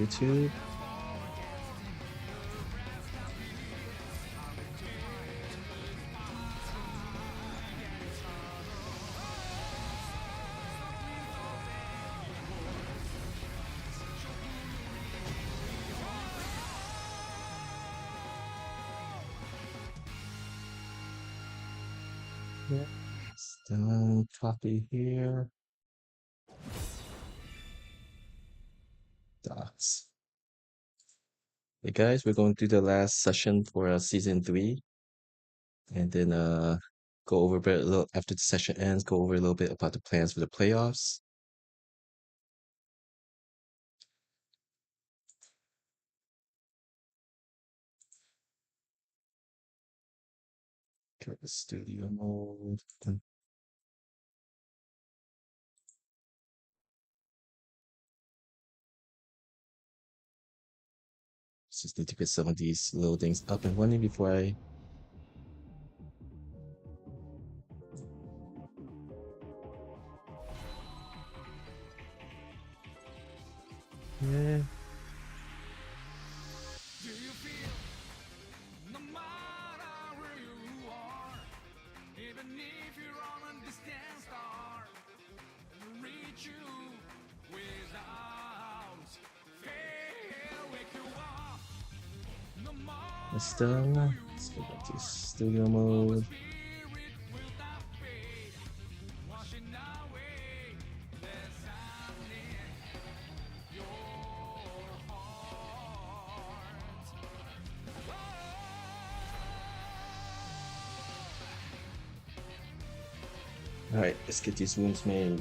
YouTube. Yeah. Done. Copy here. Docs. Hey guys, we're going through the last session for season 3, and then go over a bit a little after the session ends. Go over a little bit about the plans for the playoffs. Okay, studio mode. Just need to get some of these little things up and running before I. Yeah. It's done. Let's go back to studio mode. All right, let's get these rooms made.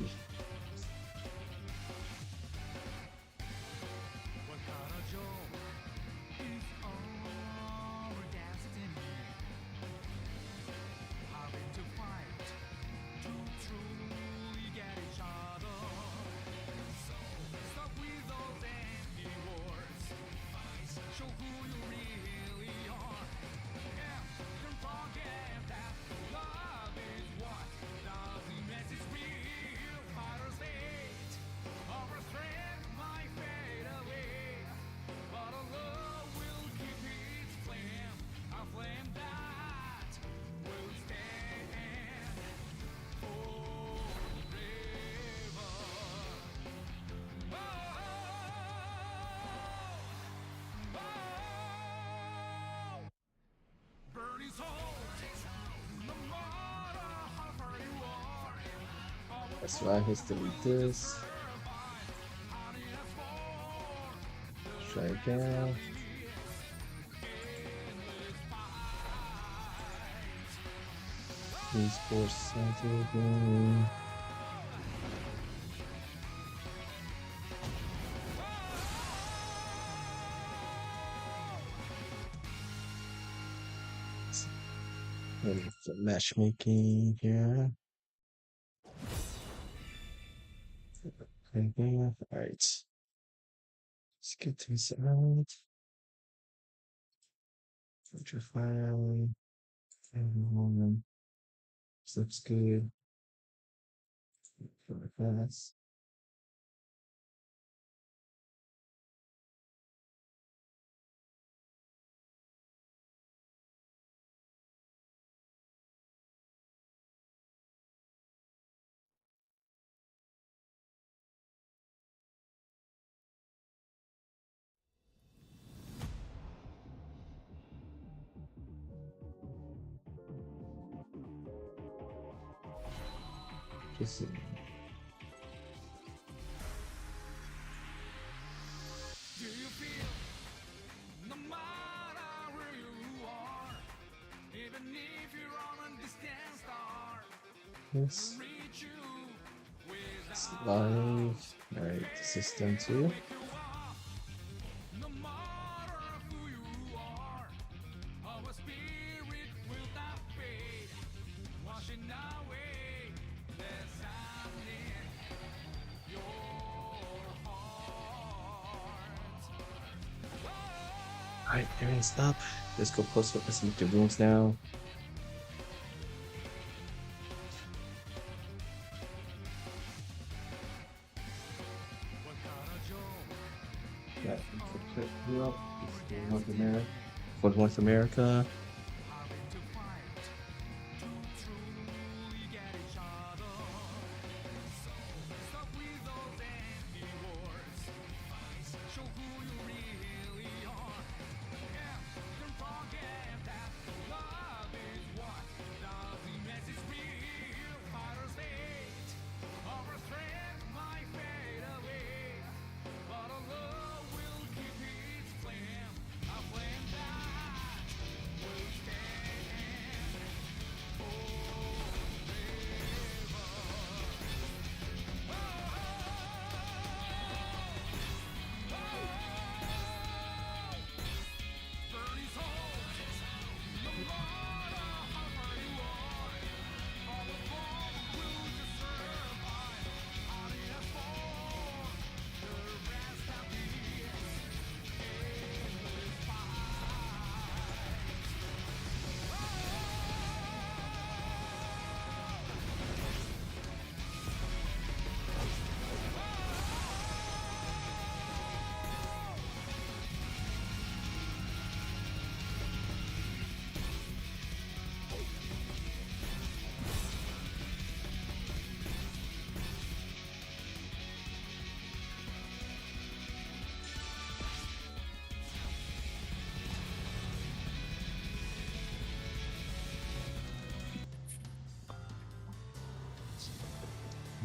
That's why I have to delete this. Try again. These 4 center again. Matchmaking here. Okay, all right. Let's get these out. Virtua Fighter. And this looks good. Really fast. Just this. It's live. All right, this is done too. All right, everything's up. Let's go post up. Let's look the rooms now. Right. Europe, North America. For North America,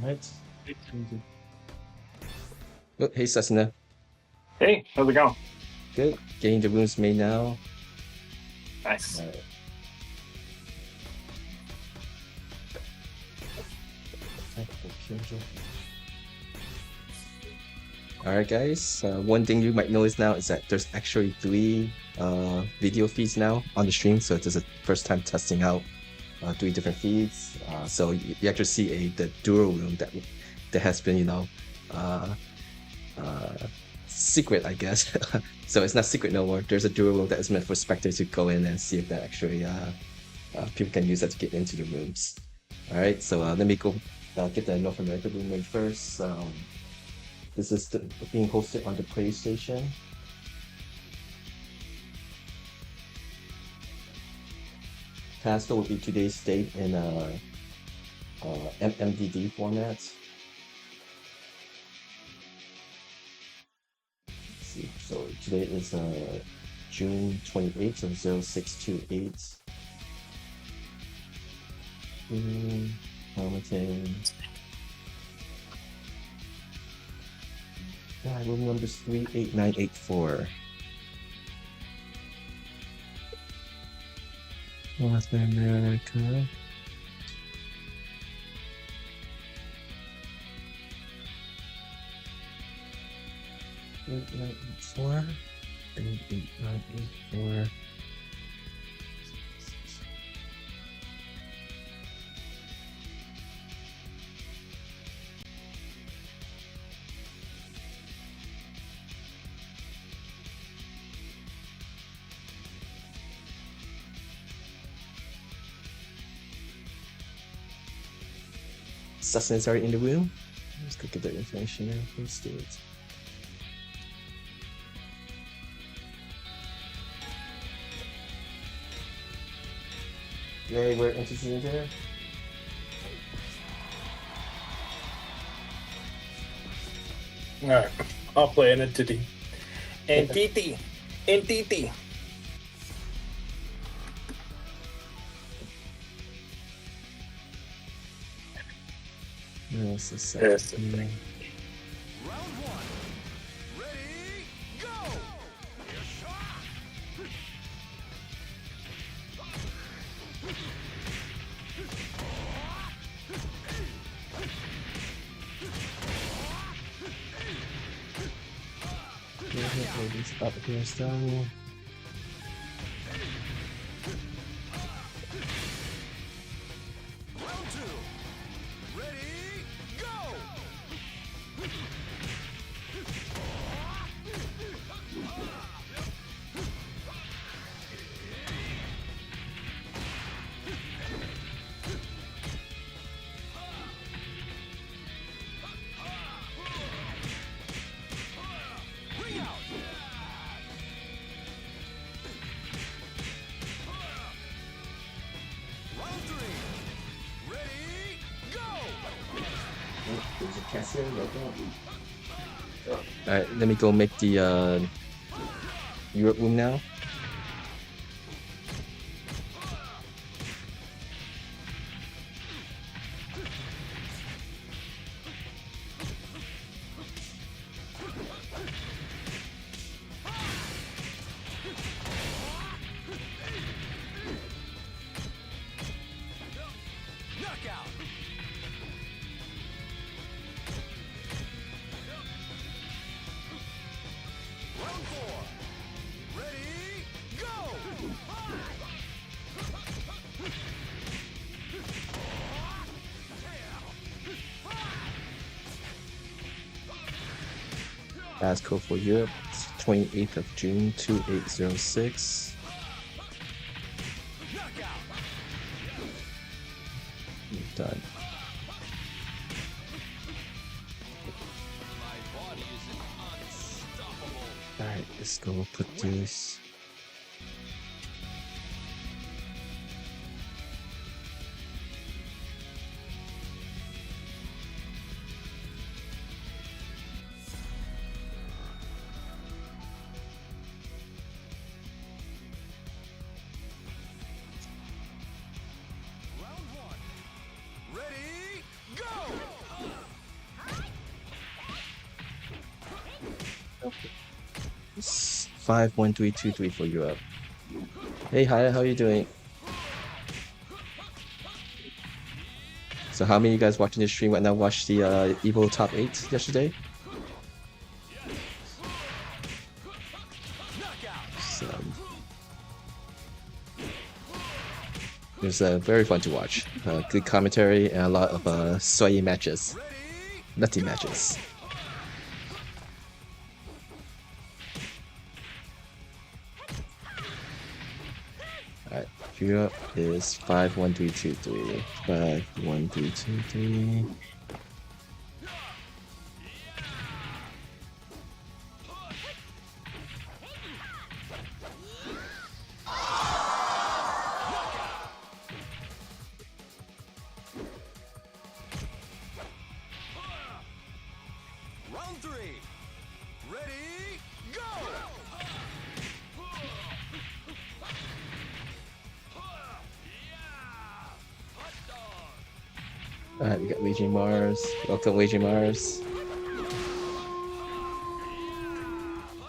right? Oh, hey, Sasina. Hey, how's it going? Good. Getting the rooms made now. Nice. All right. All right, guys. One thing you might notice now is that there's actually 3 video feeds now on the stream. So this is the first time testing out 3 different feeds. So you actually see the dual room that has been, secret, I guess. So it's not secret no more. There's a dual room that is meant for spectators to go in and see if that actually people can use that to get into the rooms. All right, so let me go get the North America room made first. This is being hosted on the PlayStation. Caster will be today's date in MMDD format. Let's see, so today is June 28th, so 0628. Hamilton. Room number is 38984. North America. 8984. 8984. Sussin is already in the room. Let's go get the information now. Let's do it. Yay, we're interested in there. Alright, I'll play an entity. Entity. Entity. No, it's the Yes. second. Round 1. Ready, go! Ladies up here, style. Round 2. Ready, go! Ring out! Alright, let me go make the Europe room now. Knockout. Round 4. Ready, go! Passcode for Europe, 28th of June, 2806. Knockout. Done. My body is unstoppable. Alright, let's go put this. Round 1. Ready, go! 51323 for Europe. Hey, hi, how you doing? So how many of you guys watching this stream right now watched the Evo Top 8 yesterday? So, it was very fun to watch. Good commentary and a lot of sweaty matches. Nutty matches. Alright, Europe is 51323. 51323. Round 3. Ready, go! Alright, we got Waging Mars. Welcome, Waging Mars.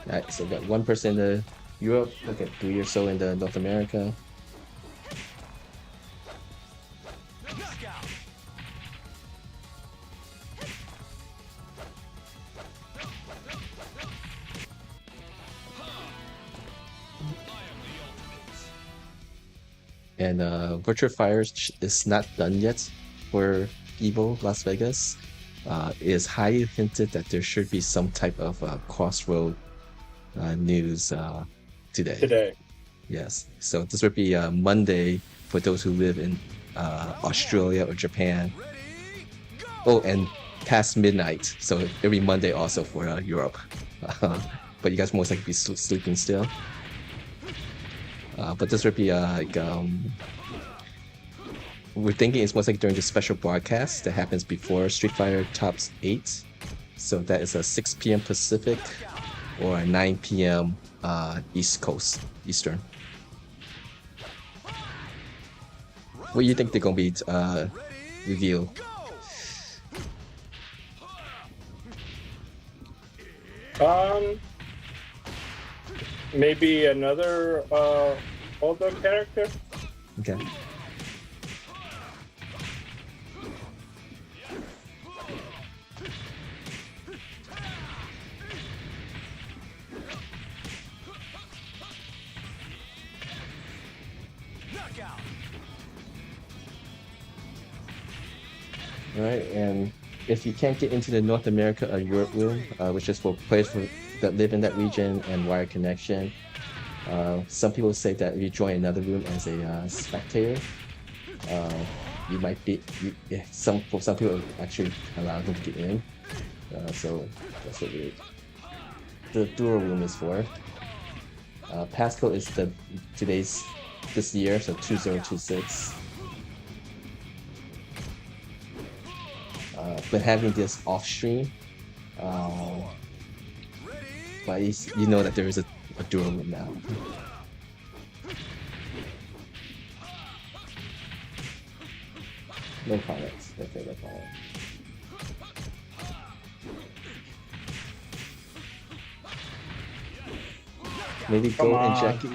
Alright, so we got one person in the Europe, look at 3 or so in the North America. Knockout. And Virtua Fighter is not done yet for Evo Las Vegas. It is highly hinted that there should be some type of crossroad news today. Yes. So this would be Monday for those who live in Australia or Japan. Ready, go! Oh, and past midnight. So every Monday also for Europe. But you guys most likely be sleeping still. But this would be we're thinking it's most likely during the special broadcast that happens before Street Fighter Tops 8. So that is a 6 p.m. Pacific or a 9 p.m. East Coast, Eastern. What do you think they're going to be revealed? Maybe another older character. Okay. Knockout. All right, and if you can't get into the North America or Europe room, which is for players that live in that region and wire connection, some people say that if you join another room as a spectator, you might be. Some people actually allow them to get in. So that's what the dual room is for. Passcode is this year, so 2026. but having this off stream, but you know that there is a dual win now. No comments. Okay, no comments. Maybe Come Go and on. Jackie.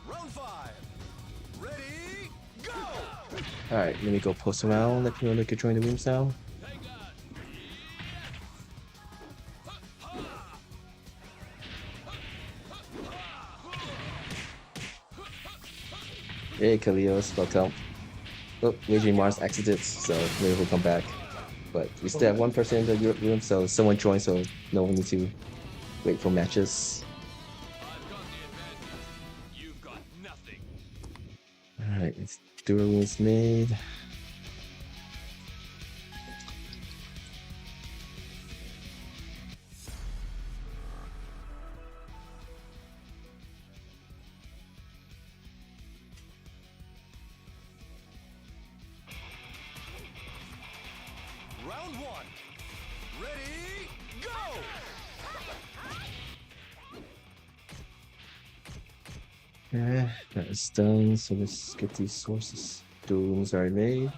Round 5. Ready, go! Alright, let me go post around. Let people know they can join the rooms now. Hey, Kalios, welcome. Oh, Raging Mars exited, so maybe he'll come back. But we still have one person in the room, so someone joined, so no one need to wait for matches. You've got nothing. Alright, it's dual rooms made. Round 1. Ready, go! Yeah, that is done. So let's get these sources. Dual rooms already made.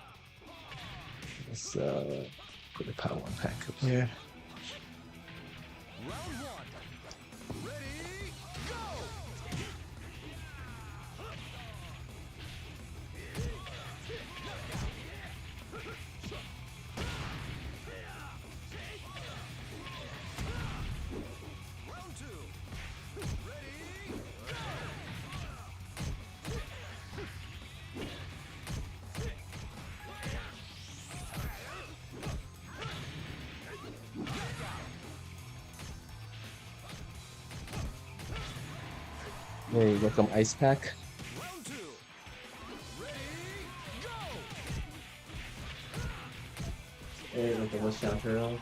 Let's put the power one pack up here. Round 1. Ready, go! Round 2. Ready, go! Hey, welcome Ice Pack. Round 2. Ready, go! Hey, welcome West Shot Hero.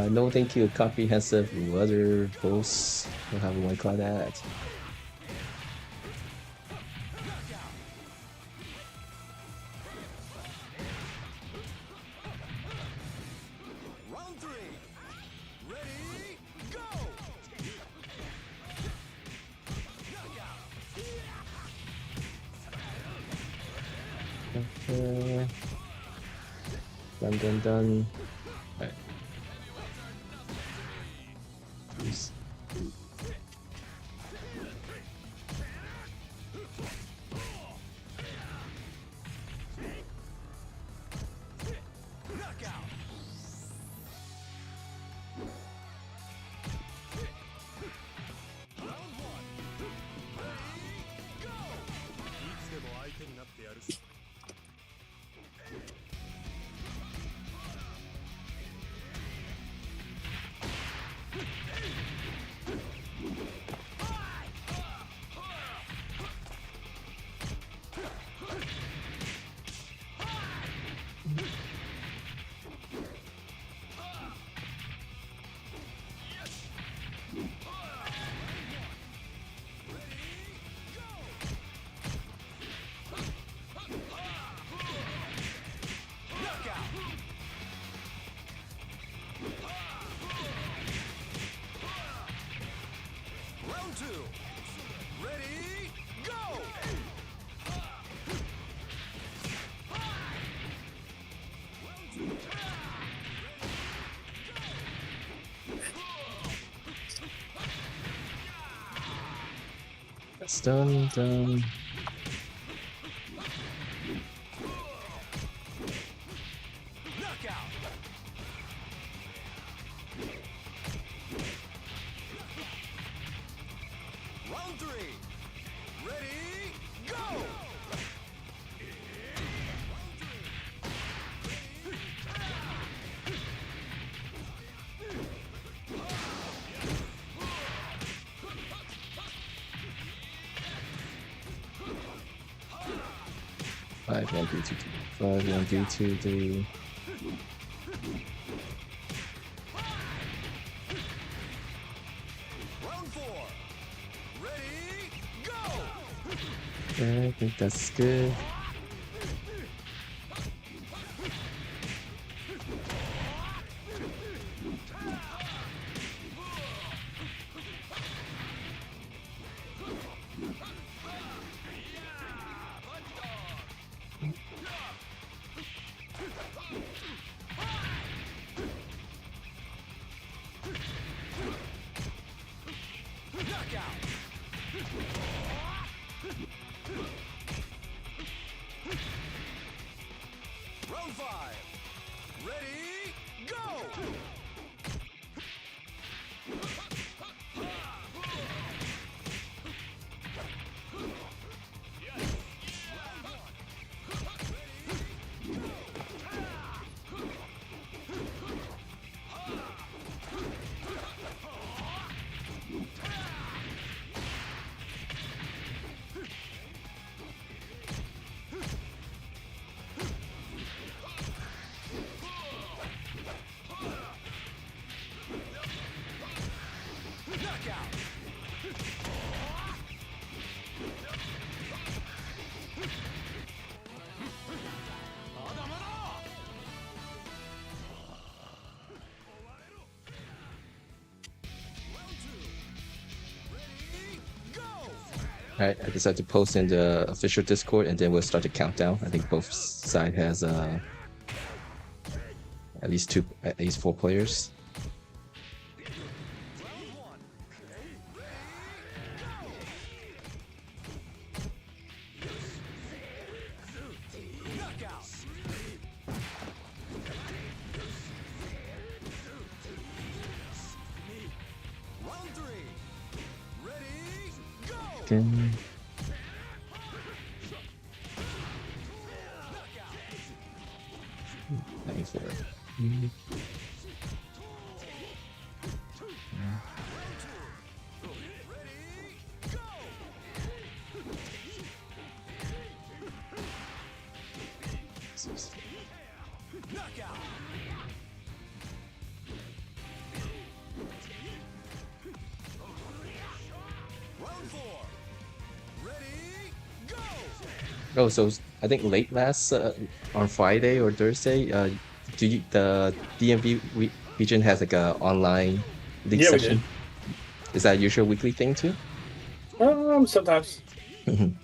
No thank you, comprehensive weather hosts. However you want to call that. Round 3. Ready, go! Okay. Done. Alright. Peace. Knockout! Round 1. Ready, go! いつでも相手になってやるさ。Round 2. Ready, go! That's done. Knockout! Round 3. Ready, go! Five, one, three, two, two. 5, 1, 3, 2, 3. I think that's good. Round 5. Ready, go! Knockout! Round 2. Ready, go! Alright, I decided to post in the official Discord and then we'll start the countdown. I think both side has at least 4 players. Round 1. Knockout! Round 3. Ready, go! Okay. Nice. Ready, go! Knockout! Round 4. Ready, go! Oh, so I think late last on Friday or Thursday, the DMV region has like a online league Yeah, we session. Is that a usual weekly thing too? Sometimes. Mhm.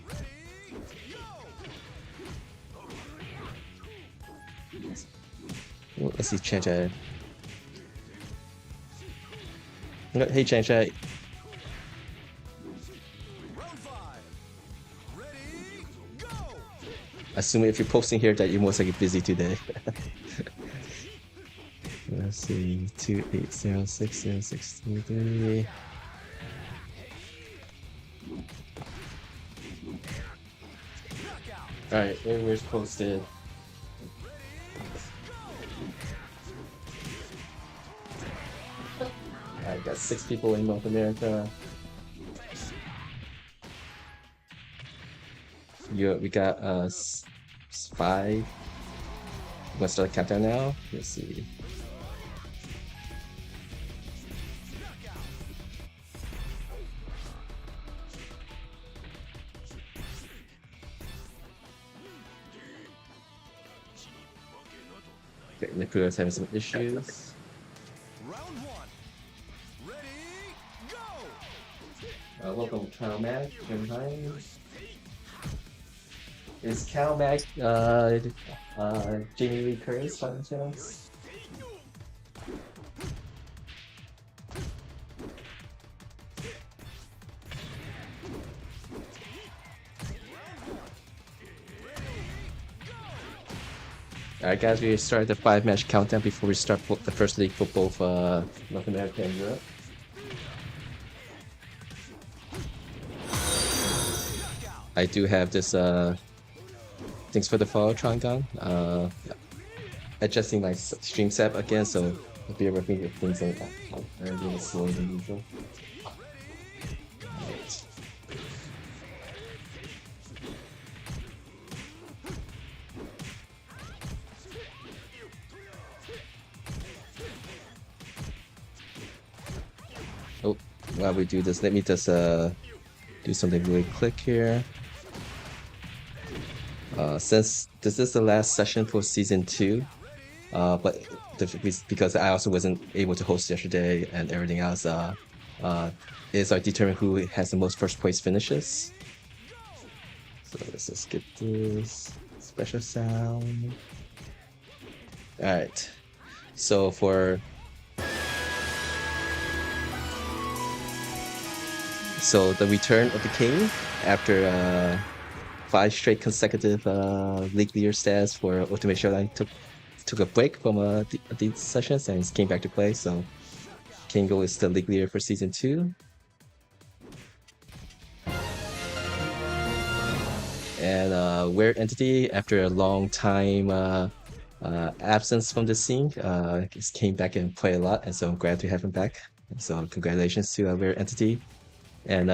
Well, let's see, Chan Chan. Hey, Chan Chan. Round 5. Ready, go! Assuming if you're posting here that you're most likely busy today. Let's see, 28060633. Knockout! Alright, where's posted? Alright, got 6 people in North America. We got 5. You want to start a countdown now? Let's see. Okay, Nikuda's having some issues. Round 1. Ready, go! Welcome to Cal Mag. Is Cal Mag Jamie Lee Curtis by any chance? Alright guys, we start the 5-match countdown before we start the first league for both North America and Europe. I do have this things for the fall Trongon. Adjusting my stream setup again, so bear with me if things are a little slower than usual. Right. Oh, while we do this, let me just do something really quick here. Since this is the last session for season 2, but because I also wasn't able to host yesterday and everything else, is I determine who has the most first place finishes. So let's just get this special sound. All right. So the return of the king after 5 straight consecutive league leader stats for Ultimate Showdown took a break from these sessions and came back to play. So Kingo is the league leader for season 2. And Weird Entity, after a long time absence from the scene, just came back and played a lot, and so I'm glad to have him back. So congratulations to Weird Entity. And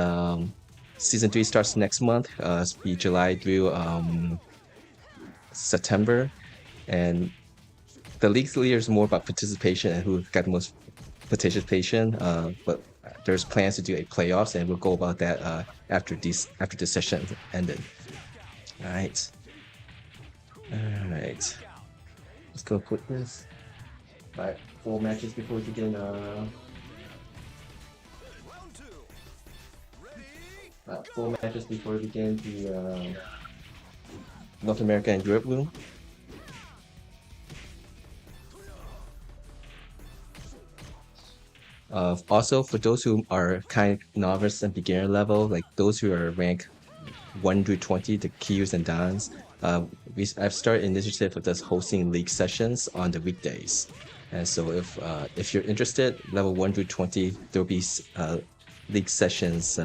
season 3 starts next month. It's be July through September, and the league leader is more about participation and who got the most participation. But there's plans to do a playoffs, and we'll go about that after this session ended. All right. Let's go quick this. All right, 4 matches before we begin. 4 matches before we begin the North America and Europe room. Also, for those who are kind of novice and beginner level, like those who are ranked 1 through 20, the Kyus and Dans, I've started an initiative of us hosting league sessions on the weekdays. And so if you're interested, level 1 through 20, there'll be league sessions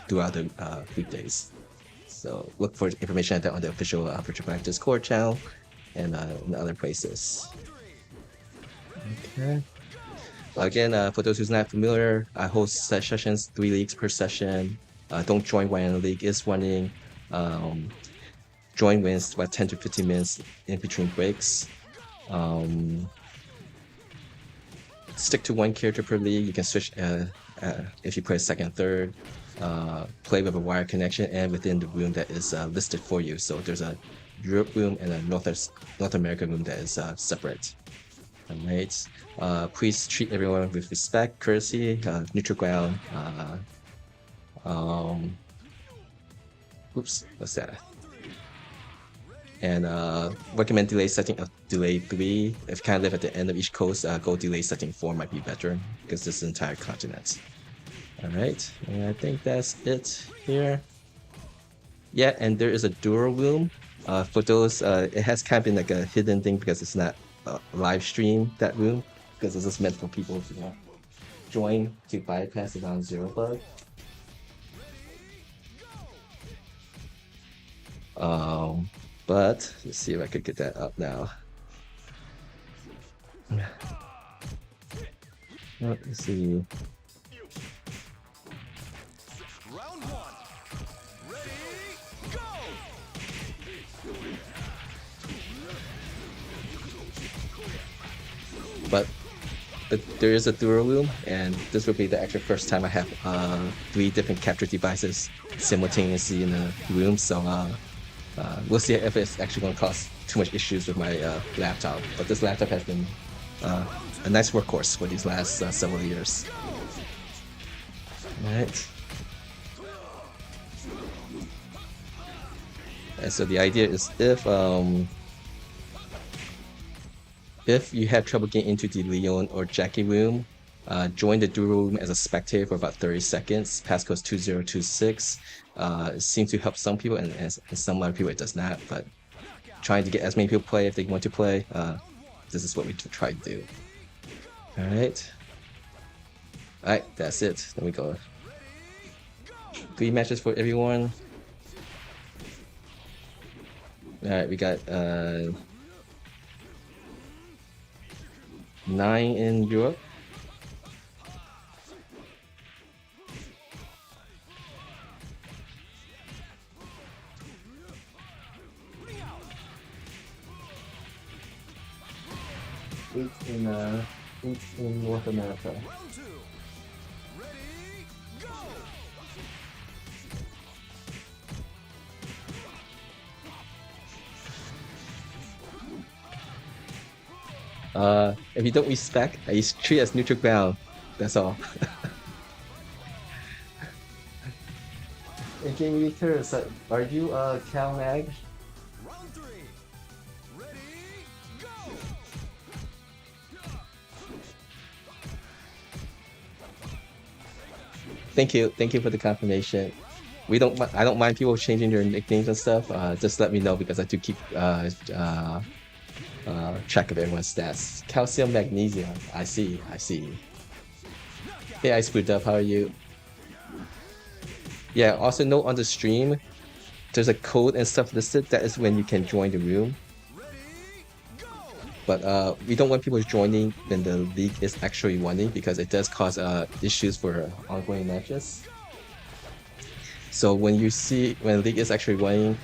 throughout the weekdays. So look for information like that on the official Virtua Fighter Discord channel and in other places. Okay. Again, for those who's not familiar, I host sessions, 3 leagues per session. Don't join when the league is running. Join wins about 10 to 15 minutes in between breaks. Stick to 1 character per league. You can switch if you play second, third. Play with a wire connection and within the room that is listed for you. So there's a Europe room and a North America room that is separate. Alright. Please treat everyone with respect, courtesy, neutral ground. Oops, what's that? And recommend delay setting of delay 3. If you kind of live at the end of each coast, go delay setting 4 might be better because this is an entire continent. Alright, and I think that's it here. Yeah, and there is a dual room. For those, it has kind of been like a hidden thing because it's not live stream, that room, because this is meant for people to join to bypass the non-zero bug. But let's see if I could get that up now. Let's see. Round 1. Ready, go! But there is a dual room, and this will be the actual first time I have 3 different capture devices simultaneously in a room. So we'll see if it's actually going to cause too much issues with my laptop. But this laptop has been a nice workhorse for these last several years. All right. And so the idea is if you have trouble getting into the Leon or Jackie room, join the dual room as a spectator for about 30 seconds. Passcode 2026. It seems to help some people, and some other people it does not. But trying to get as many people play if they want to play, this is what we try to do. All right. All right, that's it. Then we go. 3 matches for everyone. All right, we got 9 in Europe. Eight in North America. Round 2. Ready, go! If you don't respect, you treat as neutral ground. That's all. And game really curious. Are you Cal Mag? Round three. Ready, go! Thank you for the confirmation. I don't mind people changing their nicknames and stuff. Just let me know because I do keep track of everyone's stats. Calcium, magnesium. I see. Hey, I screwed up. How are you? Yeah. Also, note on the stream, there's a code and stuff listed. That is when you can join the room. But we don't want people joining when the league is actually running because it does cause issues for ongoing matches. So when the league is actually running,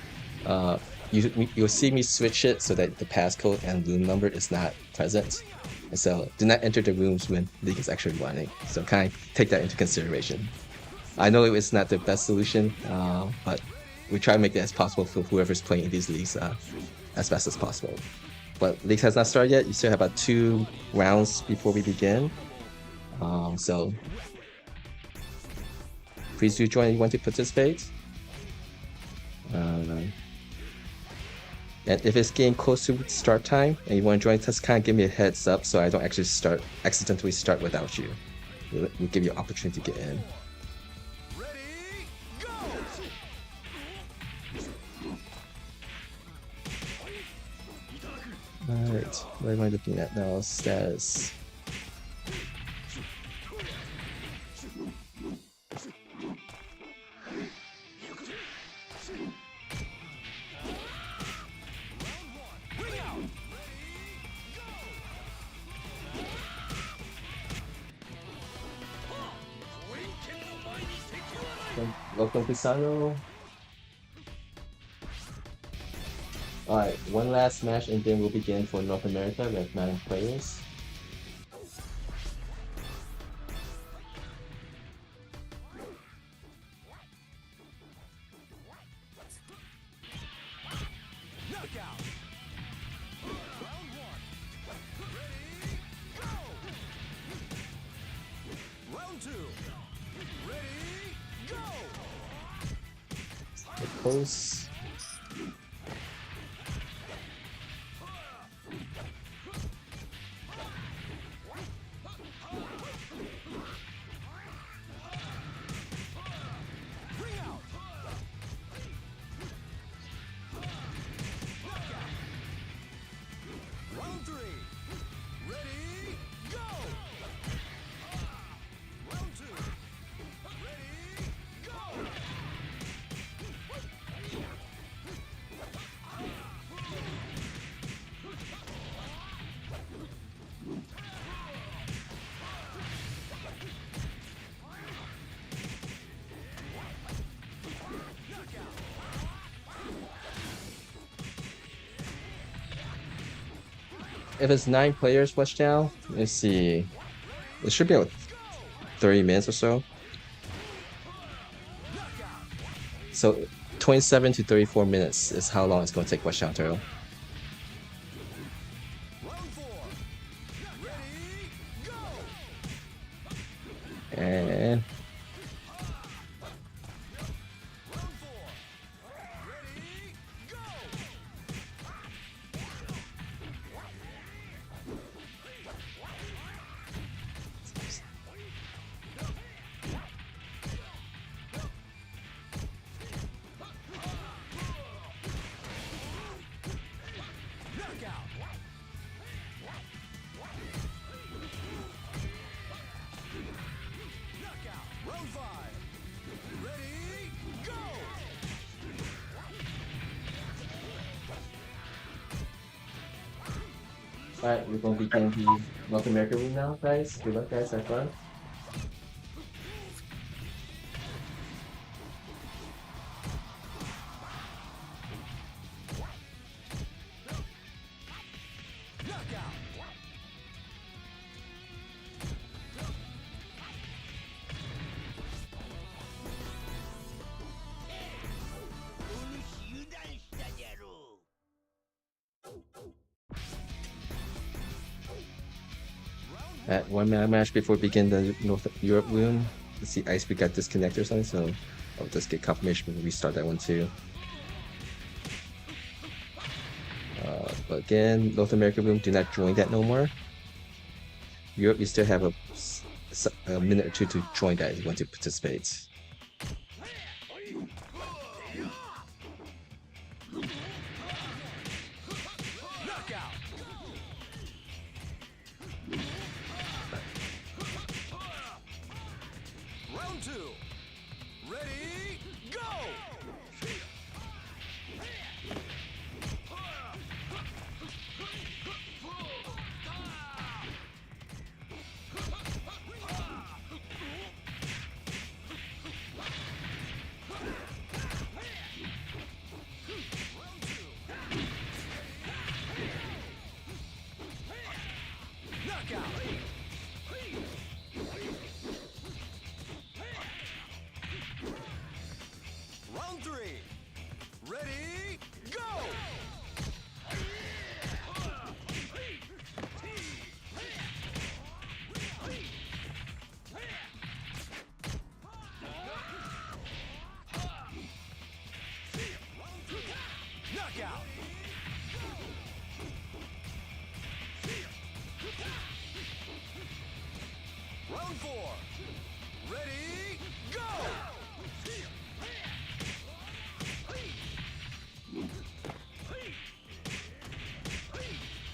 you'll see me switch it so that the passcode and room number is not present. And so do not enter the rooms when league is actually running. So kind of take that into consideration. I know it's not the best solution, but we try to make it as possible for whoever's playing in these leagues as best as possible. But league has not started yet. You still have about 2 rounds before we begin. So please do join if you want to participate. And if it's getting close to start time and you want to join, just kind of give me a heads up so I don't actually accidentally start without you. We'll give you an opportunity to get in. Ready, go! Alright, what am I looking at now? Status. Welcome to Sano. Alright, one last match and then we'll begin for North America. We have 9 players. Knockout! Round one. Ready, go! Round two. Ready, go! Close. Bring out! Round three. Ready, go! Round two. Ready, go! If it's 9 players watch now, let's see. It should be about 30 minutes or so. So 27 to 34 minutes is how long it's going to take watch down turtle. Round four. Ready, go! And Round four. Ready, go! Knockout! Knockout! Round five. Ready, go! alright, we're going to begin the North America room now, guys. Good luck, guys. Have fun. Knockout! At one match before we begin the North Europe room, let's see, Ice, we got disconnected or something, so I'll just get confirmation when we start that one too. But again, North America room, do not join that no more. Europe, you still have a minute or two to join that if you want to participate. Knockout. Round 2. Ready, go! Knockout. Round 3. Ready, go! Knockout. Round 4. Ready, go!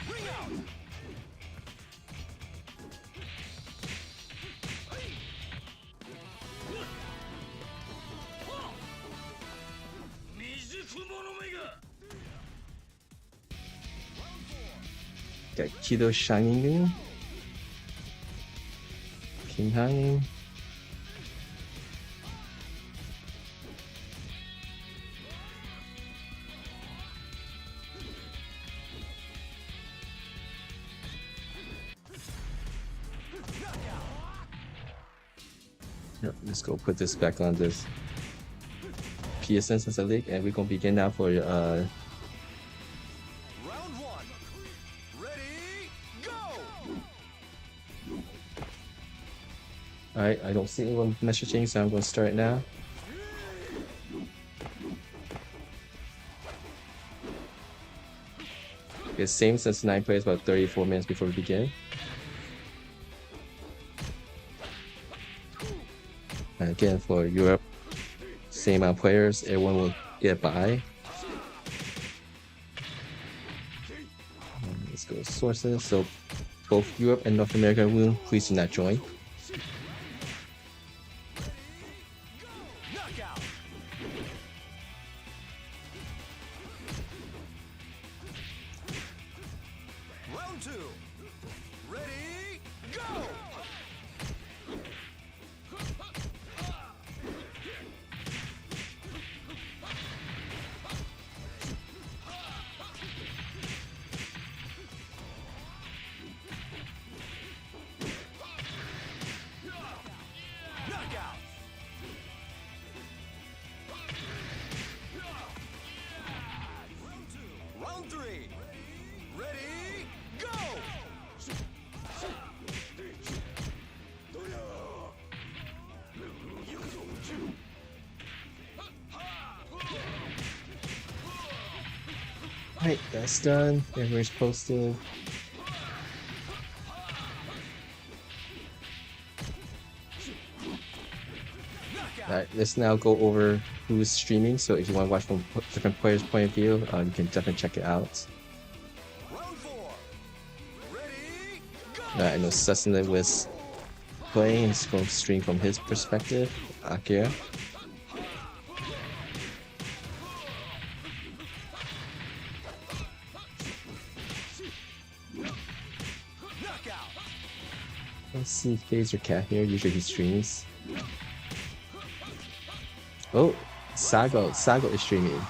Ring out. Got Kido Shining, Kim Hang. Yep, let's go put this back on this PSN since I leak, and we're gonna begin now for Round 1. Ready, go! Alright, I don't see anyone messaging, so I'm gonna start now. Okay, same since 9 players, about 34 minutes before we begin. And again, for Europe, same amount of players, everyone will get by. Let's go to sources. So both Europe and North America room, please do not join. Knockout. Round 2. Ready, go! Knockout. Round 3. Ready, go! Alright, that's done. Everyone's posted. Alright, let's now go over who's streaming. So if you want to watch from different players' point of view, you can definitely check it out. Round 4. Ready, go! I know Sussman was playing, he's going to stream from his perspective. Akira. Knockout. Let's see Phaser Cat here. Usually he streams. Oh, Sago is streaming.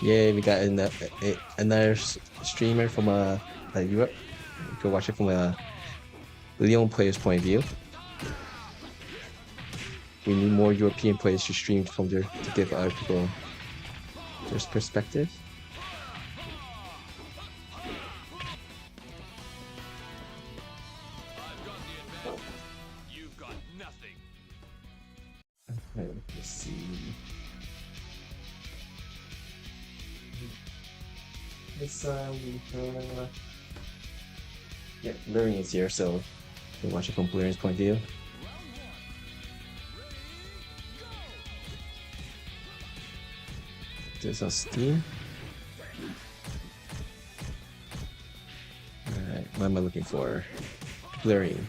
Yay, we got another streamer from Europe. You can watch it from a Lyon player's point of view. We need more European players to stream from there to give other people their perspective. It's yeah, Blurring is here, so you watch it from Blurring's point of view. There's our Steam. Alright, what am I looking for? Blurring.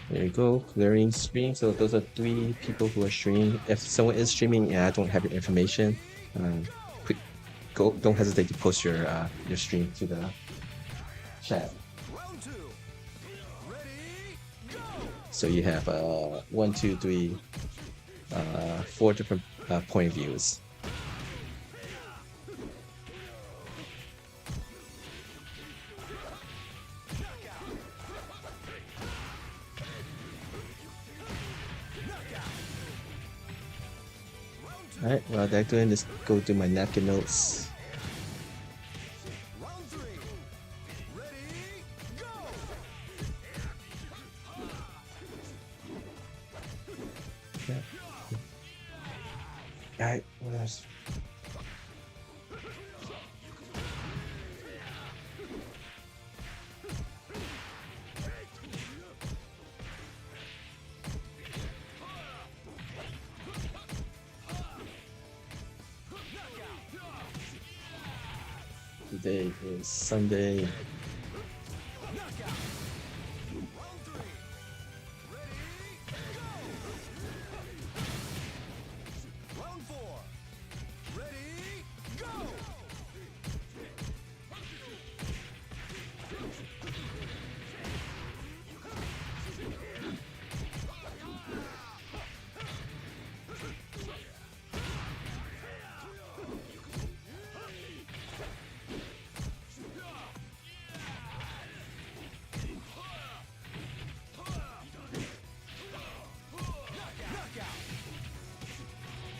There you go, Blurring stream. So those are 3 people who are streaming. If someone is streaming and I don't have your information, quick, don't hesitate to post your stream to the chat. Round 2. Ready? Go! So you have 1, 2, 3, 4 different point of views. Alright, while they're doing this, go do my napkin notes. Round 3. Ready? Go! Yeah. Alright, what else? Today is Sunday. Round 3. Ready? Go! Round 4. Ready? Go!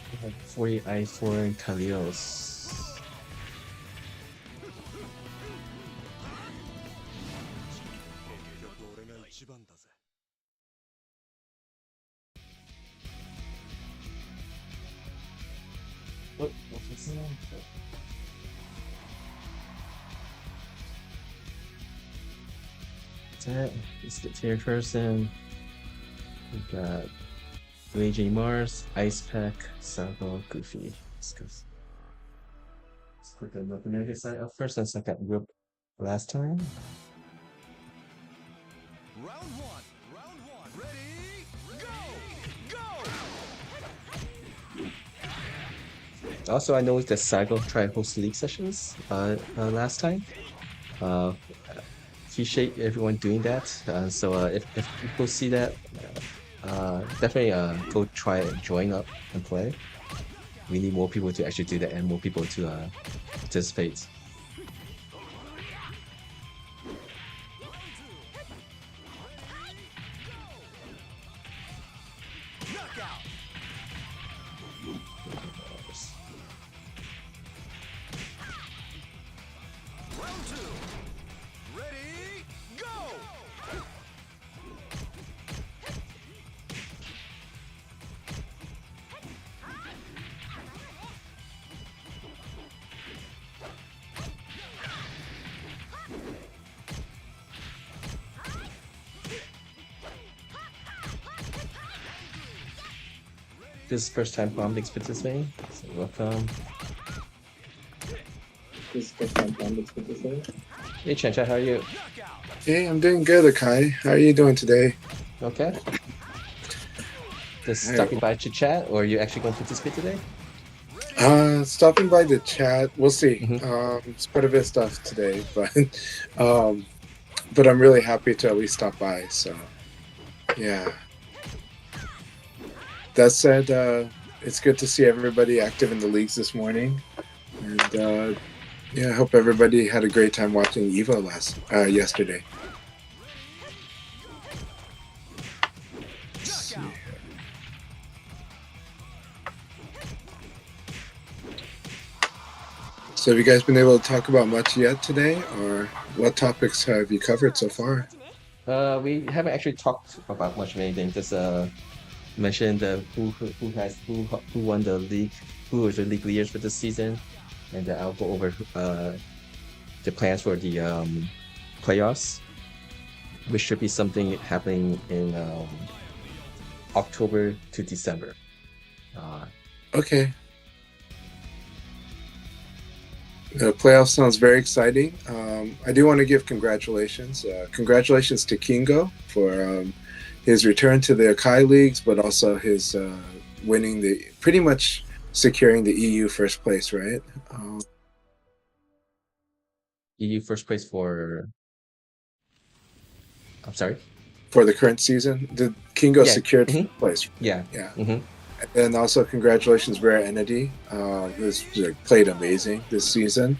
I have 40 I4 and Kalios. Oh, what's this now? That. Let's get to your person. We got AJ Mars, Ice Pack, Sabo, Goofy. Let's click on North American side up first, since I got ripped last time. Round 1. Round 1. Ready? Go! Go! Also, I noticed that Saigo tried host league sessions last time. Appreciate everyone doing that. So if people see that, definitely go try and join up and play. We need more people to actually do that and more people to participate. Knockout! Round 2. Ready? Go! This is first time Bombix participating, so welcome. This is first time Bombix participating. Hey Chancha, how are you? Hey, I'm doing good, Akai. How are you doing today? Okay. Just stopping by to chat, or are you actually going to participate today? Stopping by the chat. We'll see. Mhm. It's quite a bit of stuff today, but I'm really happy to at least stop by. So, yeah. That said, it's good to see everybody active in the leagues this morning, and yeah, I hope everybody had a great time watching Evo yesterday. Let's see. So have you guys been able to talk about much yet today, or what topics have you covered so far? We haven't actually talked about much of anything. Just mention the who won the league, who was the league leaders for this season, and I'll go over the plans for the playoffs, which should be something happening in October to December. Okay. The playoff sounds very exciting. I do want to give congratulations. Congratulations to Kingo for his return to the Akai leagues, but also his winning pretty much securing the EU first place, right? EU first place for. I'm sorry. For the current season, did Kingo Yeah. secured Mhm. first place? Yeah. Yeah. Hmm. And also congratulations, Rare Entity. Who's played amazing this season.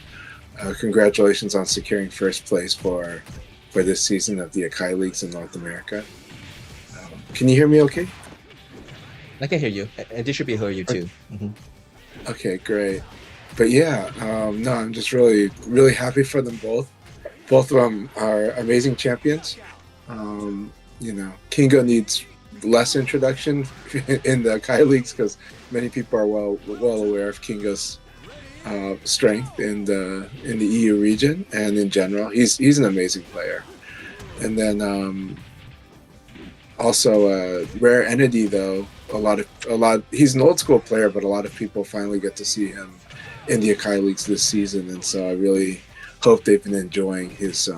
Congratulations on securing first place for this season of the Akai leagues in North America. Can you hear me okay? I can hear you, and they should be hear you too. Hmm. Okay, great. But yeah, no, I'm just really, really happy for them both. Both of them are amazing champions. You know, Kingo needs less introduction in the Akai leagues because many people are well aware of Kingo's strength in the EU region and in general. He's an amazing player. And then also Rare Entity though, he's an old school player, but a lot of people finally get to see him in the Akai leagues this season, and so I really hope they've been enjoying his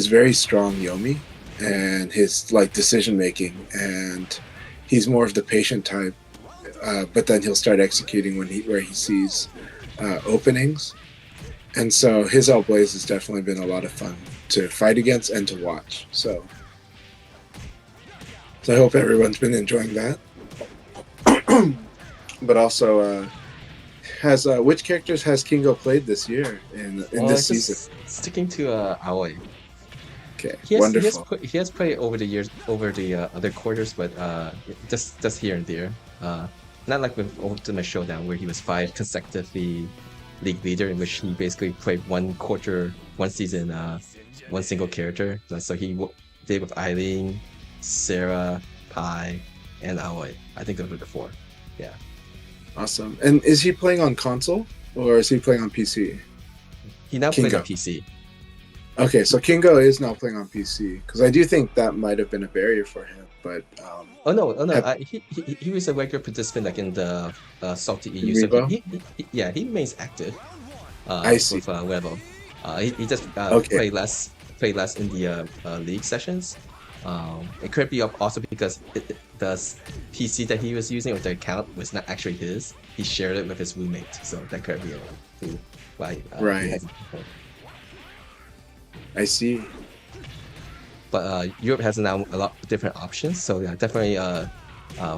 very strong Yomi and his like decision making, and he's more of the patient type, but then he'll start executing where he sees openings, and so his Blaze has definitely been a lot of fun to fight against and to watch. So I hope everyone's been enjoying that. But also, which characters has Kingo played this year in this season? Sticking to Aoi. Okay, He wonderful. he has played over the years, over the other quarters, but just here and there. Not like with Ultimate Showdown, where he was 5 consecutively league leader, in which he basically played one season, one single character. So he did with Eileen, Sarah, Pai, and Aoi. I think those were the 4. Yeah. Awesome. And is he playing on console or is he playing on PC? He now plays Kingo. on PC. Okay, so Kingo is now playing on PC because I do think that might have been a barrier for him. But Oh no! He was a regular participant, like in the Salty EU. So Revo? he remains active. I see. With Wevo. He just Okay. play less in the league sessions. It could be also because the PC that he was using, or the account, was not actually his. He shared it with his roommate, so that could be why. Right. He hasn't. I see. But Europe has now a lot of different options. So yeah, definitely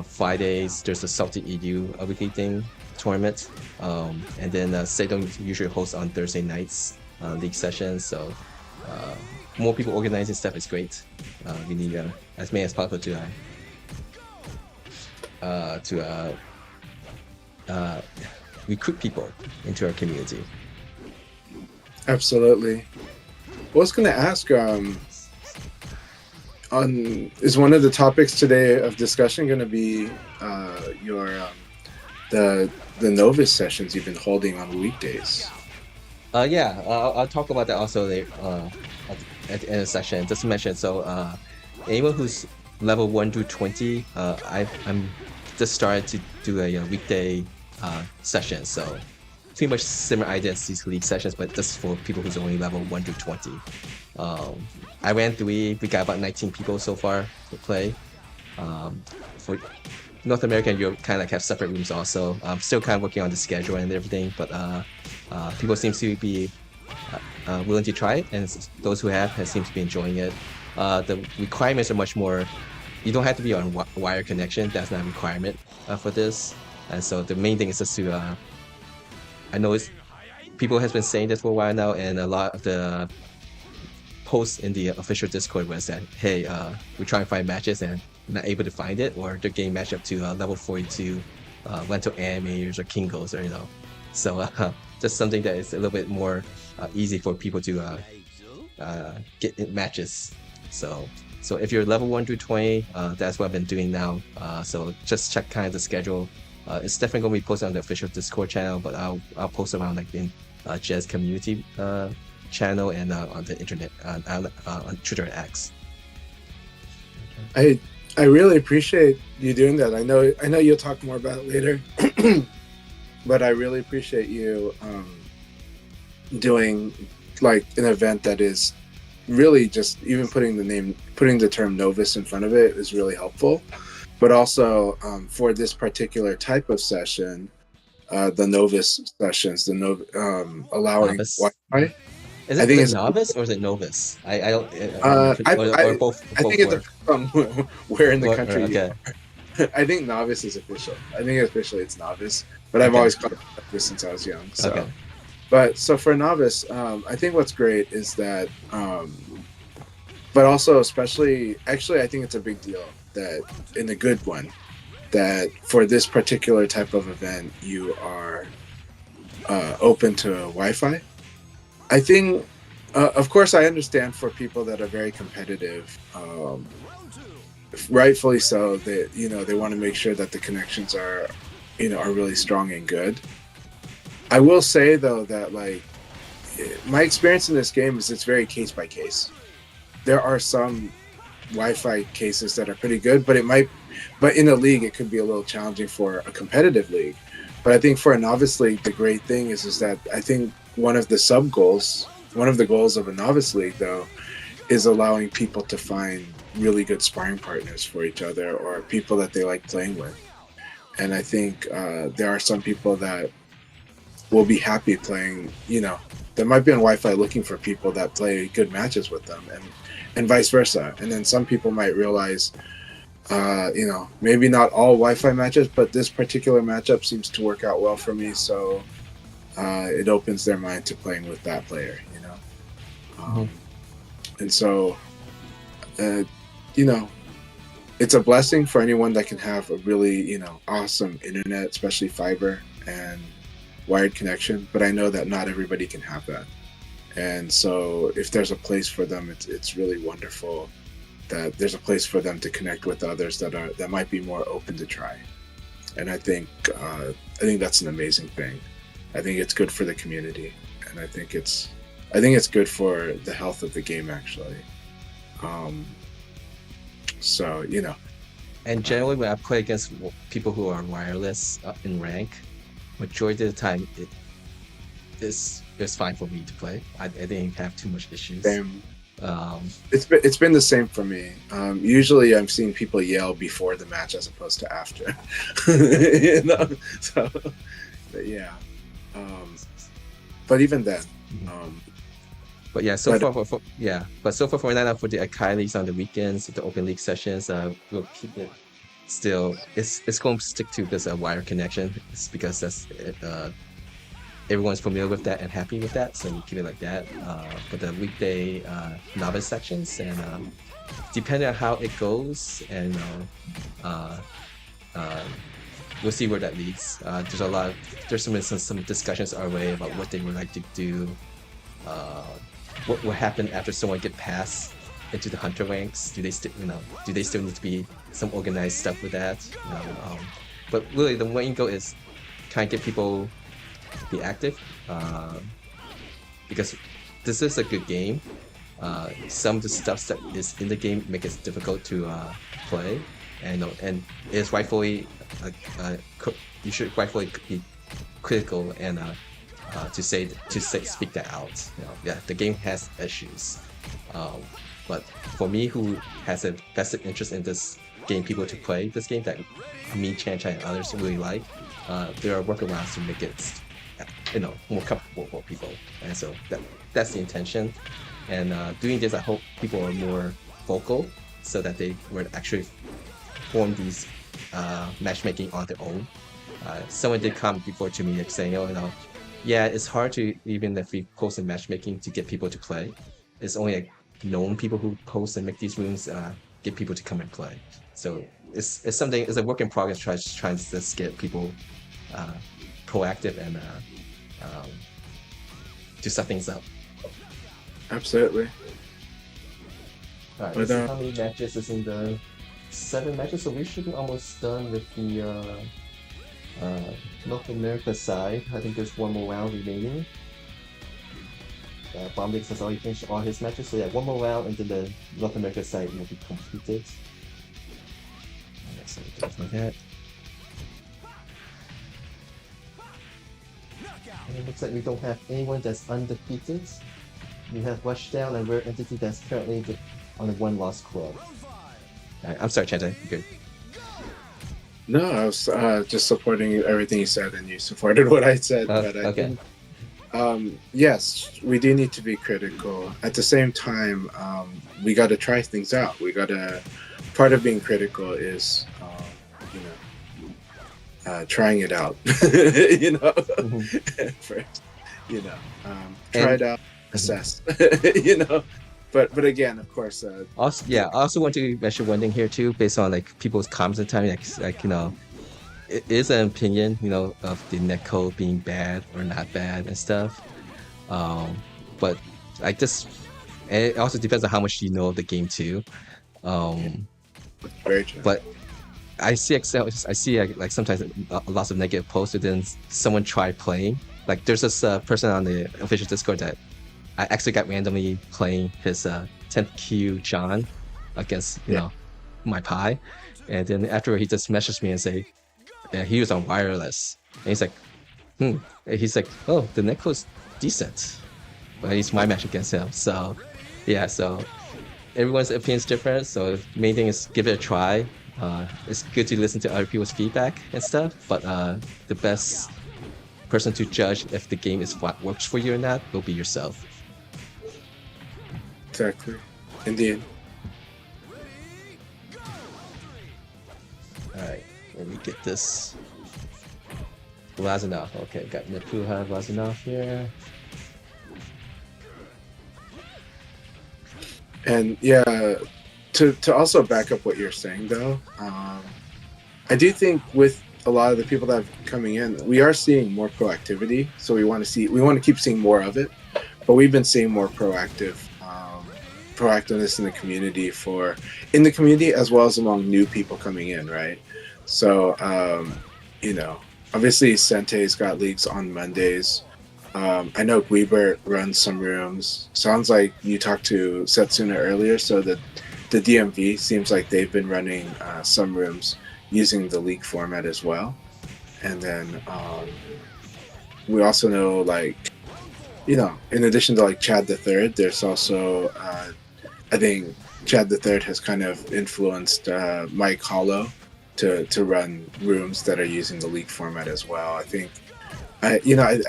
Fridays there's a Salty EU weekly thing tournament, and then SEGA usually hosts on Thursday nights league sessions. So more people organizing stuff is great. We need as many as possible to recruit people into our community. Absolutely. I was going to ask, is one of the topics today of discussion going to be your the Novus sessions you've been holding on weekdays? Yeah, I'll talk about that also later, at the end of the session. Just to mention, so anyone who's level 1 through 20, I'm just started to do a weekday session. So pretty much similar idea as these league sessions, but just for people who's only level 1 through 20. I ran 3. We got about 19 people so far to play. For North America and Europe, kind of like have separate rooms also. I'm still kind of working on the schedule and everything, but people seem to be willing to try it, and those who have seem to be enjoying it. The requirements are much more. You don't have to be on wire connection. That's not a requirement for this. And so the main thing is just to. I know people has been saying this for a while now, and a lot of the posts in the official Discord was that, hey, we try and find matches and not able to find it, or they're getting matched up to level 42 rental animators or Kingos, or so just something that is a little bit more easy for people to get matches So if you're level 1 through 20, that's what I've been doing now. So just check kind of the schedule. It's definitely gonna be posted on the official Discord channel, but I'll post around like in Jazz community channel and on the internet on Twitter and X. I really appreciate you doing that. I know you'll talk more about it later, but I really appreciate you doing like an event that is really just even putting the term novice in front of it is really helpful. But also for this particular type of session, the novice sessions, allowing Novice. Wi-Fi. Is I it think it's novice or is it novice? I don't. I Or both. I Both think it were. depends on where in the country you Okay. are. I think novice is official. I think officially it's novice, but I've Okay. always called it novice since I was young. So, Okay. but so for novice, I think what's great is that, but also especially, actually, I think it's a big deal that in a good one, that for this particular type of event, you are open to Wi-Fi. I think, of course, I understand for people that are very competitive, rightfully so. That they want to make sure that the connections are really strong and good. I will say though that like my experience in this game is it's very case by case. There are some Wi-Fi cases that are pretty good, but in a league it could be a little challenging for a competitive league. But I think for a novice league, the great thing is that I think one of the goals of a novice league though, is allowing people to find really good sparring partners for each other or people that they like playing with. And I think there are some people that will be happy playing, that might be on Wi-Fi looking for people that play good matches with them and vice versa. And then some people might realize, maybe not all Wi-Fi matches, but this particular matchup seems to work out well for me. So it opens their mind to playing with that player, And so, it's a blessing for anyone that can have a really, awesome internet, especially fiber and wired connection. But I know that not everybody can have that. And so if there's a place for them, it's really wonderful that there's a place for them to connect with others that might be more open to try. And I think that's an amazing thing. I think it's good for the community, and I think it's good for the health of the game actually. So And generally, when I play against people who are wireless in rank, majority of the time it's fine for me to play. I didn't have too much issues. same. Um, It's been the same for me. Usually, I'm seeing people yell before the match as opposed to after. So, but yeah. But even then, But yeah, so far for now for the Akai leagues on the weekends, the open league sessions, we'll keep it still. It's going to stick to this wire connection. It's because that's everyone's familiar with that and happy with that, so we keep it like that. For the weekday novice sections, and depending on how it goes, and we'll see where that leads. There's some discussions our way about what they would like to do. What will happen after someone get passed into the hunter ranks? Do they still need to be some organized stuff with that? But really, the main goal is kind of get people be active, because this is a good game. Some of the stuff that is in the game make it difficult to play, and it's rightfully you should rightfully be critical and speak that out. The game has issues, but for me, who has a vested interest in this game, people to play this game that me, Chan and others really like, there are workarounds to make it more comfortable for people, and so that's the intention. And doing this, I hope people are more vocal so that they would actually form these matchmaking on their own. Someone did come before to me saying, yeah, it's hard to, even if we post in matchmaking, to get people to play. It's only like known people who post and make these rooms get people to come and play. So it's a work in progress, trying to just get people proactive and to set things up. absolutely. All right, But let's see how many matches is in the 7 matches. So we should be almost done with the North America side. I think there's one more round remaining. Bombix has already finished all his matches, so yeah, one more round and then the North America side will be completed. So just like that. And it looks like we don't have anyone that's undefeated. We have Rushdown and Rare Entity that's currently on a one-loss club. I'm sorry, Chanta. You're good. no, I was just supporting everything you said, and you supported what I said. But I Okay. think, yes, we do need to be critical. At the same time, we got to try things out. We got to. Part of being critical is, trying it out. First, try it out, assess. But again, of course. Also, yeah, I also want to mention one thing here too, based on like people's comments and time, like it is an opinion, of the netcode being bad or not bad and stuff. But like this, and it also depends on how much you know of the game too. Very true. But I see like sometimes lots of negative posts, and then someone tried playing. Like there's this person on the official Discord that I actually got randomly playing his 10th Q John against my Pi, and then after he just messaged me and say he was on wireless, and he's like, he's like, oh, the netcode's decent, but it's my match against him. So yeah, so everyone's opinion is different. So the main thing is give it a try. It's good to listen to other people's feedback and stuff, but the best person to judge if the game works for you or not will be yourself. Exactly. Indeed. Alright, let me get this. Lazanov. Okay, got Nepuha Lazanov here. And yeah, to also back up what you're saying though, I do think with a lot of the people that are coming in, we are seeing more proactivity. So we want to keep seeing more of it, but we've been seeing more proactiveness in the community as well as among new people coming in, right? So obviously Sente's got leagues on Mondays. I know Guibert runs some rooms. Sounds like you talked to Setsuna earlier, so that the DMV seems like they've been running some rooms using the league format as well. And then we also know, in addition to Chad the Third, there's also I think Chad the Third has kind of influenced Mike Hollow to run rooms that are using the league format as well. I think I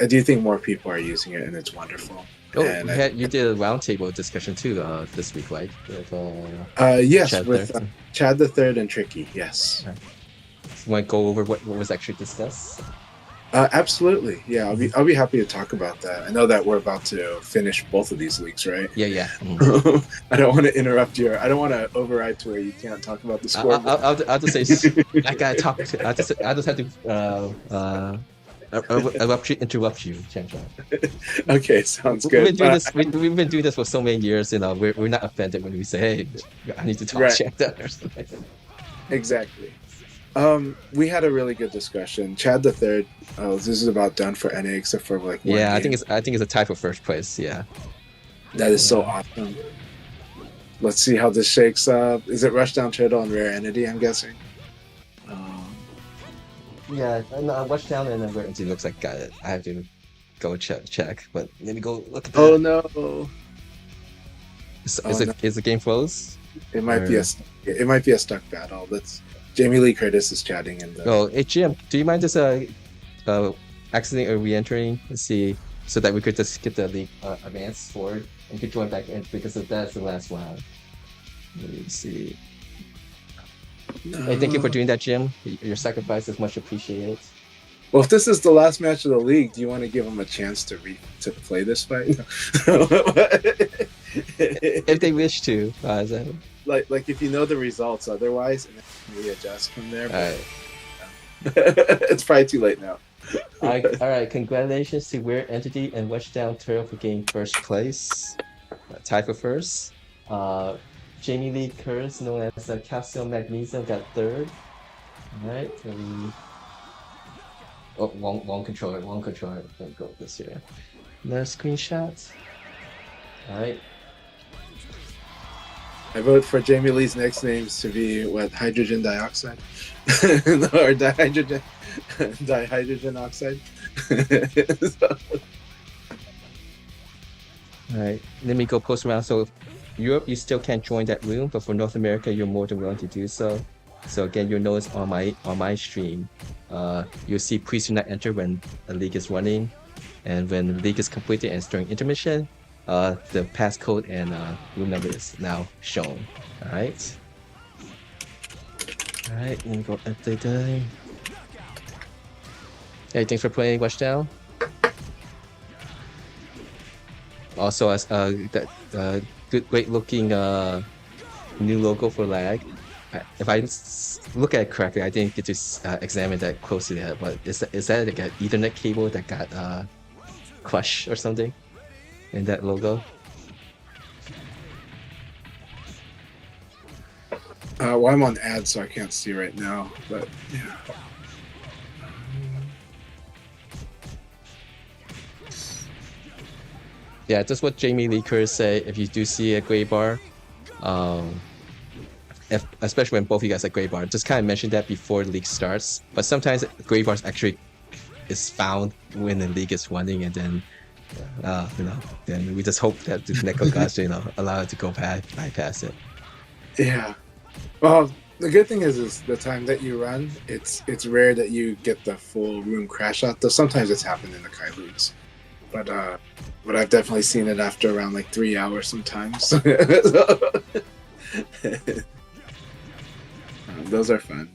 do think more people are using it, and it's wonderful. Oh, and you did a roundtable discussion too this week, right? With, yes, Chad with there. Chad the Third and Tricky. Yes. You want to go over what was actually discussed? Absolutely. Yeah, I'll be happy to talk about that. I know that we're about to finish both of these leagues, right? Yeah. I don't want to interrupt I don't want to override to where you can't talk about the score. I'll just say I gotta talk. I just have to interrupt you, Chan. Okay, sounds We've good. been doing this. We've been doing this for so many years. We're not offended when we say, "Hey, I need to talk Right. Chan" or something. Exactly. We had a really good discussion. Chad the Third. This is about done for NA except for one Yeah, I game. think it's a tie for first place. Yeah. That is so awesome. Let's see how this shakes up. Is it Rushdown Turtle and Rare Entity? I'm guessing. Yeah, and Rushdown and then it looks like got it. I have to go check, but let me go look at that. Oh no! Is the game froze? It might be a stuck battle. Jamie Lee Curtis is chatting in the. Oh, hey Jim, do you mind just exiting or re-entering? Let's see, so that we could just get the league advance forward and you could join back in because that's the last round. Let me see. No. Hey, thank you for doing that, Jim. Your sacrifice is much appreciated. Well, if this is the last match of the league, do you want to give them a chance to play this fight? If they wish to. Is that... like if you know the results, otherwise, and then readjust from there. All right. It's probably too late now. All right. Congratulations to Weird Entity and Rushdown Turtle for getting first place. Tie for first. Jamie Lee Curtis, known as Calcium Magnesium, got third. All right. Oh, wrong controller. Wrong controller. Don't go this here. Another screenshot. All right. I vote for Jamie Lee's next names to be what, hydrogen dioxide, or dihydrogen oxide. All right. Let me go post around. So Europe, you still can't join that room, but for North America, you're more than willing to do so. So again, you'll notice on my stream, you'll see please do not enter when a league is running, and when the league is completed and it's during intermission, the passcode and room number is now shown. All right. All right. Let me go update that. Hey, thanks for playing. Watchdown. Also, as that good, great looking new logo for lag. If I look at it correctly, I didn't get to examine that closely yet, but is that like an Ethernet cable that got crushed or something in that logo? Well, I'm on ads, so I can't see right now, but yeah. Yeah, that's what Jamie Lee Curtis said. If you do see a gray bar, especially when both of you guys are gray bar, just kind of mention that before the league starts. But sometimes gray bars actually is found when the league is running, and then then we just hope that the Neko guys allow it to go bypass it. Yeah. Well, the good thing is the time that you run, it's rare that you get the full room crash out. Though sometimes it's happened in the Kai leagues, but I've definitely seen it after around like 3 hours sometimes. Those are fun.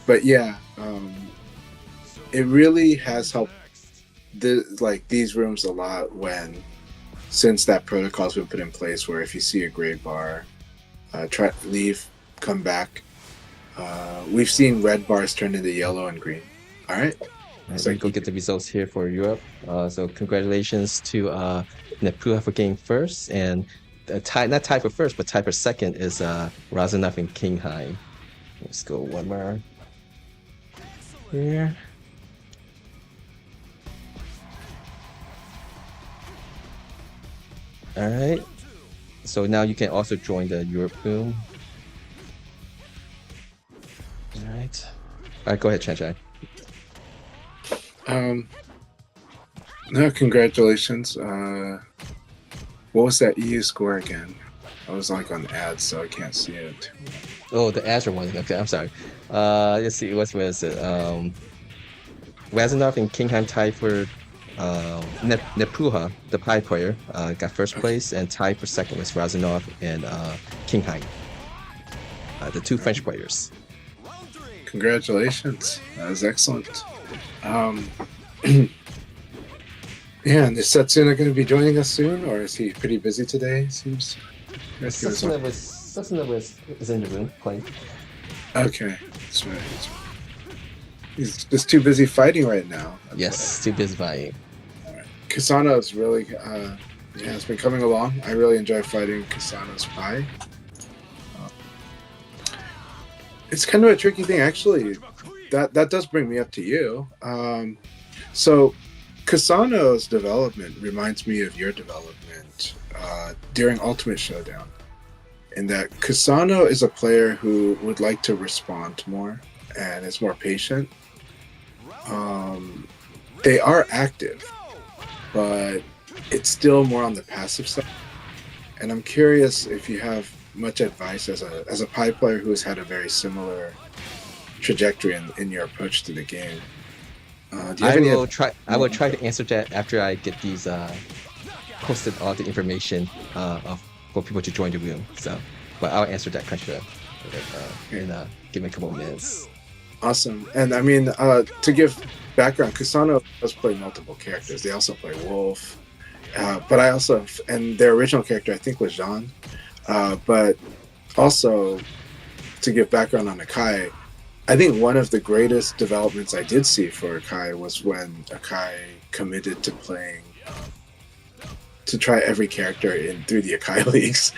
But yeah, it really has helped these rooms a lot since that protocol's been put in place, where if you see a gray bar, try leave, come back. We've seen red bars turn into yellow and green. All right. So go get the results here for Europe. So congratulations to Nepuha for getting first, and not tied for first, but tied for second is Razanov and Kingheim. Let's go one more here. All right. So now you can also join the Europe room. All right. All right. Go ahead, Chan. No, congratulations. What was that EU score again? I was like on ads, so I can't see it. Oh, the Azure one. Okay, I'm sorry. Let's see. What was it? Razanov and Kingheim tied for Nepuha, the Pi player, got first place, and tied for second was Razanov and Kingheim, the two French players. Congratulations. That was excellent. Yeah, and is Setsuna going to be joining us soon, or is he pretty busy today? Seems. Setsuna is in the room playing. Okay, that's right. He's just too busy fighting right now. Yes, too busy fighting. All right. Kasano's really, it's been coming along. I really enjoy fighting Kasano's Pi. It's kind of a tricky thing, actually. That does bring me up to you. So Kasano's development reminds me of your development during Ultimate Showdown, in that Kasano is a player who would like to respond more and is more patient. They are active, but it's still more on the passive side. And I'm curious if you have much advice as a Pi player who has had a very similar trajectory in your approach to the game. I will try to answer that after I get these posted all the information for people to join the room. So, but I'll answer that question give me a couple of minutes. Awesome. And I mean, to give background, Kasano does play multiple characters. They also play Wolf, but and their original character I think was Jean. But also, to give background on Akai, I think one of the greatest developments I did see for Akai was when Akai committed to playing to try every character in through the Akai leagues.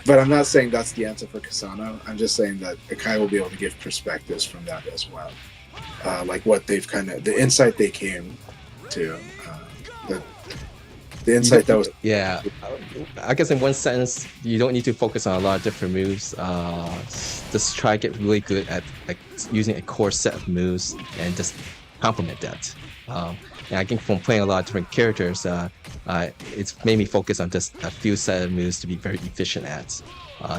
But I'm not saying that's the answer for Kasano. I'm just saying that Akai will be able to give perspectives from that as well, like what they've the insight they came to, the insight that was. Yeah, I guess in one sentence, you don't need to focus on a lot of different moves. Just try to get really good at like using a core set of moves and just complement that. And I think from playing a lot of different characters, it's made me focus on just a few set of moves to be very efficient at.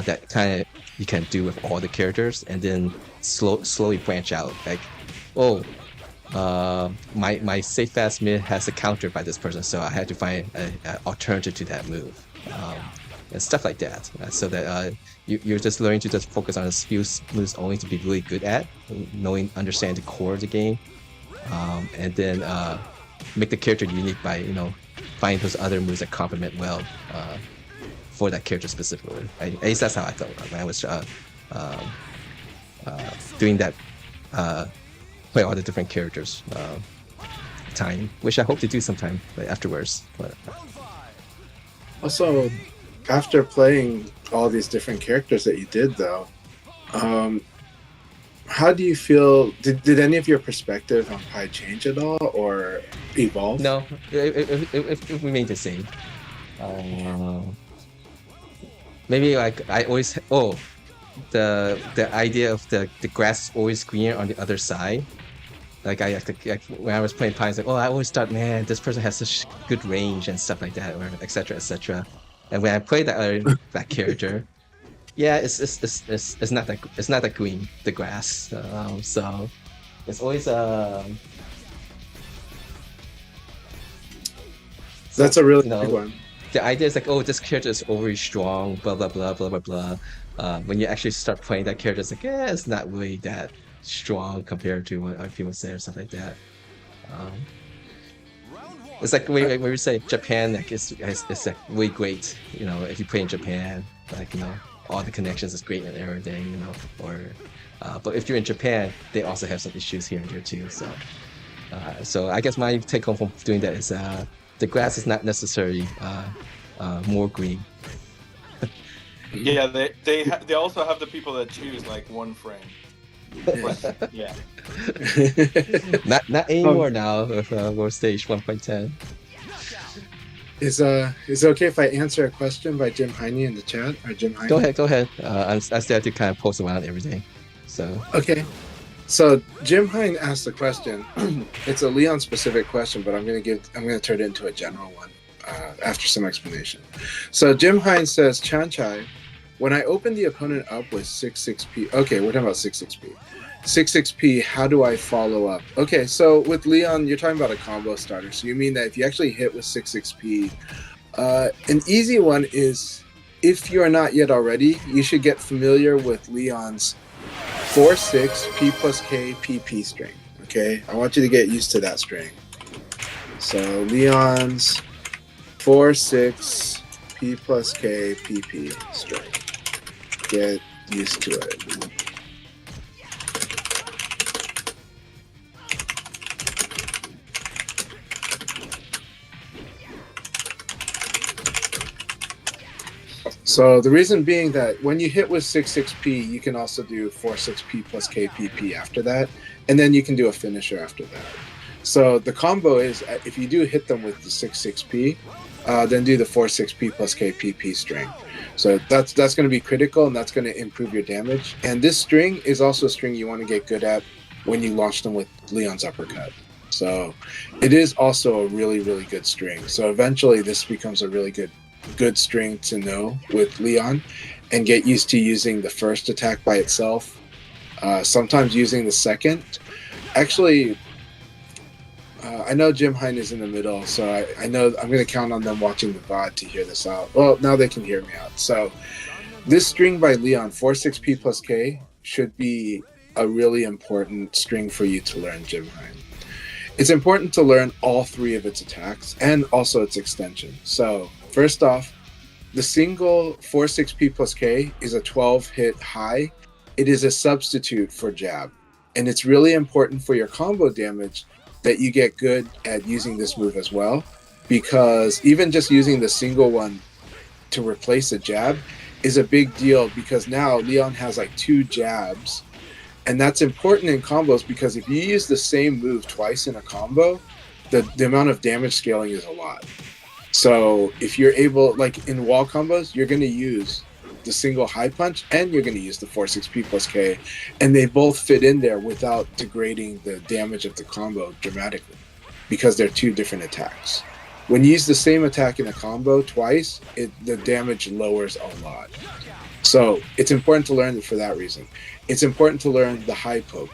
That kind of you can do with all the characters, and then slowly branch out. Like, oh, my safe fast mid has a counter by this person, so I had to find an alternative to that move, and stuff like that. So that you're just learning to just focus on a few moves only to be really good at, understand the core of the game, and then make the character unique by find those other moves that complement well for that character specifically. At least that's how I felt when I was doing that. Play all the different characters time, which I hope to do sometime afterwards. But Also, after playing all these different characters that you did, though, how do you feel? Did any of your perspective on Pi change at all or evolve? no, it remained the same. Maybe like I always the idea of the grass is always greener on the other side. Like when I was playing Pi, it's like, I always thought, man, this person has such good range and stuff like that, or etc. etc. And when I played that character, yeah, it's not that green, the grass. So it's always That's a really big one. The idea is like, this character is overly strong, blah blah blah blah blah blah. When you actually start playing that character, it's like, it's not really that strong compared to what other people say or stuff like that. It's like when we say Japan, like it's like really great. If you play in Japan, like all the connections is great and everything. But if you're in Japan, they also have some issues here and there too. So I guess my take home from doing that is the grass is not necessarily more green. Yeah, they also have the people that choose like one frame. Yeah. Not anymore now with World Stage 1.10. Is it okay if I answer a question by Jim Heine in the chat? Or Jim Heine? Go ahead. I still have to kind of post around everything. So okay. So Jim Heine asked the question. It's a Leon specific question, but I'm gonna turn it into a general one after some explanation. So Jim Heine says, Chanchai, when I open the opponent up with 6-6p, okay, we're talking about 6-6p. 6-6p, how do I follow up? Okay, so with Leon, you're talking about a combo starter. So you mean that if you actually hit with 6-6p, an easy one is, if you're not yet already, you should get familiar with Leon's 4-6 P plus K PP string. Okay, I want you to get used to that string. So Leon's 4-6 P plus K PP string. Get used to it. So the reason being that when you hit with 6-6p, you can also do 4-6p plus KPP after that, and then you can do a finisher after that. So the combo is, if you do hit them with the 6-6p, then do the 4-6p plus KPP string. So that's going to be critical, and that's going to improve your damage. And this string is also a string you want to get good at when you launch them with Leon's uppercut. So it is also a really, really good string. So eventually this becomes a really good string to know with Leon, and get used to using the first attack by itself, sometimes using the second. Actually, I know Jim Heine is in the middle, so I know I'm going to count on them watching the VOD to hear this out. Well, now they can hear me out. So this string by Leon, 4-6p plus K, should be a really important string for you to learn, Jim Heine. It's important to learn all three of its attacks and also its extension. So first off, the single 4-6p plus K is a 12-hit high. It is a substitute for jab. And it's really important for your combo damage that you get good at using this move as well. because even just using the single one to replace a jab is a big deal, because now Leon has like 2 jabs, and that's important in combos because if you use the same move twice in a combo, the amount of damage scaling is a lot. So if you're able, like in wall combos, you're going to use the single high punch and you're going to use the 4-6P plus K, and they both fit in there without degrading the damage of the combo dramatically because they're 2 different attacks. When you use the same attack in a combo twice, the damage lowers a lot. So it's important to learn it for that reason. It's important to learn the high poke.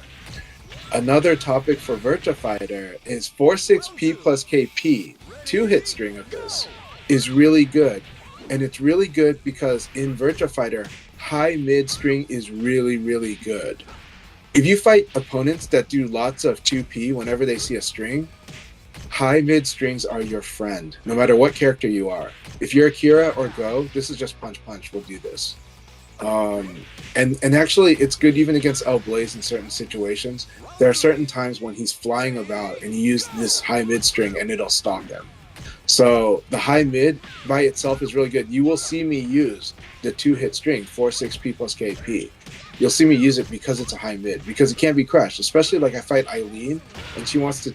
Another topic for Virtua Fighter is 4-6P plus KP. 2-hit string of this is really good. And it's really good because in Virtua Fighter, high mid string is really, really good. If you fight opponents that do lots of 2P whenever they see a string, high mid strings are your friend, no matter what character you are. If you're Akira or Go, this is just punch punch, we'll do this. And actually it's good even against El Blaze in certain situations. There are certain times when he's flying about and you use this high mid string and it'll stop him. So the high mid by itself is really good. You will see me use the 2-hit string, 4-6P plus KP. You'll see me use it because it's a high mid, because it can't be crushed. Especially like I fight Eileen and she wants to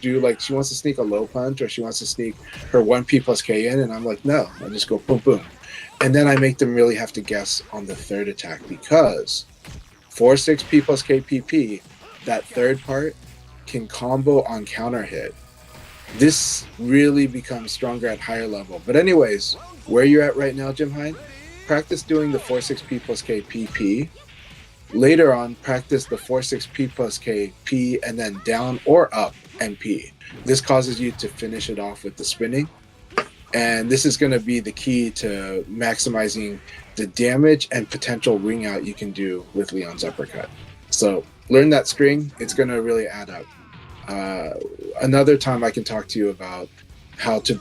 sneak a low punch, or she wants to sneak her 1P plus K in, and I'm like, no, I just go boom boom. And then I make them really have to guess on the third attack, because 4-6P plus KPP, that third part can combo on counter hit. This really becomes stronger at higher level. But anyways, where you're at right now, Jim Hine, practice doing the 4-6P plus KPP. Later on, practice the 4-6P plus KP and then down or up MP. This causes you to finish it off with the spinning. And this is going to be the key to maximizing the damage and potential ring out you can do with Leon's uppercut. So learn that string. It's going to really add up. Another time I can talk to you about how to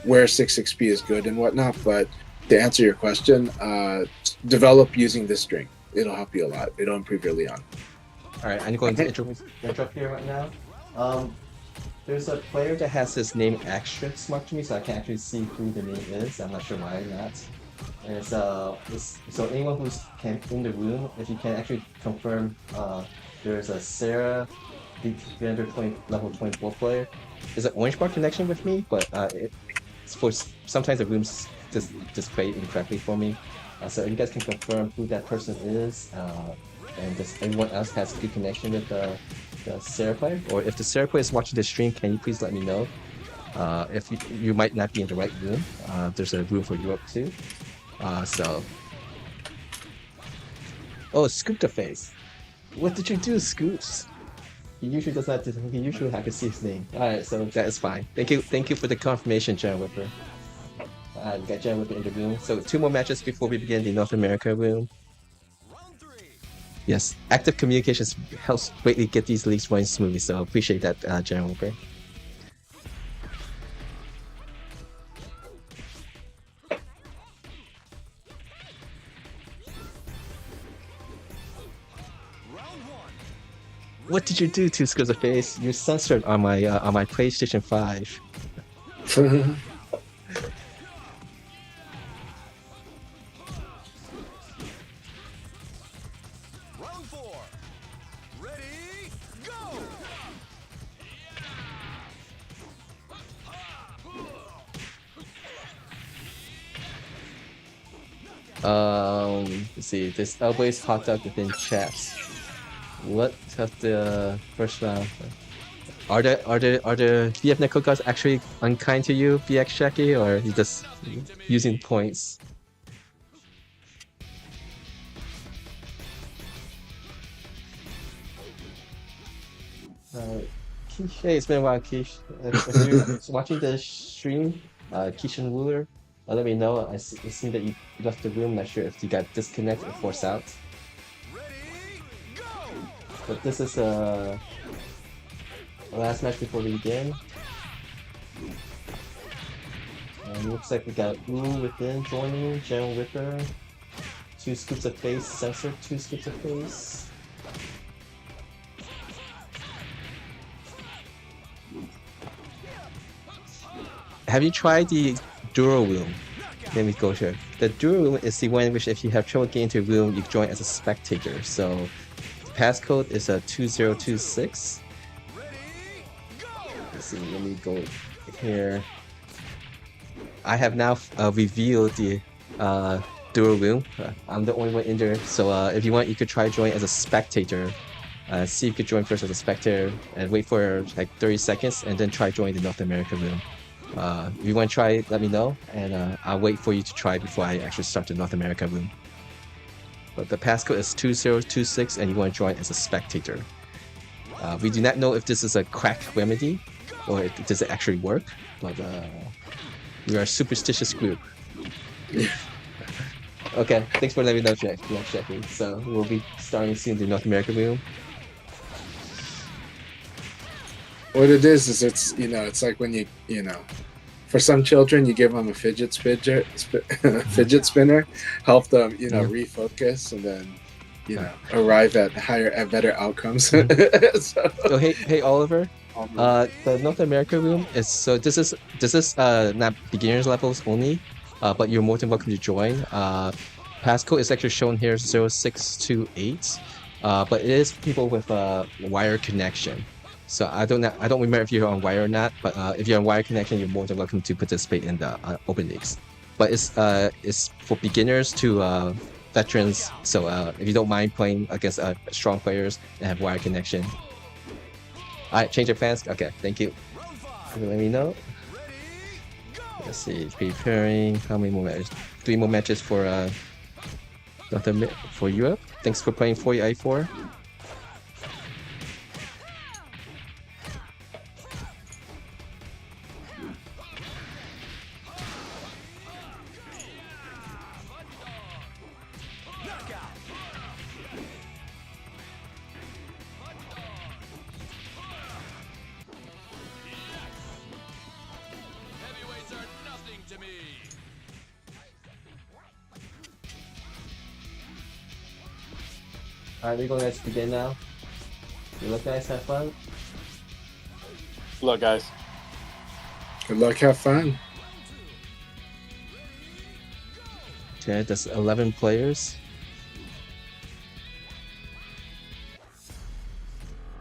where 6-6P is good and whatnot. But to answer your question, develop using this string. It'll help you a lot. It'll improve your Leon. All right, I'm going to interrupt here right now. There's a player that has his name asterisk marked to me, so I can't actually see who the name is. I'm not sure why not. And so anyone who's in the room, if you can actually confirm, there's a Sarah, Defender level 24 player. There's an orange bar connection with me, but sometimes the rooms just display incorrectly for me. So if you guys can confirm who that person is, and does everyone else has good connection with the Sarah player, or if the Sarah player is watching the stream, can you please let me know? If you might not be in the right room, there's a room for Europe too. Oh, Scoop the face. What did you do, Scoops? He usually does not. He usually I can see his name. All right, so that is fine. Thank you for the confirmation, John Whipper. We got John Whipper in the room. So 2 more matches before we begin the North America room. Yes, active communications helps greatly get these leagues running smoothly, so appreciate that, John Whipper. What did you do to Scores of Face? You're censored on my PlayStation 5. Round 4. Ready, go! Let's see. This elbow is hot up within chats. What of the first round? Are the VF Neko guys actually unkind to you, VX Shaki, or are you just using points? Kish, hey, it's been a while, Kish. If you're watching the stream, Kish and Wooler, let me know. I see that you left the room. Not sure if you got disconnected or forced out. But this is the last match before we begin. And looks like we got Ooh within joining, General Whipper, 2 scoops of face, censored 2 scoops of face. have you tried the Dual Room? Let me go here. The Dual Room is the one in which if you have trouble getting into a room, you join as a spectator. So the passcode is a 2026. Let's see, let me go here. I have now revealed the Dual Room. I'm the only one in there. So if you want, you could try join as a spectator. See if you could join first as a spectator and wait for like 30 seconds and then try join the North America room. If you want to try, let me know, and I'll wait for you to try before I actually start the North America room. But the passcode is 2026 and you want to join as a spectator. We do not know if this is a crack remedy or does it actually work, but we are a superstitious group. Okay, thanks for letting me know, Jackie. So we'll be starting soon the North America room. What it is it's it's like when you know, for some children you give them a fidget spinner, help them refocus, and then arrive at better outcomes. So hey Oliver, the North America room is this is not beginners levels only, but you're more than welcome to join. Passcode is actually shown here 0628, but it is people with a wire connection. So I don't remember if you're on wire or not, but if you're on wire connection, you're more than welcome to participate in the open leagues. But it's for beginners to veterans. So if you don't mind playing against strong players and have wire connection. All right, change your fans. Okay, thank you. Let me know. Let's see, preparing. How many more matches? 3 more matches for Europe. Thanks for playing 40i4. Alright, we're going to begin now. Good luck, guys. Have fun. Good luck, guys. Good luck. Have fun. Okay, that's 11 players.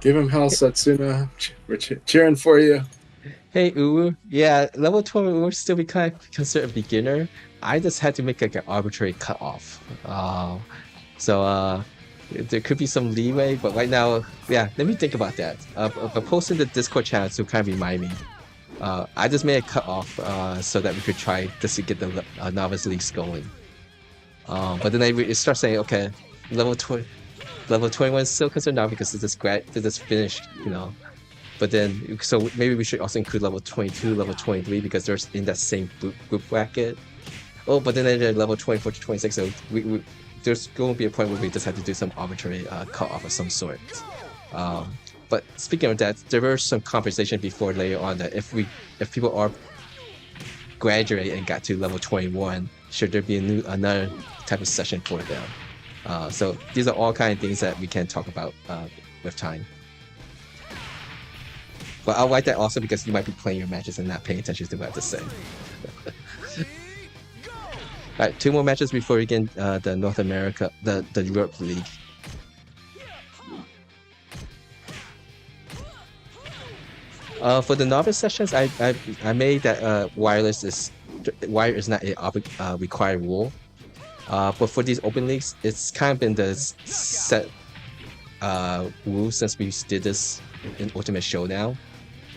Give him hell, Satsuna. We're cheering for you. Hey, Uwu. Yeah, level 12 will still be kind of considered a beginner. I just had to make like an arbitrary cutoff. So there could be some leeway, but right now, yeah, let me think about that. But post in the Discord channel to kind of remind me. I just made a cutoff so that we could try just to get the novice leagues going. But then it starts saying, okay, level 21 is still considered now because they just finished, But then, so maybe we should also include level 22, level 23 because they're in that same group bracket. Oh, but then they're level 24 to 26, so there's going to be a point where we just have to do some arbitrary cutoff of some sort. But speaking of that, there were some conversation before later on that if people are graduate and got to level 21, should there be another type of session for them? So these are all kind of things that we can talk about with time. But I'll write that also because you might be playing your matches and not paying attention to what I have to say. Alright, 2 more matches before we get the North America, the Europe League. For the novice sessions, I made that wire is not a required rule. But for these open leagues, it's kind of been the set rule since we did this in Ultimate Showdown,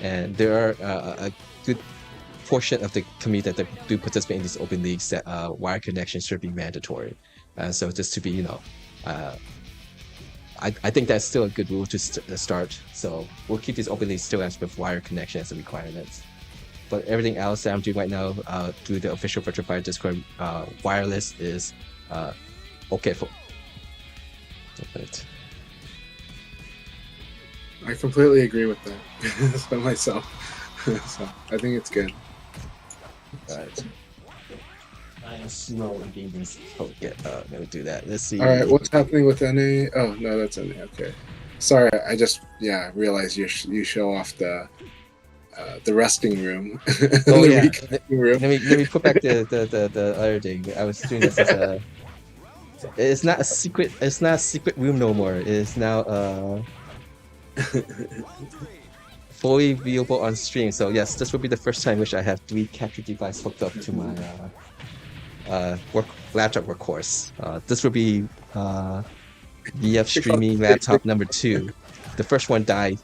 and there are a good portion of the community that do participate in these open leagues that wire connection should be mandatory. So just to be, I think that's still a good rule to start. So we'll keep these open leagues still as with wire connection as a requirement. But everything else that I'm doing right now through the official Virtua Fighter Discord, wireless is okay for. I completely agree with that. So myself. So I think it's good. Alright. I am slow in being this. Oh, yeah, let me do that. Let's see. Alright, what's happening with NA? Oh, no, that's NA. Okay. Sorry, I just, realized you show off the the resting room. Oh The yeah. reconnecting room. Let me put back the other thing. I was doing this as a. It's not a secret. It's not a secret room no more. It is now fully viewable on stream. So yes, this will be the first time which I have 3 capture devices hooked up to my work laptop workhorse. This will be VF streaming laptop number 2. The first one died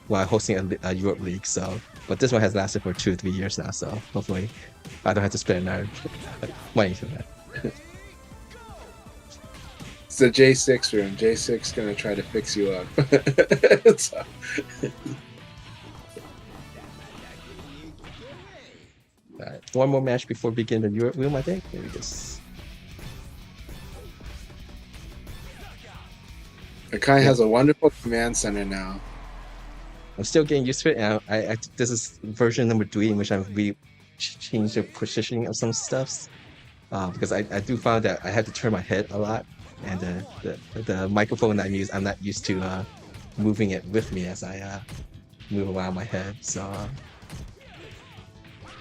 while hosting a Europe League, so but this one has lasted for 2 or 3 years now, so hopefully I don't have to spend another money for that. It's the J6 room. J6 gonna try to fix you up. So, One more match before we begin the Europe room, I think. Maybe just Akai has a wonderful command center now. I'm still getting used to it. And this is version number 3 in which I've changed the positioning of some stuffs because I do find that I have to turn my head a lot, and the microphone I'm not used to moving it with me as I move around my head. So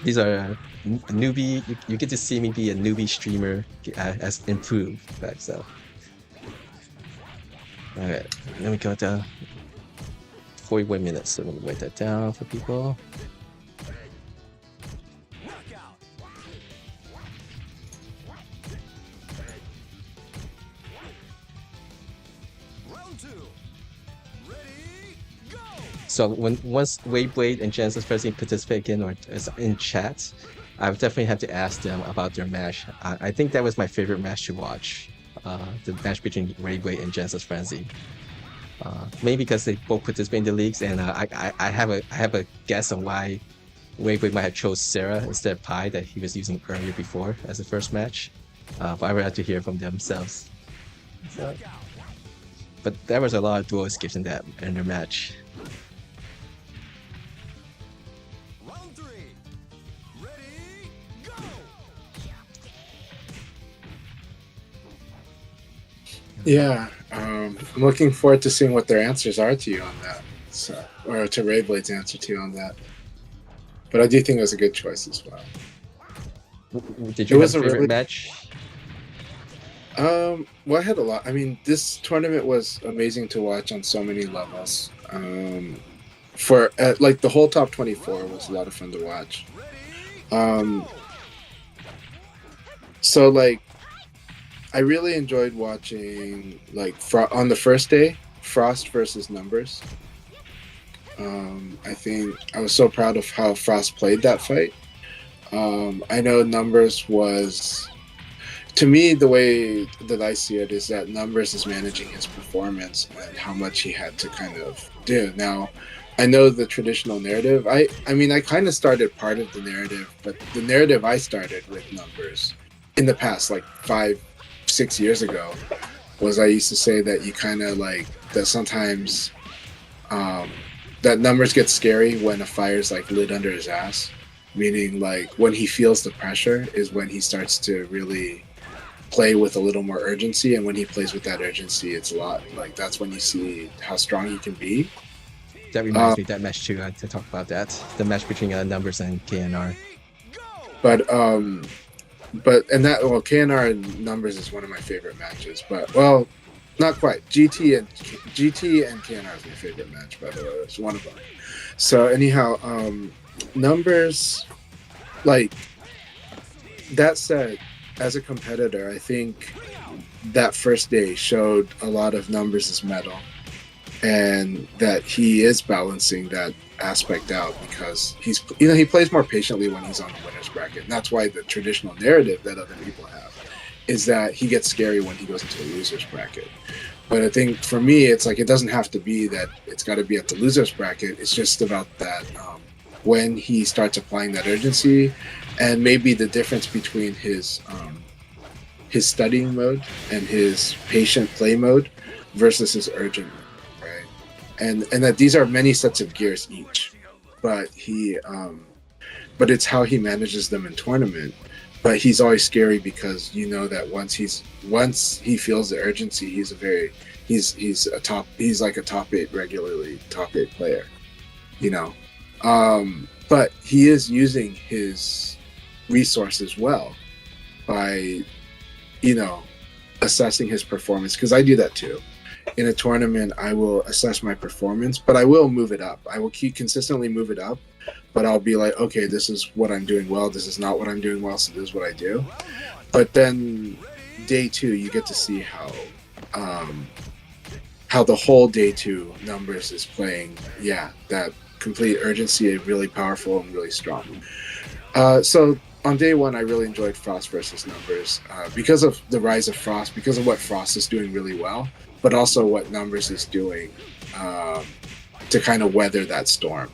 these are newbie. You get to see me be a newbie streamer as improved. Right, so all right, let me go down. 41 minutes, so I'm gonna write that down for people. Round 2. Ready, go! So once Wayblade and Genesis Frenzy participate again or is in chat, I would definitely have to ask them about their match. I think that was my favorite match to watch, the match between Wayblade and Genesis Frenzy. Maybe because they both participate in the leagues, and I have a guess on why Wayblade might have chose Sarah instead of Pi that he was using earlier before as the first match. But I would have to hear from themselves. So, but there was a lot of dual skips in their match. Round 3. Ready, go! Yeah, I'm looking forward to seeing what their answers are to you on that, so, or to Rayblade's answer to you on that. But I do think it was a good choice as well. Did you have a favorite match? Well, I had a lot. I mean, this tournament was amazing to watch on so many levels. Like the whole top 24 was a lot of fun to watch. So like, I really enjoyed watching like on the first day, Frost versus Numbers. I think I was so proud of how Frost played that fight. I know Numbers was, to me, the way that I see it is that Numbers is managing his performance and how much he had to kind of do. Now, I know the traditional narrative. I mean, I kind of started part of the narrative, but the narrative I started with Numbers in the past, like 5-6 years ago, was I used to say that you kind of like that sometimes that Numbers get scary when a fire's like lit under his ass, meaning like when he feels the pressure is when he starts to really play with a little more urgency, and when he plays with that urgency, it's a lot like that's when you see how strong he can be. That reminds me of that match too. I had to talk about that. The match between Numbers and KNR. But KNR and Numbers is one of my favorite matches. But well, not quite. GT and KNR is my favorite match, by the way. It's one of them. So anyhow, Numbers, like that said, as a competitor, I think that first day showed a lot of Numbers' mettle, and that he is balancing that aspect out because he plays more patiently when he's on the winner's bracket. And that's why the traditional narrative that other people have is that he gets scary when he goes into the loser's bracket. But I think for me, it's like it doesn't have to be that it's got to be at the loser's bracket. It's just about that when he starts applying that urgency, and maybe the difference between his studying mode and his patient play mode versus his urgent mode, right? And that these are many sets of gears each, but but it's how he manages them in tournament. But he's always scary because you know that once he feels the urgency, he's like a top 8 regularly, top 8 player, you know. But he is using his resources well by, you know, assessing his performance, because I do that too. In a tournament, I will assess my performance, but I will move it up. I will keep consistently move it up, but I'll be like, okay, this is what I'm doing well. This is not what I'm doing well. So this is what I do. But then day two, you get to see how the whole day two numbers is playing. Yeah, that complete urgency is really powerful and really strong. So on day one, I really enjoyed Frost versus numbers because of the rise of Frost, because of what Frost is doing really well, but also what numbers is doing to kind of weather that storm.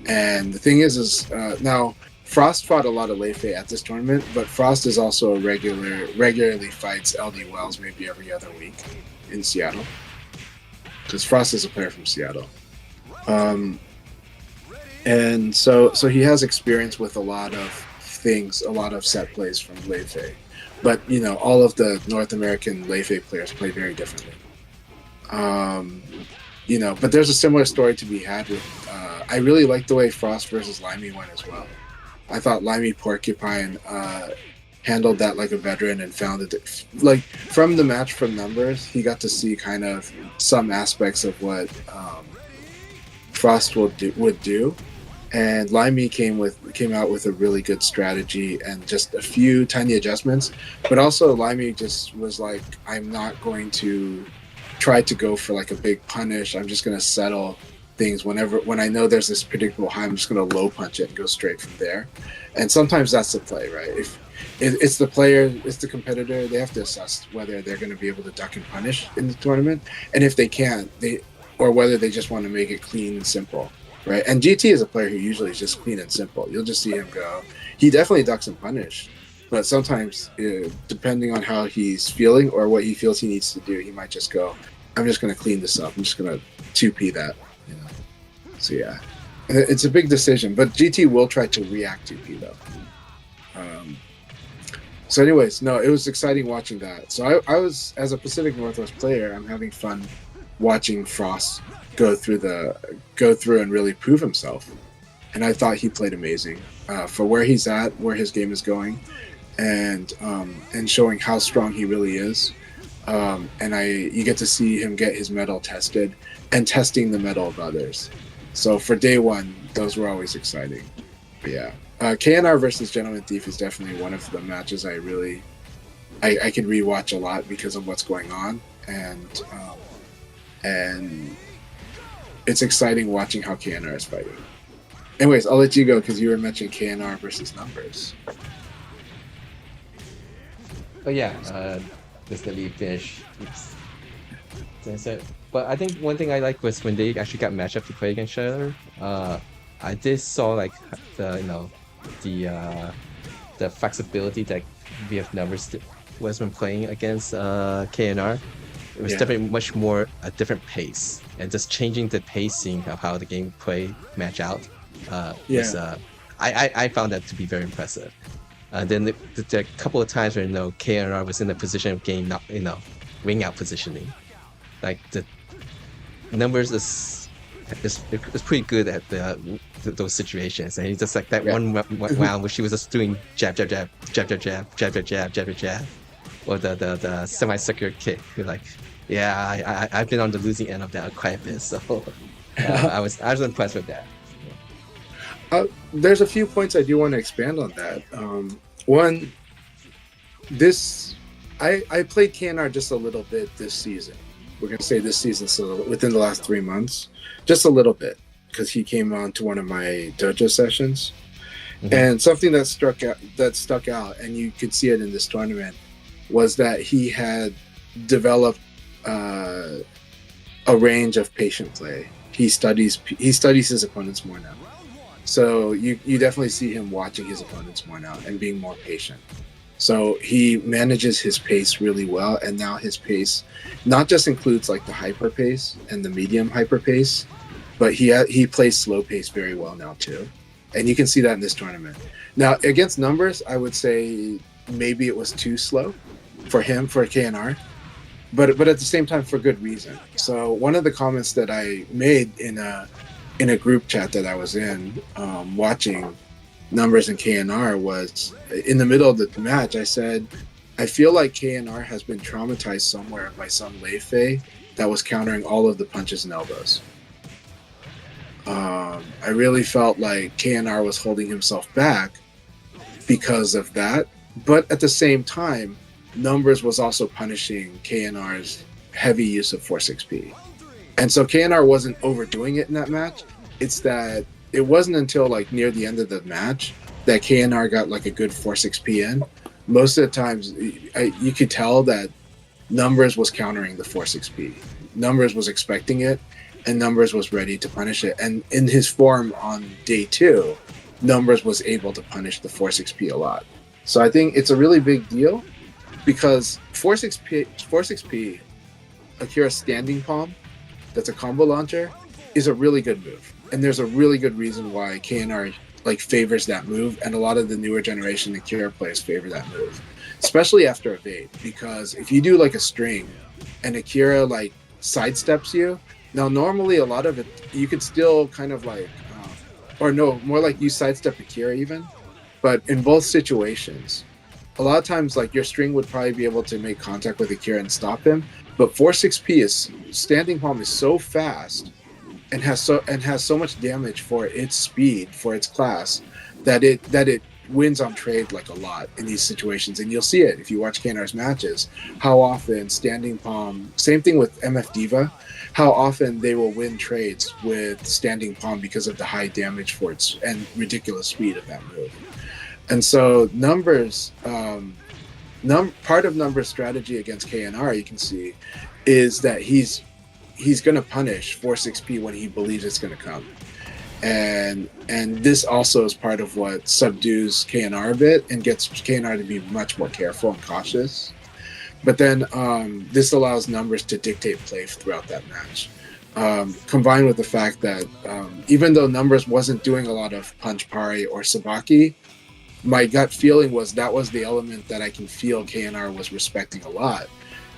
And the thing is now Frost fought a lot of Lei Fei at this tournament, but Frost is also regularly fights LD Wells maybe every other week in Seattle, because Frost is a player from Seattle. And so he has experience with a lot of things, a lot of set plays from Lei Fei. But, you know, all of the North American Lei Fei players play very differently. You know, but there's a similar story to be had with, I really like the way Frost versus Limey went as well. I thought Limey Porcupine handled that like a veteran and found it, like, from the match from numbers, he got to see kind of some aspects of what Frost would do. And Limey came out with a really good strategy and just a few tiny adjustments. But also Limey just was like, I'm not going to try to go for like a big punish. I'm just going to settle things when I know there's this predictable high, I'm just going to low punch it and go straight from there. And sometimes that's the play, right? If it's the player, it's the competitor, they have to assess whether they're going to be able to duck and punish in the tournament. And if they can't, or whether they just want to make it clean and simple. Right, and GT is a player who usually is just clean and simple. You'll just see him go. He definitely ducks and punish, but sometimes, depending on how he's feeling or what he feels he needs to do, he might just go, I'm just going to clean this up. I'm just going to 2P that. You know? So yeah, it's a big decision, but GT will try to react 2P though. So anyways, no, it was exciting watching that. So I was, as a Pacific Northwest player, I'm having fun watching Frost go through and really prove himself. And I thought he played amazing for where he's at, where his game is going, and showing how strong he really is. And you get to see him get his medal tested and testing the medal of others. So for day one, those were always exciting. But yeah, KNR versus Gentleman Thief is definitely one of the matches I could rewatch a lot because of what's going on, and it's exciting watching how KNR is fighting. Anyways, I'll let you go because you were mentioning KNR versus numbers. Oh yeah, this the lead finish. That's it. But I think one thing I like was when they actually got matched up to play against each other. I did saw like the flexibility that VF numbers was when playing against KNR. It was definitely much more a different pace, and just changing the pacing of how the gameplay match out was I found that to be very impressive. Then the couple of times where KNR was in a position of getting ring out positioning, like the numbers is pretty good at those situations, and he just like that one round where she was just doing jab, or the semi-circular kick. You're like, yeah, I've been on the losing end of that quite a bit, so I was impressed with that. There's a few points I do want to expand on that. One, I played KNR just a little bit this season. We're going to say this season, so within the last 3 months, just a little bit, because he came on to one of my dojo sessions. Mm-hmm. And something that stuck out, and you could see it in this tournament, was that he had developed a range of patient play. He studies his opponents more now. So you definitely see him watching his opponents more now and being more patient. So he manages his pace really well, and now his pace not just includes like the hyper pace and the medium hyper pace, but he plays slow pace very well now too. And you can see that in this tournament. Now against numbers, I would say maybe it was too slow for him, for KNR, but at the same time for good reason. So one of the comments that I made in in a group chat that I was in, watching Numbers and KNR, was in the middle of the match. I said, I feel like KNR has been traumatized somewhere by some Lei Fei that was countering all of the punches and elbows. I really felt like KNR was holding himself back because of that. But at the same time, Numbers was also punishing KNR's heavy use of 4-6P. And so KNR wasn't overdoing it in that match. It's that it wasn't until like near the end of the match that KNR got like a good 4-6P in. Most of the times, you could tell that Numbers was countering the 4-6P. Numbers was expecting it, and Numbers was ready to punish it. And in his form on day 2, Numbers was able to punish the 4-6P a lot. So I think it's a really big deal because 4-6P, Akira's standing palm, that's a combo launcher, is a really good move. And there's a really good reason why KNR like favors that move, and a lot of the newer generation Akira players favor that move, especially after evade, because if you do like a string and Akira like sidesteps you, now normally a lot of it you could still kind of like or no, more like you sidestep Akira even, but in both situations a lot of times like your string would probably be able to make contact with Akira and stop him, but 4-6P is standing palm is so fast and has so much damage for its speed, for its class, that it wins on trade like a lot in these situations. And you'll see it if you watch KNR's matches, how often standing palm, same thing with MF Diva, how often they will win trades with standing palm because of the high damage for its and ridiculous speed of that move. And so Numbers, part of Numbers' strategy against KNR, you can see, is that he's going to punish 4-6P when he believes it's going to come. And this also is part of what subdues KNR a bit and gets KNR to be much more careful and cautious. But then this allows Numbers to dictate play throughout that match. Combined with the fact that even though Numbers wasn't doing a lot of punch pari or sabaki, my gut feeling was that was the element that I can feel KNR was respecting a lot.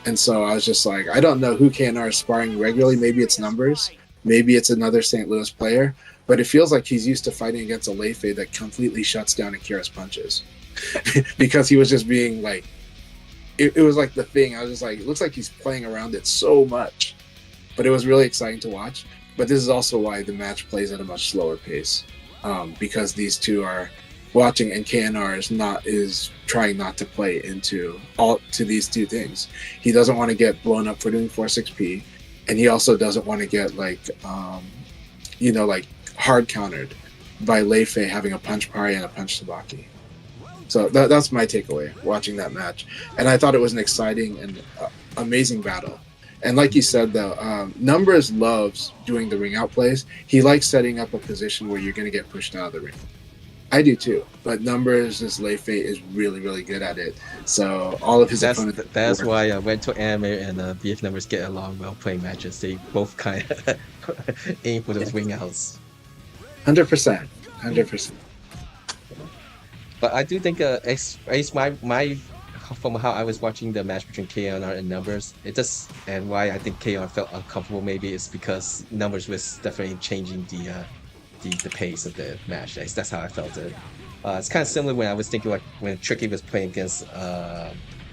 And so I was just like, I don't know who KNR is sparring regularly. Maybe it's Numbers. Maybe it's another St. Louis player. But it feels like he's used to fighting against a Lei Fei that completely shuts down Akira's punches. Because he was just being like, it was like the thing. I was just like, it looks like he's playing around it so much. But it was really exciting to watch. But this is also why the match plays at a much slower pace. Because these two are watching, and KNR is trying not to play into these two things. He doesn't want to get blown up for doing 4-6P, and he also doesn't want to get like hard countered by Lei Fei having a punch pari and a punch sabaki. So that's my takeaway watching that match, and I thought it was an exciting and amazing battle. And like you said, though, Numbers loves doing the ring out plays. He likes setting up a position where you're going to get pushed out of the ring. I do too, but Numbers, this Lei Fei is really, really good at it. So all of his opponents. That's why Rento Anime and VF Numbers get along well playing matches. They both kind of aim for those ring outs. 100%. But I do think my from how I was watching the match between KNR and Numbers, and why I think KNR felt uncomfortable maybe is because Numbers was definitely changing the pace of the match. That's how I felt it. It's kind of similar when I was thinking like when Tricky was playing against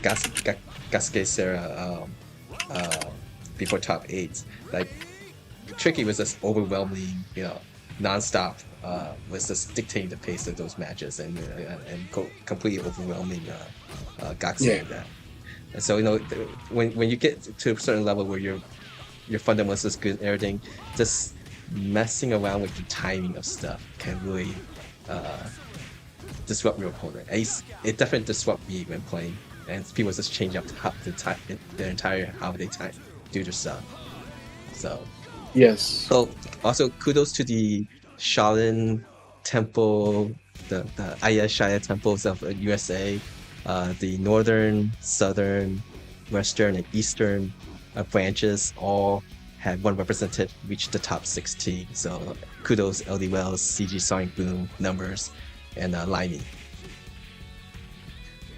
Gasuke Sera before top 8. Like Tricky was just overwhelming, non-stop, was just dictating the pace of those matches and completely overwhelming Gasuke. Yeah. And so when you get to a certain level where your fundamentals is good and everything, just messing around with the timing of stuff can really disrupt your opponent. At least it definitely disrupts me when playing, and people just change up their entire how they do their stuff. So Yes. So also kudos to the Shaolin Temple, the Ayashaya temples of USA, the northern, southern, western, and eastern branches all had one representative reach the top 16. So kudos LD Wells, CG Sonic Boom, Numbers, and Limey.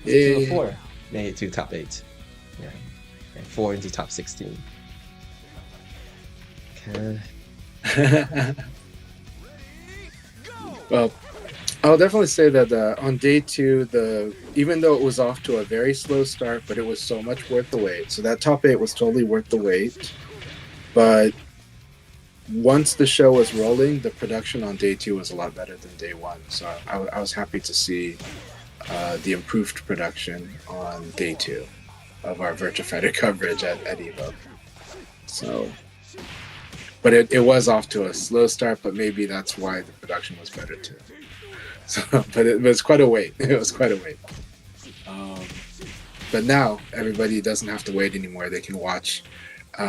2 of 4 made it to top 8. Yeah, and 4 into top 16. Okay. Well, I'll definitely say that on day two, even though it was off to a very slow start, but it was so much worth the wait. So that top eight was totally worth the wait. But once the show was rolling, the production on day two was a lot better than day one. So I was happy to see the improved production on day two of our Virtua Fighter coverage at EVO. So, but it was off to a slow start, but maybe that's why the production was better too. So, but it was quite a wait. It was quite a wait. But now everybody doesn't have to wait anymore. They can watch.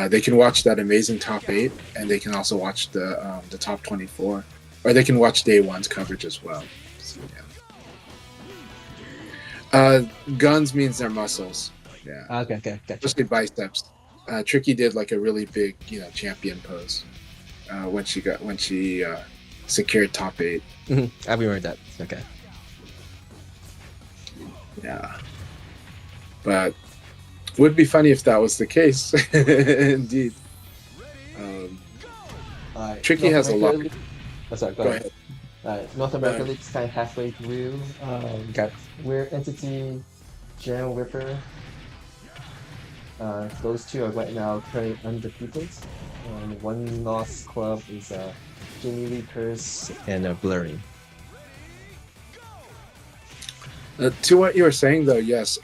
They can watch that amazing top eight, and they can also watch the top 24, or they can watch day one's coverage as well. So, yeah. Guns means their muscles. Yeah. Okay, gotcha. Especially biceps. Tricky did like a really big, champion pose when she secured top eight. I remember that. Okay. Yeah. But would be funny if that was the case. Indeed. Tricky has a lot. Oh, sorry, go ahead. North America League's kind of halfway through. Got Weird Entity, Jam Ripper. Those two are right now currently undefeated. One lost club is Jimmy Lee Curse and Blurry. To what you were saying though, yes.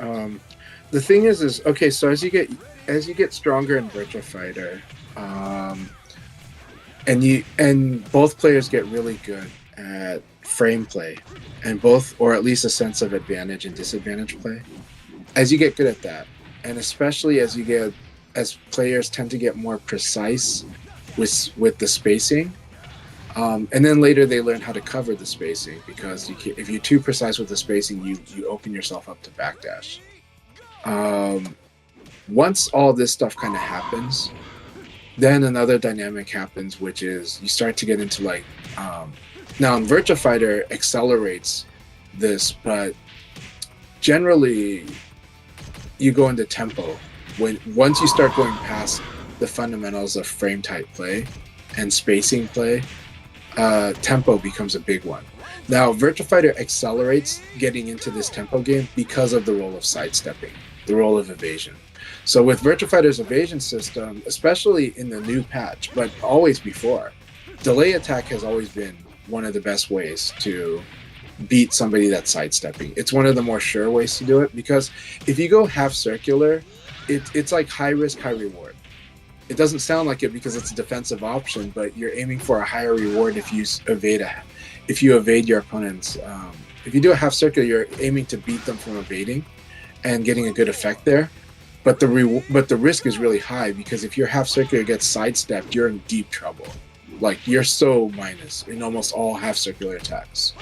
The thing is okay. So as you get stronger in Virtua Fighter, and both players get really good at frame play, and both, or at least a sense of advantage and disadvantage play. As you get good at that, and especially as players tend to get more precise with the spacing, and then later they learn how to cover the spacing, because if you're too precise with the spacing, you open yourself up to backdash. Once all this stuff kind of happens, then another dynamic happens, which is you start to get into now in Virtua Fighter accelerates this, but generally you go into tempo once you start going past the fundamentals of frame type play and spacing play. Tempo becomes a big one. Now Virtua Fighter accelerates getting into this tempo game because of the role of sidestepping, the role of evasion. So with Virtua Fighter's evasion system, especially in the new patch, but always before, delay attack has always been one of the best ways to beat somebody that's sidestepping. It's one of the more sure ways to do it, because if you go half circular, it's like high risk, high reward. It doesn't sound like it because it's a defensive option, but you're aiming for a higher reward if you evade your opponents. If you do a half circular, you're aiming to beat them from evading and getting a good effect there. But the risk is really high, because if your half circular gets sidestepped, you're in deep trouble. Like, you're so minus in almost all half circular attacks.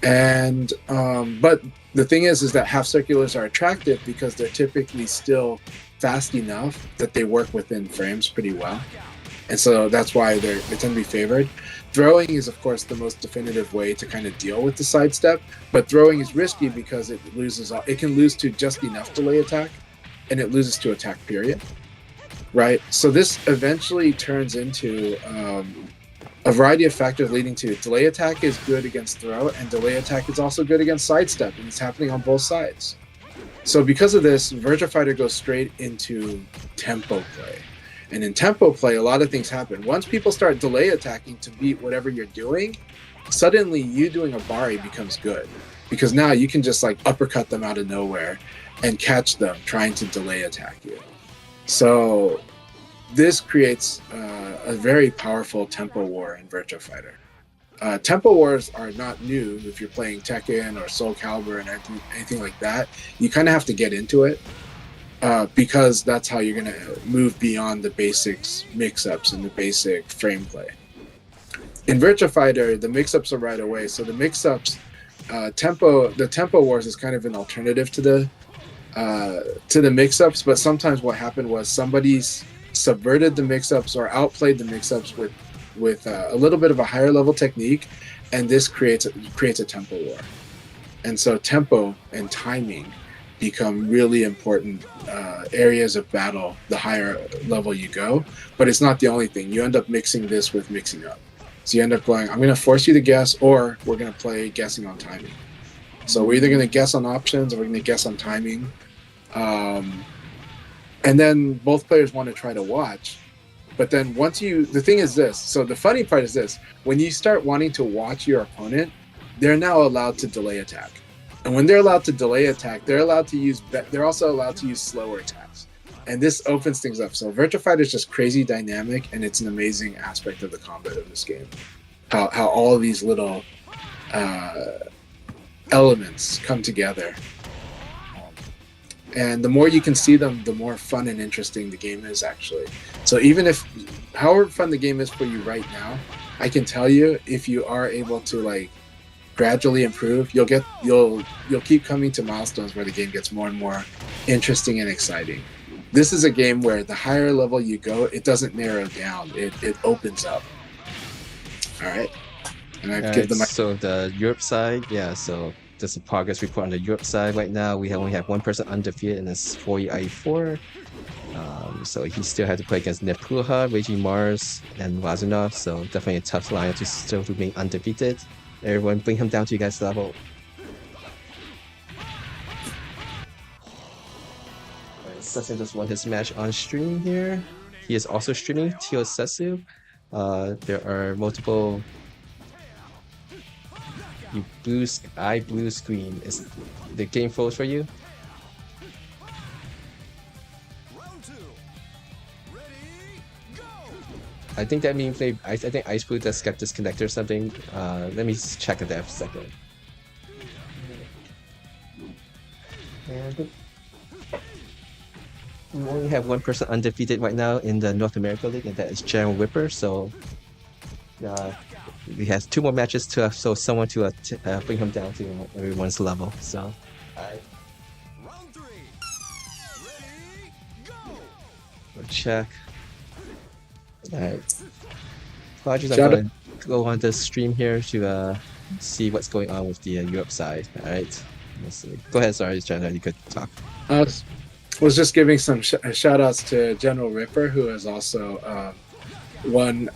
And but the thing is that half circulars are attractive because they're typically still fast enough that they work within frames pretty well, and so that's why they tend to be favored. Throwing is, of course, the most definitive way to kind of deal with the sidestep, but throwing is risky because it can lose to just enough delay attack, and it loses to attack period, right? So this eventually turns into a variety of factors leading to delay attack is good against throw, and delay attack is also good against sidestep, and it's happening on both sides. So because of this, Virtua Fighter goes straight into tempo play. And in tempo play, a lot of things happen. Once people start delay attacking to beat whatever you're doing, suddenly you doing a Bari becomes good. Because now you can just uppercut them out of nowhere and catch them trying to delay attack you. So this creates a very powerful tempo war in Virtua Fighter. Tempo wars are not new if you're playing Tekken or Soul Calibur and anything like that. You kind of have to get into it because that's how you're going to move beyond the basics mix-ups and the basic frame play. In Virtua Fighter, the mix-ups are right away. So the mix-ups, the tempo wars is kind of an alternative to the mix-ups, but sometimes what happened was somebody's subverted the mix-ups or outplayed the mix-ups with a little bit of a higher level technique, and this creates a tempo war. And so tempo and timing become really important areas of battle the higher level you go, but it's not the only thing. You end up mixing this with mixing up. So you end up going, I'm going to force you to guess, or we're going to play guessing on timing. So we're either going to guess on options or we're going to guess on timing. And then both players want to try to watch. But then the thing is this. So the funny part is this. When you start wanting to watch your opponent, they're now allowed to delay attack. And when they're allowed to delay attack, they're also allowed to use slower attacks. And this opens things up. So Virtua Fighter is just crazy dynamic, and it's an amazing aspect of the combat of this game. How all of these little elements come together. And the more you can see them, the more fun and interesting the game is, actually. So however fun the game is for you right now, I can tell you, if you are able to like gradually improve, you'll keep coming to milestones where the game gets more and more interesting and exciting. This is a game where the higher level you go, it doesn't narrow down; it opens up. All right, and I give them. So the Europe side, yeah. So there's a progress report on the Europe side right now. We only have one person undefeated, and it's 40i4. So he still had to play against Nepuha, Raging Mars, and Razunov. So definitely a tough line to still remain undefeated. Everyone, bring him down to you guys' level. Session just won his match on stream here. He is also streaming Tio Sesu. There are multiple. Blue screen. Is the game froze for you? Round 2. Ready, go! I think that means I think Ice Blue just got disconnected or something. Let me check that for a second. And we only have one person undefeated right now in the North America League, and that is General Whipper. So he has 2 more matches so someone to bring him down to everyone's level. So, alright. Round 3. Ready, go! We'll check. Alright. Apologies, I'm Shout going to go on the stream here to see what's going on with the Europe side. Alright. Let's see. Go ahead, sorry, Jenna, you could talk. I was just giving some shout outs to General Ripper, who has also won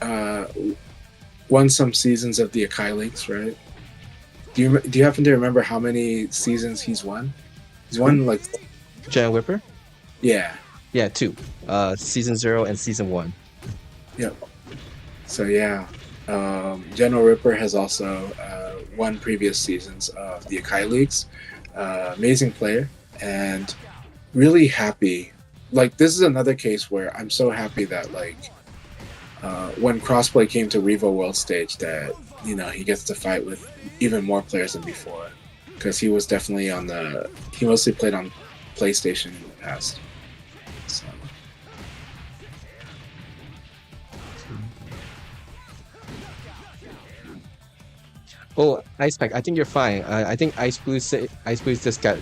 some seasons of the Akai Leagues, right? Do you happen to remember how many seasons he's won? He's won like General Whipper? Yeah. Yeah, 2. Season 0 and Season 1. Yep. So yeah, General Ripper has also won previous seasons of the Akai Leagues. Amazing player, and really happy. Like, this is another case where I'm so happy that like when crossplay came to REVO World Stage, that he gets to fight with even more players than before, because he was definitely he mostly played on PlayStation in the past. So. Oh, Ice Pack, I think you're fine. I think Ice Blue just got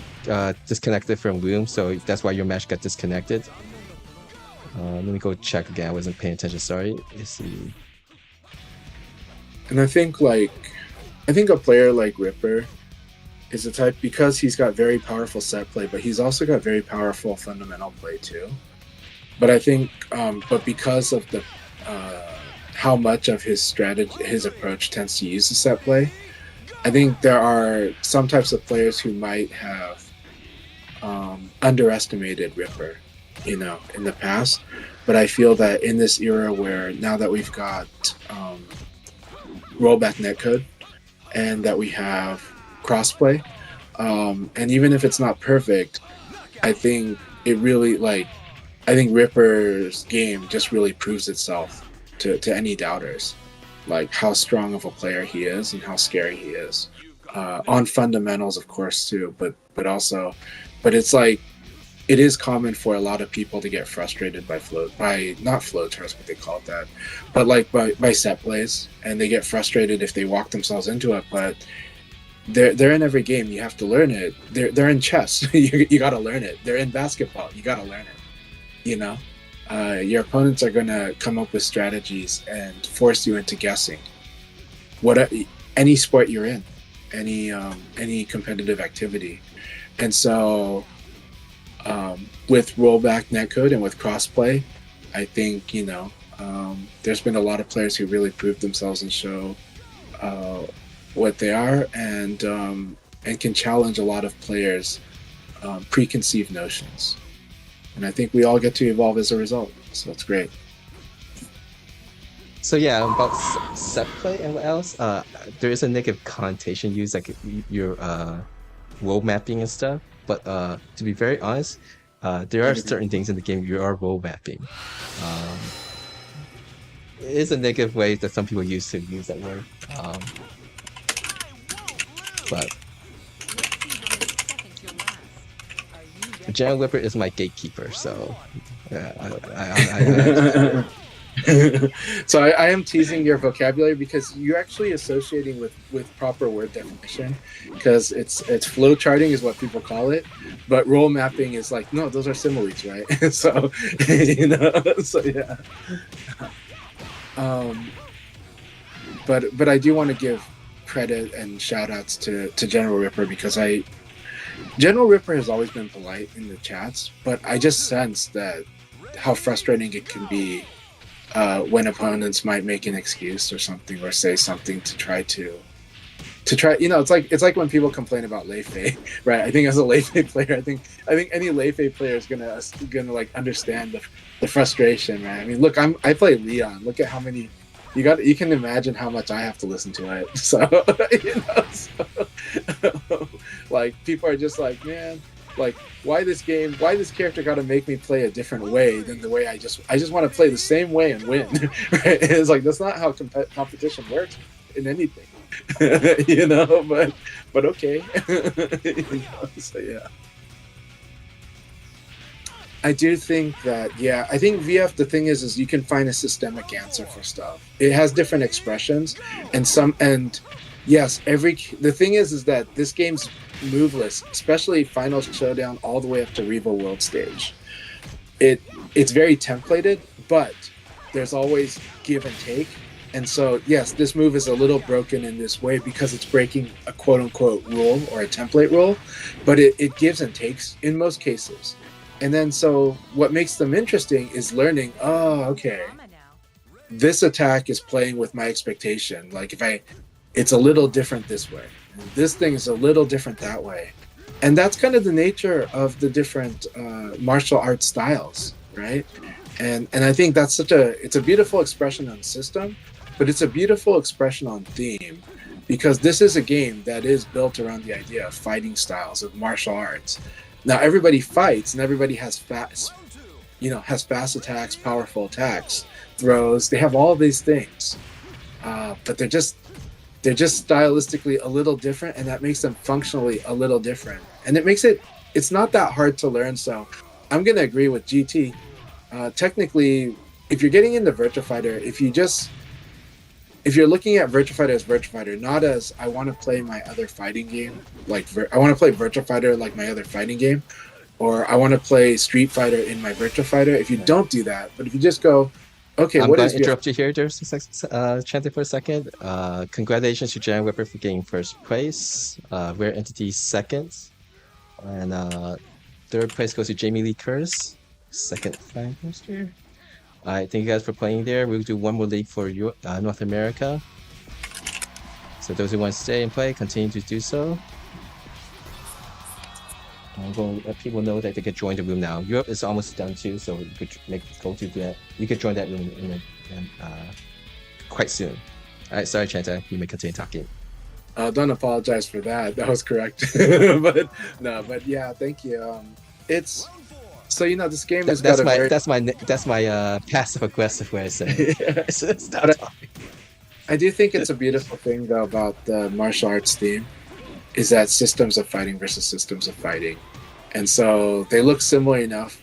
disconnected from room, so that's why your match got disconnected. Let me go check again. I wasn't paying attention. Sorry. Let's see. And I think a player like Ripper is the type, because he's got very powerful set play, but he's also got very powerful fundamental play too. But I think, but because of the how much of his approach tends to use the set play, I think there are some types of players who might have underestimated Ripper, in the past. But I feel that in this era, where now that we've got rollback netcode and that we have crossplay, and even if it's not perfect, I think Ripper's game just really proves itself to any doubters, like how strong of a player he is and how scary he is on fundamentals, of course, too. But it's like, it is common for a lot of people to get frustrated by not floaters, what they call it that, but like by set plays, and they get frustrated if they walk themselves into it. But they're in every game. You have to learn it. They're in chess. you got to learn it. They're in basketball. You got to learn it. Your opponents are going to come up with strategies and force you into guessing. Any sport you're in, any competitive activity, and so with rollback netcode and with crossplay, I think There's been a lot of players who really prove themselves and show what they are, and can challenge a lot of players' preconceived notions. And I think we all get to evolve as a result. So it's great. So yeah, about set play and what else? There is a negative connotation used, like your role mapping and stuff. But to be very honest, there are certain things in the game you are role mapping. It is a negative way that some people use to use that word. But General Whipper is my gatekeeper, so yeah, I So I am teasing your vocabulary because you're actually associating with proper word definition, because it's flow charting is what people call it, but role mapping is like, no, those are similes, right? So so yeah. But I do want to give credit and shout outs to General Ripper, because General Ripper has always been polite in the chats, but I just sense that how frustrating it can be when opponents might make an excuse or something, or say something to try, it's like when people complain about Lei Fei, right? I think as a Lei Fei player, I think any Lei Fei player is gonna like understand the frustration, right? I mean, look, I play Leon. Look at how many you can imagine how much I have to listen to it. So like people are just like, man, like why this character got to make me play a different way than the way I just want to play the same way and win. Right? It's like, that's not how competition works in anything. But okay. So yeah, I do think that, I think VF, the thing is you can find a systemic answer for stuff. It has different expressions, and yes, the thing is that this game's moveless, especially Final Showdown all the way up to REVO World Stage. It's very templated, but there's always give and take. And so, yes, this move is a little broken in this way because it's breaking a quote-unquote rule or a template rule, but it gives and takes in most cases. And then so what makes them interesting is learning, oh, okay, this attack is playing with my expectation. Like it's a little different this way. And this thing is a little different that way. And that's kind of the nature of the different martial arts styles, right? And I think that's it's a beautiful expression on system, but it's a beautiful expression on theme, because this is a game that is built around the idea of fighting styles, of martial arts. Now everybody fights and everybody has fast attacks, powerful attacks, throws. They have all these things, but they're just stylistically a little different, and that makes them functionally a little different. And it's not that hard to learn. So I'm gonna agree with GT. Technically, if you're getting into Virtua Fighter, if you're looking at Virtua Fighter as Virtua Fighter, not as I want to play my other fighting game, like I want to play Virtua Fighter like my other fighting game, or I want to play Street Fighter in my Virtua Fighter. If you don't do that, but if you just go, okay, I'm going to interrupt you here, Chanty, for a second. Congratulations to General Whipper for getting first place. Rare Entity second, and third place goes to Jamie Lee Curse, second finalist. Alright, thank you guys for playing there. We'll do one more league for North America. So those who want to stay and play, continue to do so. I'm going to let people know that they can join the room now. Europe is almost done too, so you could go to that. You could join that room quite soon. Alright, sorry Chanta, you may continue talking. Don't apologize for that. That was correct. but yeah, thank you. So this game has got that's my passive aggressive way of saying it. I do think it's a beautiful thing though about the martial arts theme, is that systems of fighting versus systems of fighting, and so they look similar enough.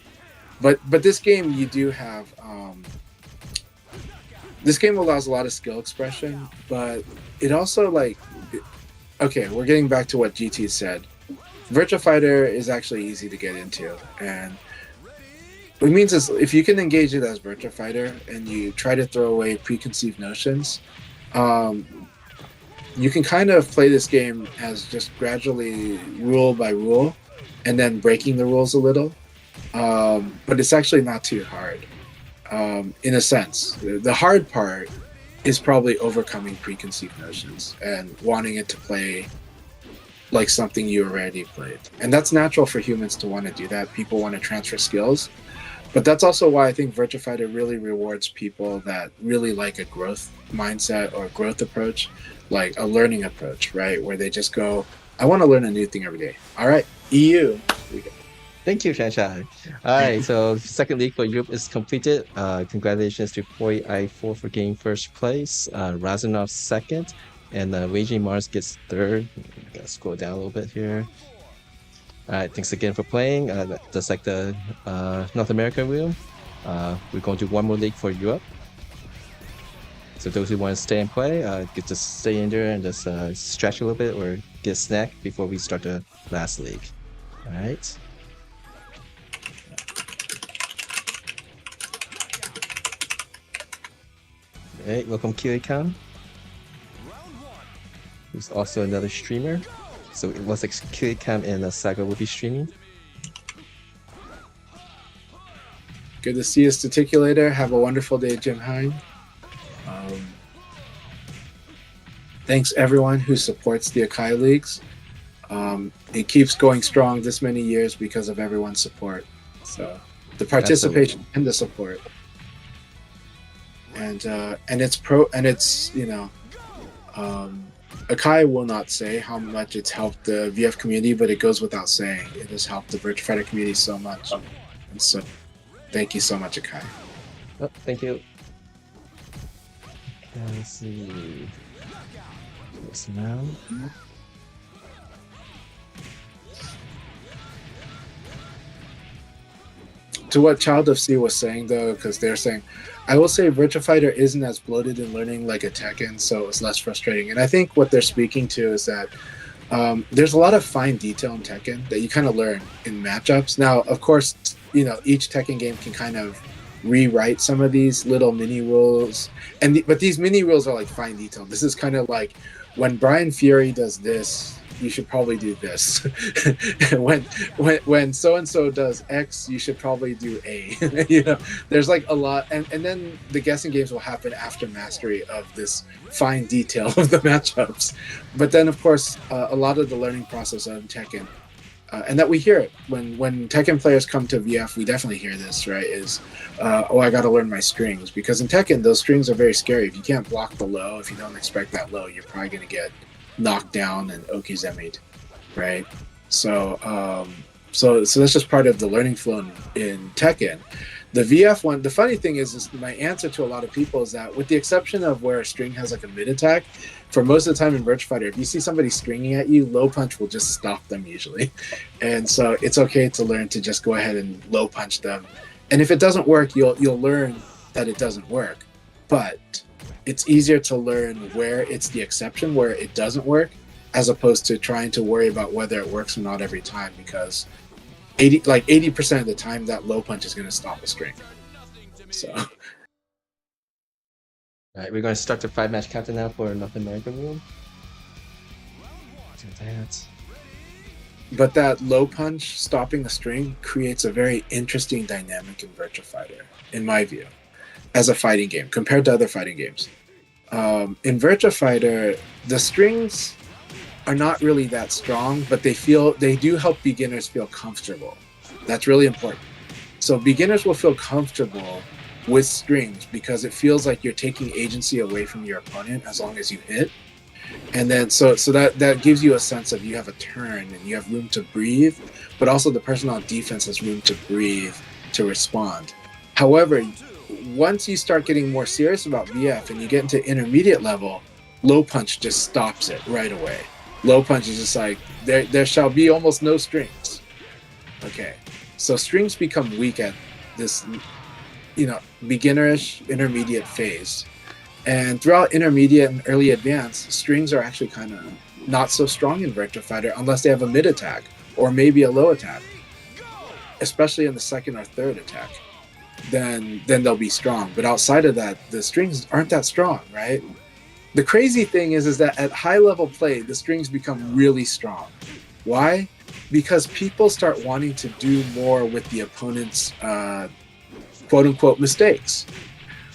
But this game, you do have this game allows a lot of skill expression, but it also okay, we're getting back to what GT said. Virtua Fighter is actually easy to get into, and what it means is if you can engage it as Virtua Fighter and you try to throw away preconceived notions, you can kind of play this game as just gradually rule by rule and then breaking the rules a little. But it's actually not too hard. in a sense. The hard part is probably overcoming preconceived notions and wanting it to play like something you already played. And that's natural for humans to want to do that. People want to transfer skills. But that's also why I think Virtua Fighter really rewards people that really like a growth mindset or a growth approach, like a learning approach, right? Where they just go, I want to learn a new thing every day. All right, EU. We go. Thank you, Shanshan. All right, so second league for Europe is completed. Congratulations to Poi I4 for getting first place, Razanov second, and Waging Mars gets third. Gotta scroll down a little bit here. All right, thanks again for playing. Just like the North American room, we're going to do one more league for Europe. So those who want to stay and play, get to stay in there and just stretch a little bit or get a snack before we start the last league. All right. Hey, welcome Kirikam, who's also another streamer. So it looks like Kirikam and SEGA will be streaming. Good to see you, Staticulator. Have a wonderful day, Jim Hine. Thanks everyone who supports the Akai Leagues. It keeps going strong this many years because of everyone's support. So the participation and the support. And it's you know, Akai will not say how much it's helped the VF community, but it goes without saying. It has helped the Virtua Fighter community so much. And so thank you so much, Akai. Oh, thank you. Okay, let's see. What's now? To what Child of Sea was saying though, because they're saying, I will say Virtua Fighter isn't as bloated in learning like a Tekken, so it's less frustrating. And I think what they're speaking to is that there's a lot of fine detail in Tekken that you kind of learn in matchups. Now, of course, you know, each Tekken game can kind of rewrite some of these little mini rules, but these mini rules are like fine detail. This is kind of like when Brian Fury does this, you should probably do this. when so and so does X, you should probably do A. You know, there's like a lot, and then the guessing games will happen after mastery of this fine detail of the matchups. But then, of course, a lot of the learning process of Tekken, and that we hear it when Tekken players come to VF, we definitely hear this, right? Is oh, I got to learn my strings, because in Tekken those strings are very scary. If you can't block the low, if you don't expect that low, you're probably going to get knocked down and okizemi'd, right? So so that's just part of the learning flow in Tekken. The VF one, the funny thing is my answer to a lot of people is that, with the exception of where a string has like a mid attack, for most of the time in Virtua Fighter, if you see somebody stringing at you, low punch will just stop them usually. And so it's okay to learn to just go ahead and low punch them. And if it doesn't work, you'll learn that it doesn't work. But it's easier to learn where it's the exception, where it doesn't work, as opposed to trying to worry about whether it works or not every time, because 80% of the time that low punch is going to stop a string. So All right, we're going to start the 5-match countdown now for North American room. Do that. but that low punch stopping the string creates a very interesting dynamic in Virtua Fighter, in my view, as a fighting game compared to other fighting games. In Virtua Fighter, the strings are not really that strong, but they do help beginners feel comfortable. That's really important. So beginners will feel comfortable with strings because it feels like you're taking agency away from your opponent as long as you hit. And then so that gives you a sense of you have a turn and you have room to breathe, but also the person on defense has room to breathe to respond. However, once you start getting more serious about VF and you get into intermediate level, low punch just stops it right away. Low punch is just like, there shall be almost no strings. Okay, so strings become weak at this, beginnerish intermediate phase. And throughout intermediate and early advanced, strings are actually kind of not so strong in Virtua Fighter unless they have a mid attack or maybe a low attack, especially in the second or third attack. Then they'll be strong. But outside of that, the strings aren't that strong, right? The crazy thing is that at high level play, the strings become really strong. Why? Because people start wanting to do more with the opponent's quote unquote mistakes,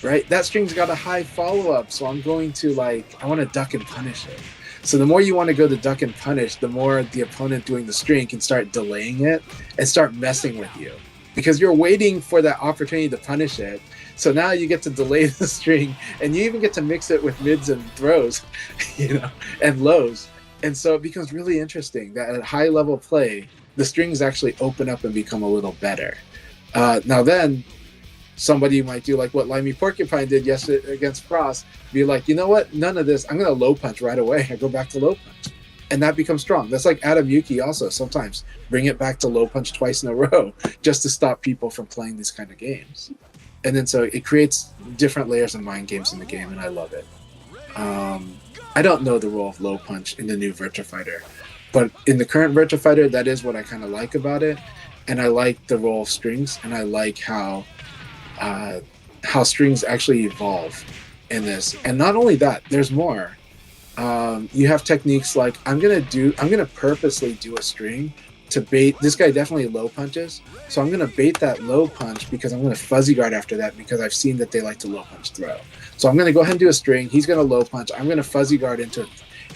right? That string's got a high follow up, so I'm going to I want to duck and punish it. So the more you want to go to duck and punish, the more the opponent doing the string can start delaying it and start messing with you, because you're waiting for that opportunity to punish it. So now you get to delay the string, and you even get to mix it with mids and throws, and lows. And so it becomes really interesting that at high level play, the strings actually open up and become a little better. Now then, somebody might do like what Limey Porcupine did yesterday against Frost, be like, you know what, none of this, I'm going to low punch right away. I go back to low punch. And that becomes strong. That's like Adam Yuki also sometimes bring it back to low punch twice in a row just to stop people from playing these kind of games. And then so it creates different layers of mind games in the game, and I love it. I don't know the role of low punch in the new Virtua Fighter, but in the current Virtua Fighter, that is what I kind of like about it. And I like the role of strings, and I like how strings actually evolve in this. And not only that, there's more. You have techniques like I'm gonna purposely do a string to bait. This guy definitely low punches, so I'm gonna bait that low punch because I'm gonna fuzzy guard after that, because I've seen that they like to low punch throw. So I'm gonna go ahead and do a string. He's gonna low punch. I'm gonna fuzzy guard into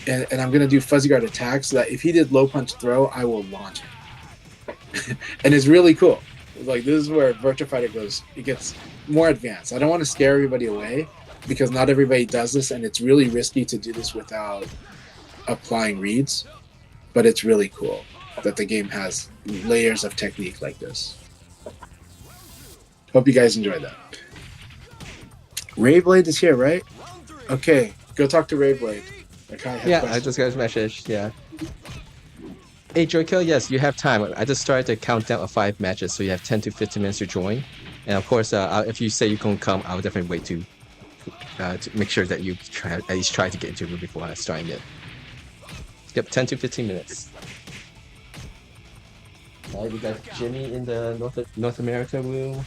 it, and I'm gonna do fuzzy guard attack so that if he did low punch throw, I will launch him. And it's really cool. Like, this is where Virtua Fighter goes. It gets more advanced. I don't want to scare everybody away, because not everybody does this, and it's really risky to do this without applying reads. But it's really cool that the game has layers of technique like this. Hope you guys enjoyed that. Rayblade is here, right? Okay, go talk to Rayblade. I just got his message. Yeah. Hey, Joykill, yes, you have time. I just started the countdown of 5 matches, so you have 10 to 15 minutes to join. And of course, if you say you can come, I'll definitely wait to make sure that you at least try to get into it before starting it. Yep, 10 to 15 minutes. Alright, we got Jimmy in the North America room.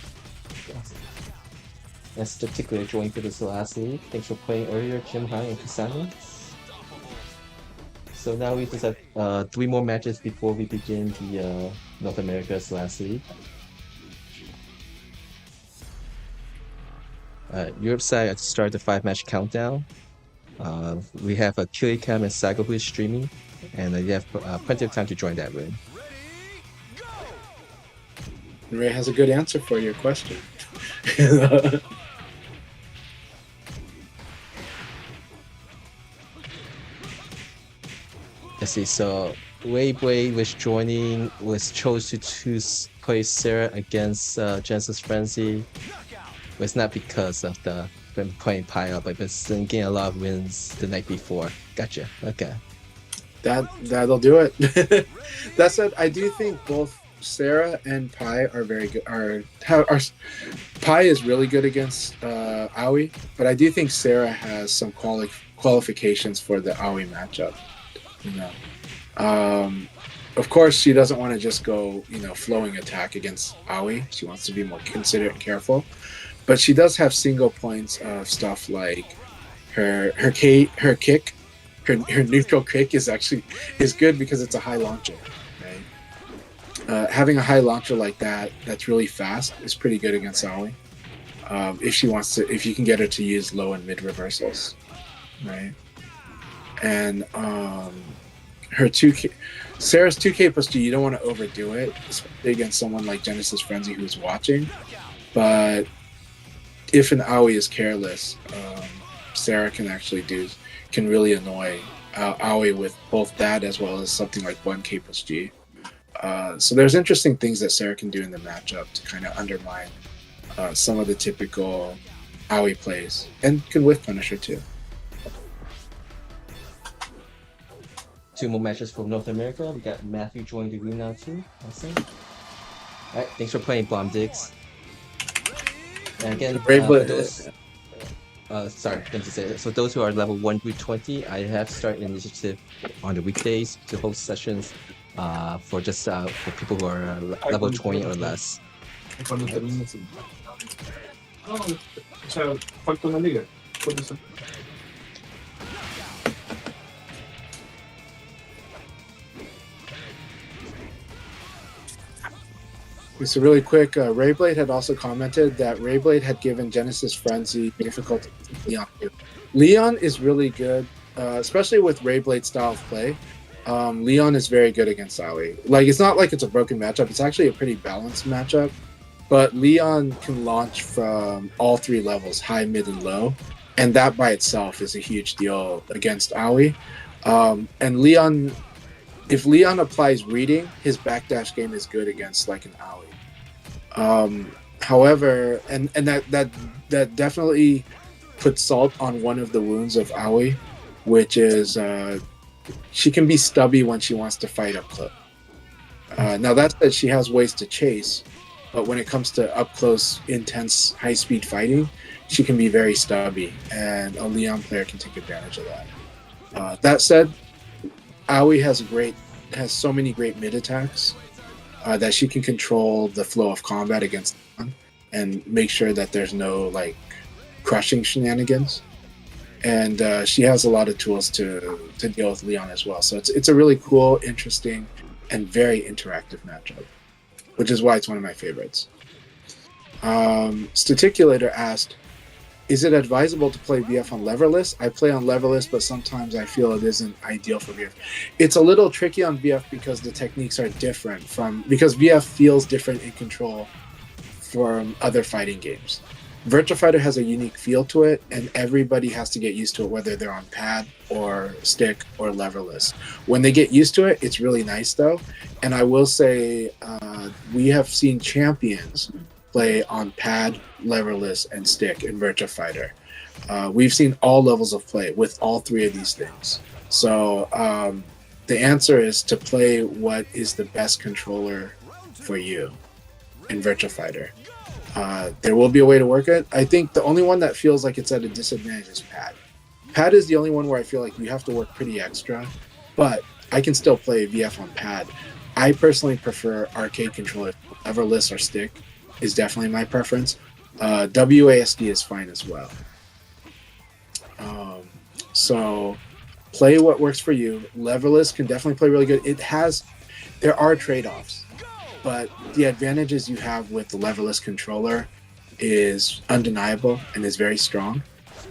That's the tickler joined for this last league. Thanks for playing earlier, Jim High and Kasami. So now we just have 3 more matches before we begin the North America's last league. Europe side, I start the 5-match countdown. We have a Kirikam and Sago who is streaming, and you have plenty of time to join that room. Ray has a good answer for your question. Let's see, so Weiwei was chosen to play Sarah against Genesis Frenzy. But it's not because of them playing Pile, but it's getting a lot of wins the night before. Gotcha. Okay. That'll do it. That said, I do think both Sarah and Pi are very good. Pi is really good against Aoi, but I do think Sarah has some qualifications for the Aoi matchup. Of course, she doesn't want to just go, flowing attack against Aoi. She wants to be more considerate and careful. But she does have single points of stuff like her kick, her neutral kick is good because it's a high launcher. Right? Having a high launcher like that's really fast is pretty good against Aoi. If you can get her to use low and mid reversals, right? And Sarah's 2K plus G, you don't want to overdo it, especially against someone like Genesis Frenzy who's watching. But if an Aoi is careless, Sarah can really annoy Aoi with both that as well as something like 1K plus G. So there's interesting things that Sarah can do in the matchup to kind of undermine some of the typical Aoi plays, and can whiff punish her too. 2 more matches for North America. We got Matthew joining the room now too. Awesome. Alright, thanks for playing Bomb Digs. And again, for those, so those who are level 1 through 20, I have started an initiative on the weekdays to host sessions for people who are level 20 or less. So really quick, Rayblade had also commented that Rayblade had given Genesis Frenzy difficulty to Leon too. Leon is really good, especially with Rayblade's style of play. Leon is very good against Aoi. Like, it's not like it's a broken matchup. It's actually a pretty balanced matchup. But Leon can launch from all three levels, high, mid, and low. And that by itself is a huge deal against Aoi. And Leon, if Leon applies reading, his backdash game is good against like an Aoi. However, and that definitely puts salt on one of the wounds of Aoi, which is she can be stubby when she wants to fight up close. Now that said, she has ways to chase, but when it comes to up close, intense, high speed fighting, she can be very stubby, and a Leon player can take advantage of that. That said, Aoi has so many great mid attacks that she can control the flow of combat against Leon and make sure that there's no like crushing shenanigans. And she has a lot of tools to deal with Leon as well. So it's a really cool, interesting, and very interactive matchup, which is why it's one of my favorites. Staticulator asked, is it advisable to play VF on leverless? I play on leverless, but sometimes I feel it isn't ideal for VF. It's a little tricky on VF because the techniques are different because VF feels different in control from other fighting games. Virtua Fighter has a unique feel to it, and everybody has to get used to it, whether they're on pad or stick or leverless. When they get used to it, it's really nice though. And I will say, we have seen champions play on pad, leverless, and stick in Virtua Fighter. We've seen all levels of play with all three of these things. So the answer is to play what is the best controller for you in Virtua Fighter. There will be a way to work it. I think the only one that feels like it's at a disadvantage is pad. Pad is the only one where I feel like you have to work pretty extra, but I can still play VF on pad. I personally prefer arcade controllers. Leverless or stick is definitely my preference. WASD is fine as well. So play what works for you. Leverless can definitely play really good. There are trade-offs, but the advantages you have with the leverless controller is undeniable and is very strong.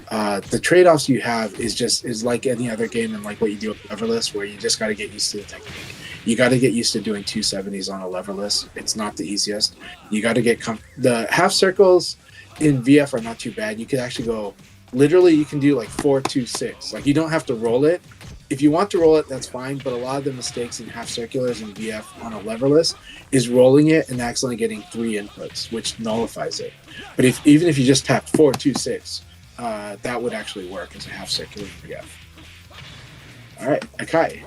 The trade-offs you have is like any other game and like what you do with leverless, where you just got to get used to the technique. You got to get used to doing 270s on a leverless. It's not the easiest. You got to get the half circles in VF are not too bad. You could actually go, literally you can do like 4-2-6. Like you don't have to roll it. If you want to roll it, that's fine. But a lot of the mistakes in half circulars in VF on a leverless is rolling it and accidentally getting 3 inputs, which nullifies it. But even if you just tap 4-2-6, that would actually work as a half circular in VF. All right, Akai.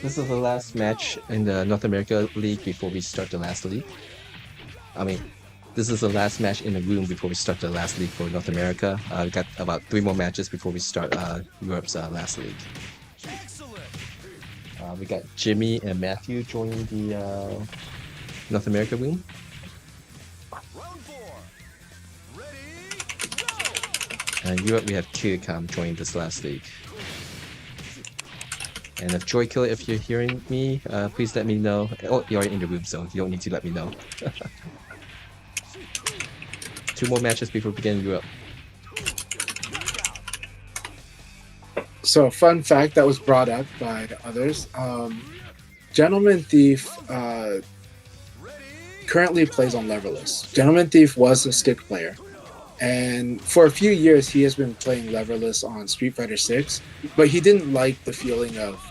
This is the last match in the North America League before we start the last league. I mean, this is the last match in the room before we start the last league for North America. We got about 3 more matches before we start Europe's last league. We got Jimmy and Matthew joining the North America room. And Europe, we have Kirikam joining this last league. And if Joy Killer, if you're hearing me, please let me know. Oh, you're in the room, so you don't need to let me know. 2 more matches before we begin Europe. So, fun fact that was brought up by others. Gentleman Thief currently plays on leverless. Gentleman Thief was a stick player. And for a few years, he has been playing leverless on Street Fighter 6, but he didn't like the feeling of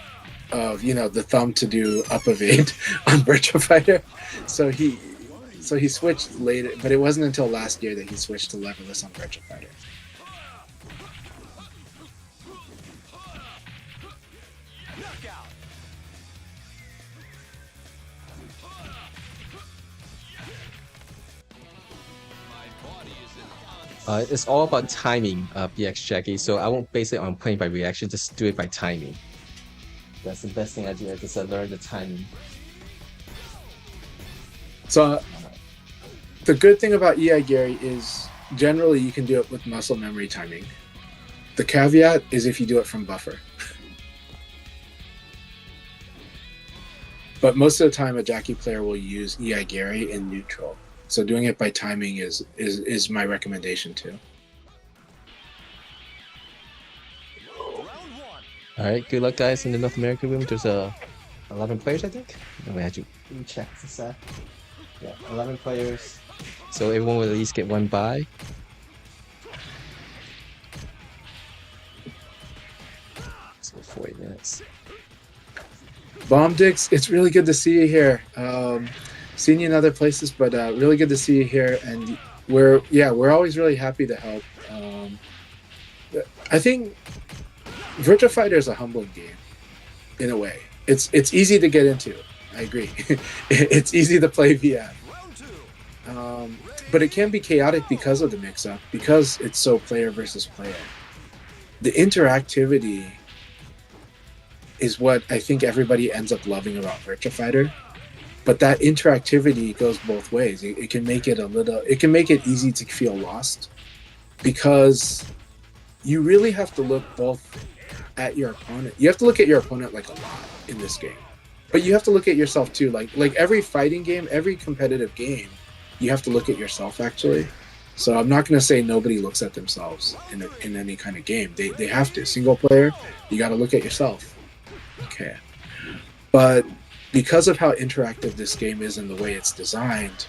the thumb to do up evade on Virtua Fighter. So he switched later, but it wasn't until last year that he switched to leverless on Virtua Fighter. It's all about timing, BX Jackie, so I won't base it on playing by reaction, just do it by timing. That's the best thing I do, I just learn the timing. So the good thing about EI Gary is generally you can do it with muscle memory timing. The caveat is if you do it from buffer. But most of the time, a Jackie player will use EI Gary in neutral. So doing it by timing is my recommendation too. All right, good luck, guys, in the North American room. There's 11 players, I think. Let me check this out. Yeah, 11 players. So everyone will at least get one bye. So 40 minutes. Bomb Dix, it's really good to see you here. Seen you in other places, but really good to see you here. And we're always really happy to help. I think Virtua Fighter is a humbling game, in a way. It's easy to get into. I agree. It's easy to play VF. But it can be chaotic because of the mix-up, because it's so player versus player. The interactivity is what I think everybody ends up loving about Virtua Fighter. But that interactivity goes both ways. It can make it easy to feel lost, because you really have to look both at your opponent. You have to look at your opponent like a lot in this game, but you have to look at yourself too. Like every fighting game, every competitive game, you have to look at yourself actually. So I'm not going to say nobody looks at themselves in any kind of game. They have to. Single player, you got to look at yourself. Okay, but because of how interactive this game is and the way it's designed,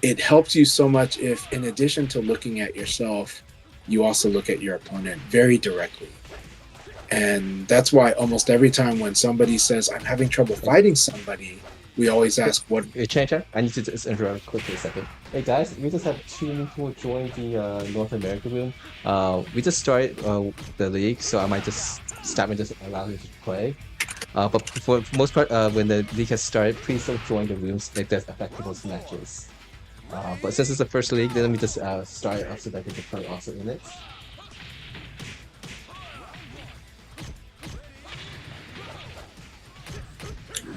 it helps you so much if, in addition to looking at yourself, you also look at your opponent very directly. And that's why almost every time when somebody says, I'm having trouble fighting somebody, we always ask what... Hey, Chan, I need to just interrupt quickly a second. Hey guys, we just have 2 people join the North America room. We just started the league, so I might just stop and just allow you to play. But for the most part, when the league has started, please don't join the rooms like that affect those matches. But since it's the first league, then let me just start it off so that we can play also in it.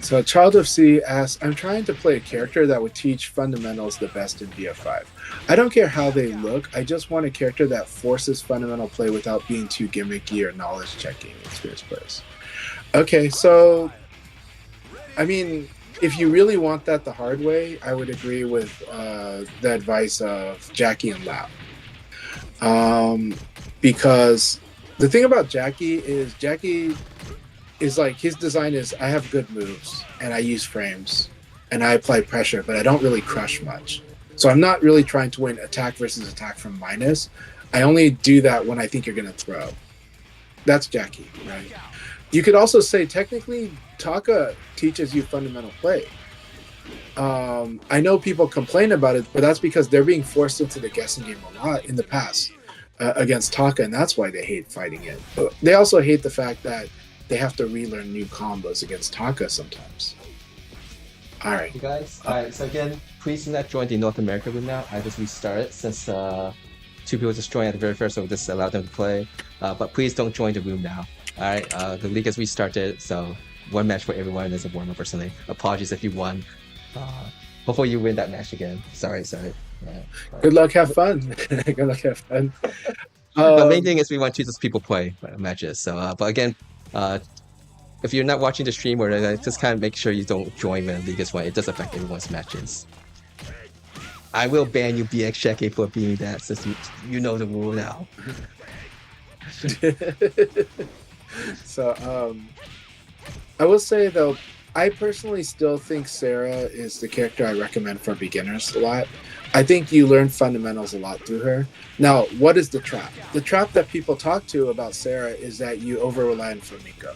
So Child of C asks, I'm trying to play a character that would teach fundamentals the best in VF5. I don't care how they look, I just want a character that forces fundamental play without being too gimmicky or knowledge checking experienced players. Okay, so I mean, if you really want that the hard way, I would agree with the advice of Jackie and Lau. Because the thing about Jackie is like, his design is, I have good moves and I use frames and I apply pressure, but I don't really crush much. So I'm not really trying to win attack versus attack from minus. I only do that when I think you're going to throw. That's Jackie, right? You could also say technically Taka teaches you fundamental play. I know people complain about it, but that's because they're being forced into the guessing game a lot in the past against Taka, and that's why they hate fighting it. But they also hate the fact that they have to relearn new combos against Taka sometimes. All right. You guys, alright, so again, please do not join the North America room now. I just restarted since 2 people just joined at the very first, so just allow them to play. But please don't join the room now. Alright, the league has restarted, so 1 match for everyone as a warm-up personally. Apologies if you won. Hopefully you win that match again. Sorry. Yeah, good luck, have fun. Good luck, have fun. The main thing is we want to just people play matches. So, but again, if you're not watching the stream or just kind of make sure you don't join when the league is won. It does affect everyone's matches. I will ban you, BX Jackie, for being that, since you know the rule now. So, I will say though, I personally still think Sarah is the character I recommend for beginners a lot. I think you learn fundamentals a lot through her. Now, what is the trap? The trap that people talk to about Sarah is that you over-rely on Flamenco.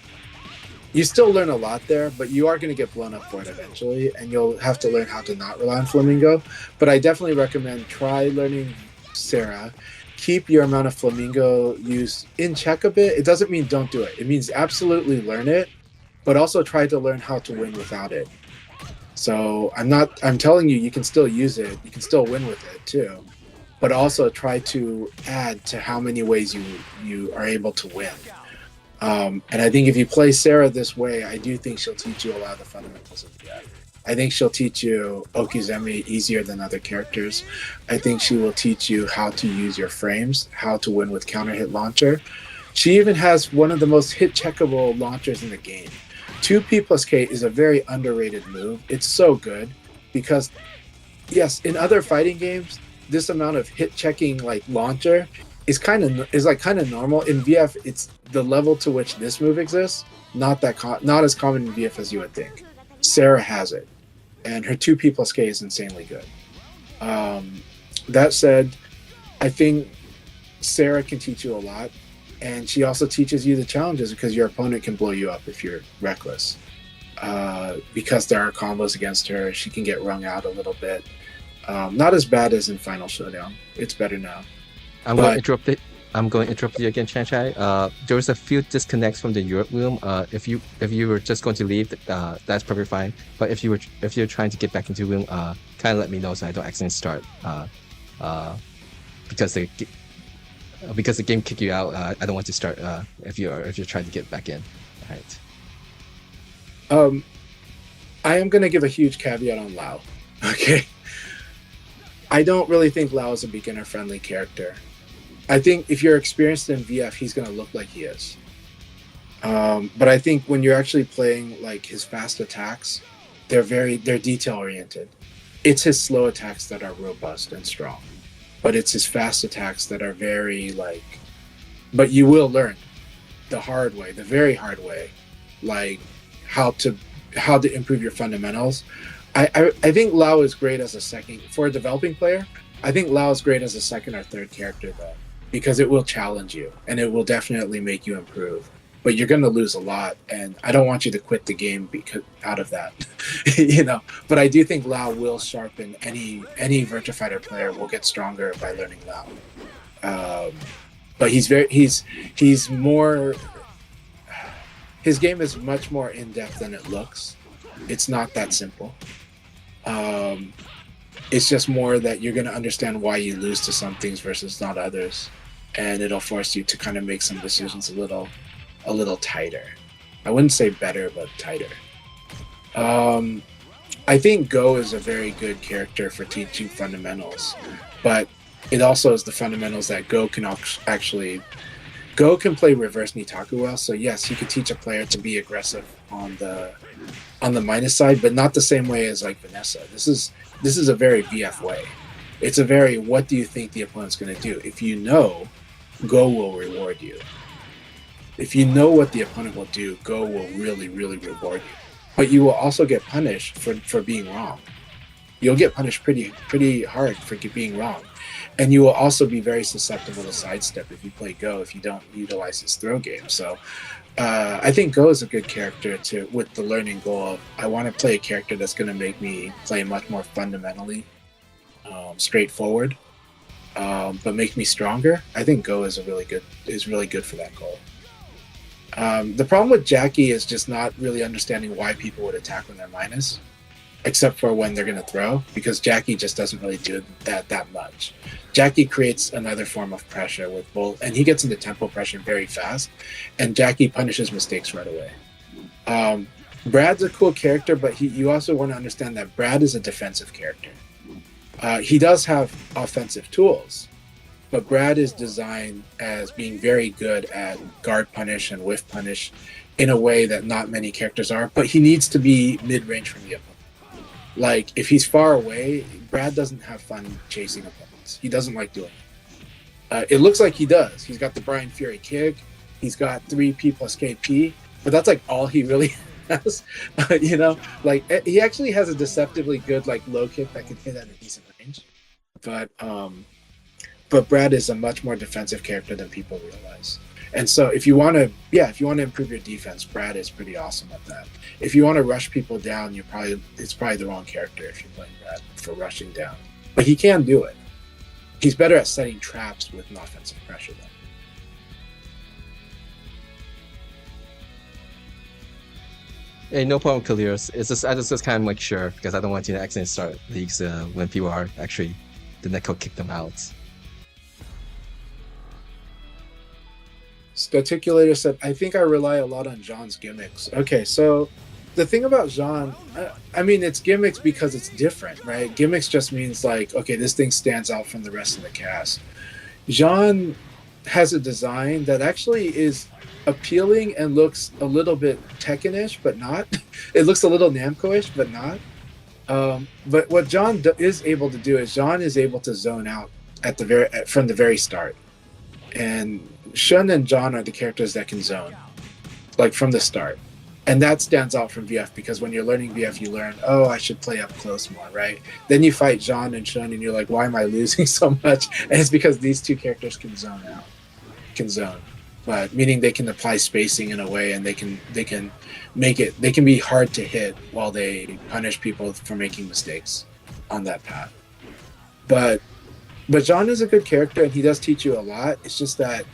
You still learn a lot there, but you are going to get blown up for it eventually, and you'll have to learn how to not rely on Flamingo. But I definitely recommend try learning Sarah. Keep your amount of Flamingo use in check a bit. It doesn't mean don't do it. It means absolutely learn it, but also try to learn how to win without it. So I'm telling you, you can still use it. You can still win with it too, but also try to add to how many ways you are able to win. And I think if you play Sarah this way, I do think she'll teach you a lot of the fundamentals of the game. I think she'll teach you Okizeme easier than other characters. I think she will teach you how to use your frames, how to win with counter hit launcher. She even has one of the most hit checkable launchers in the game. 2P plus K is a very underrated move. It's so good because, yes, in other fighting games, this amount of hit checking like launcher is kind of normal. In VF, it's the level to which this move exists. Not as common in VF as you would think. Sarah has it, and her 2P plus K is insanely good. That said, I think Sarah can teach you a lot, and she also teaches you the challenges because your opponent can blow you up if you're reckless. Because there are combos against her, she can get wrung out a little bit. Not as bad as in Final Showdown. It's better now. I'm going to interrupt it. I'm going to interrupt you again, Chanchai. There was a few disconnects from the Europe room. If you were just going to leave, that's probably fine. But if you're trying to get back into the room, kind of let me know so I don't accidentally start. Because the game kicked you out. I don't want to start if you're trying to get back in. All right. I am going to give a huge caveat on Lao. Okay. I don't really think Lao is a beginner-friendly character. I think if you're experienced in VF, he's going to look like he is. But I think when you're actually playing like his fast attacks, they're detail-oriented. It's his slow attacks that are robust and strong. But it's his fast attacks that are very but you will learn the hard way, the very hard way, like how to improve your fundamentals. I think Lao is great as a second for a developing player. I think Lao is great as a second or third character though, because it will challenge you and it will definitely make you improve. But you're going to lose a lot, and I don't want you to quit the game out of that, But I do think Lao will sharpen any Virtua Fighter player will get stronger by learning Lao. But he's more. His game is much more in depth than it looks. It's not that simple. It's just more that you're going to understand why you lose to some things versus not others, and it'll force you to kind of make some decisions a little tighter. I wouldn't say better, but tighter. I think Go is a very good character for teaching fundamentals, but it also is the fundamentals that Go can actually. Go can play reverse Nitaku well, so yes, he could teach a player to be aggressive on the minus side, but not the same way as like Vanessa. This is a very VF way. It's a very what do you think the opponent's going to do? If you know, Go will reward you. If you know what the opponent will do, Go will really, really reward you. But you will also get punished for being wrong. You'll get punished pretty hard for being wrong. And you will also be very susceptible to sidestep if you play Go, if you don't utilize his throw game. So I think Go is a good character with the learning goal of I want to play a character that's going to make me play much more fundamentally straightforward, but make me stronger. I think Go is really good for that goal. The problem with Jackie is just not really understanding why people would attack when they're minus, except for when they're going to throw, because Jackie just doesn't really do that much. Jackie creates another form of pressure with both, and he gets into tempo pressure very fast, and Jackie punishes mistakes right away. Brad's a cool character, but you also want to understand that Brad is a defensive character. He does have offensive tools, but Brad is designed as being very good at guard punish and whiff punish in a way that not many characters are, but he needs to be mid-range from the opponent. Like, if he's far away, Brad doesn't have fun chasing opponents. He doesn't like doing it. It looks like he does. He's got the Brian Fury kick. He's got 3P plus KP, but that's like all he really has. Like he actually has a deceptively good like low kick that can hit at a decent range. But Brad is a much more defensive character than people realize. And so if you want to improve your defense, Brad is pretty awesome at that. If you want to rush people down, it's probably the wrong character if you're playing Brad for rushing down. But he can do it. He's better at setting traps with an offensive pressure though. Hey, no problem, Kaliros. I just kind of make sure because I don't want you to accidentally start leagues when people are actually the netcode kick them out. Staticulator said, I think I rely a lot on Jean's gimmicks. Okay, so the thing about Jean, I mean, it's gimmicks because it's different, right? Gimmicks just means like, okay, this thing stands out from the rest of the cast. Jean has a design that actually is appealing and looks a little bit Tekken-ish, but not. It looks a little Namco-ish, but not. But what John is able to do is John is able to zone out from the very start, and Shun and John are the characters that can zone, like from the start, and that stands out from VF because when you're learning VF, you learn, oh, I should play up close more, right? Then you fight John and Shun, and you're like, why am I losing so much? And it's because these two characters can zone out, but meaning they can apply spacing in a way, and they can make it. They can be hard to hit while they punish people for making mistakes on that path. But John is a good character, and he does teach you a lot. It's just that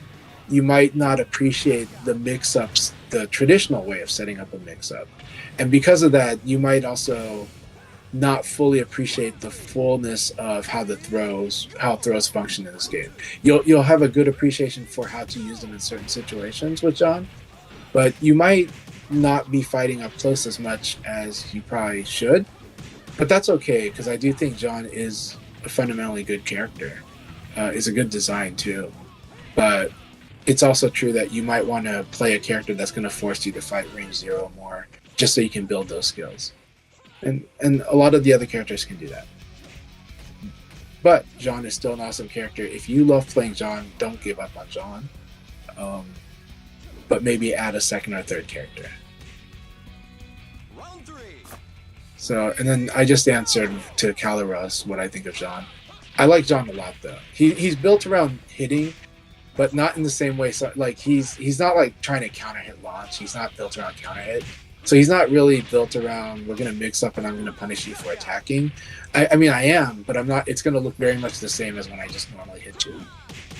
you might not appreciate the mix-ups, the traditional way of setting up a mix-up, and because of that, you might also not fully appreciate the fullness of how throws function in this game. You'll have a good appreciation for how to use them in certain situations with John, but you might not be fighting up close as much as you probably should. But that's okay, because I do think John is a fundamentally good character. Is a good design too. But it's also true that you might want to play a character that's going to force you to fight range 0 more, just so you can build those skills. And a lot of the other characters can do that. But John is still an awesome character. If you love playing John, don't give up on John. But maybe add a second or third character. Round 3. So, and then I just answered to Calaros what I think of John. I like John a lot, though. He's built around hitting, but not in the same way. So, like, he's not like trying to counter hit launch. He's not built around counter hit. So he's not really built around, we're going to mix up and I'm going to punish you for attacking. I mean, I am, but I'm not. It's going to look very much the same as when I just normally hit you,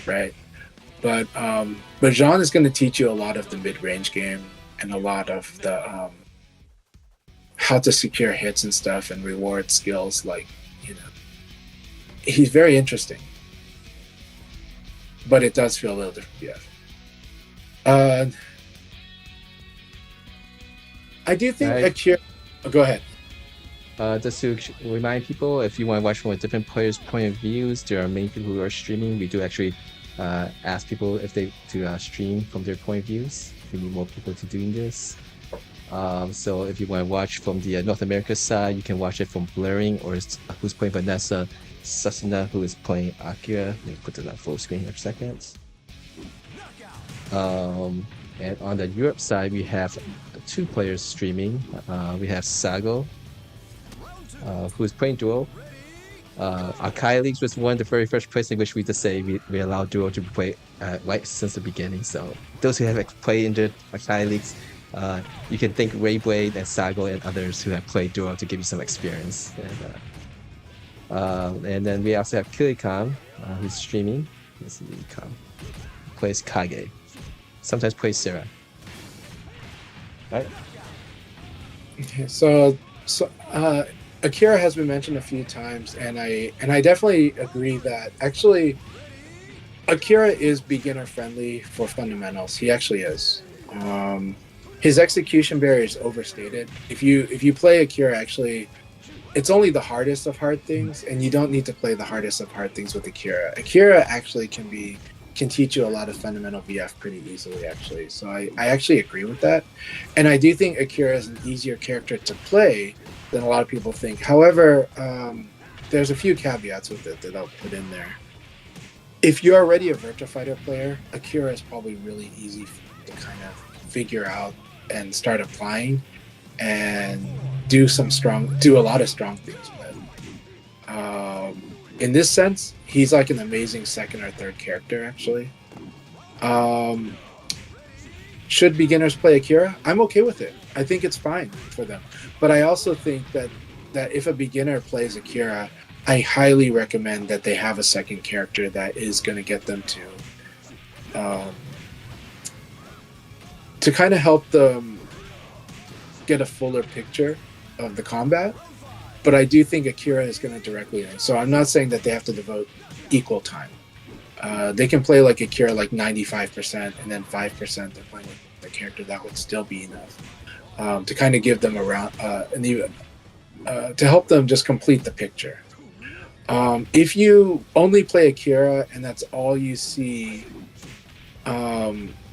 right? But John is going to teach you a lot of the mid-range game and a lot of the how to secure hits and stuff and reward skills. Like, he's very interesting, but it does feel a little different. Yeah. I do think Akira. Oh, go ahead. Just to remind people, if you want to watch from a different player's point of views, there are many people who are streaming. We do actually ask people if they to stream from their point of views. We need more people to doing this. So if you want to watch from the North America side, you can watch it from Blurring, or who's playing Vanessa, Susuna, who is playing Akira. Let me put it on full screen for a second. And on the Europe side, we have 2 players streaming. We have Sago, who is playing Duo. Akai Leagues was one of the very first place in which we just say we allow Duo to play right since the beginning. So those who have played in the Akai Leagues, you can thank Rayblade and Sago and others who have played Duo to give you some experience. And then we also have Kilikam, who's streaming. Let's see, plays Kage. Sometimes plays Sarah. Right. Okay, so Akira has been mentioned a few times, and I definitely agree that actually Akira is beginner friendly for fundamentals. He actually is. His execution barrier is overstated. If you play Akira, actually, it's only the hardest of hard things, and you don't need to play the hardest of hard things with Akira. Akira actually can teach you a lot of fundamental VF pretty easily, actually. So I actually agree with that. And I do think Akira is an easier character to play than a lot of people think. However, there's a few caveats with it that I'll put in there. If you're already a Virtua Fighter player, Akira is probably really easy to kind of figure out and start applying and do a lot of strong things with. In this sense, he's like an amazing second or third character, actually. Should beginners play Akira? I'm okay with it. I think it's fine for them. But I also think that if a beginner plays Akira, I highly recommend that they have a second character that is going to get them to kind of help them get a fuller picture of the combat. But I do think Akira is going to directly in. So I'm not saying that they have to devote equal time. They can play like Akira like 95%, and then 5% they're playing with the character. That would still be enough to kind of give them to help them just complete the picture. If you only play Akira and that's all you see,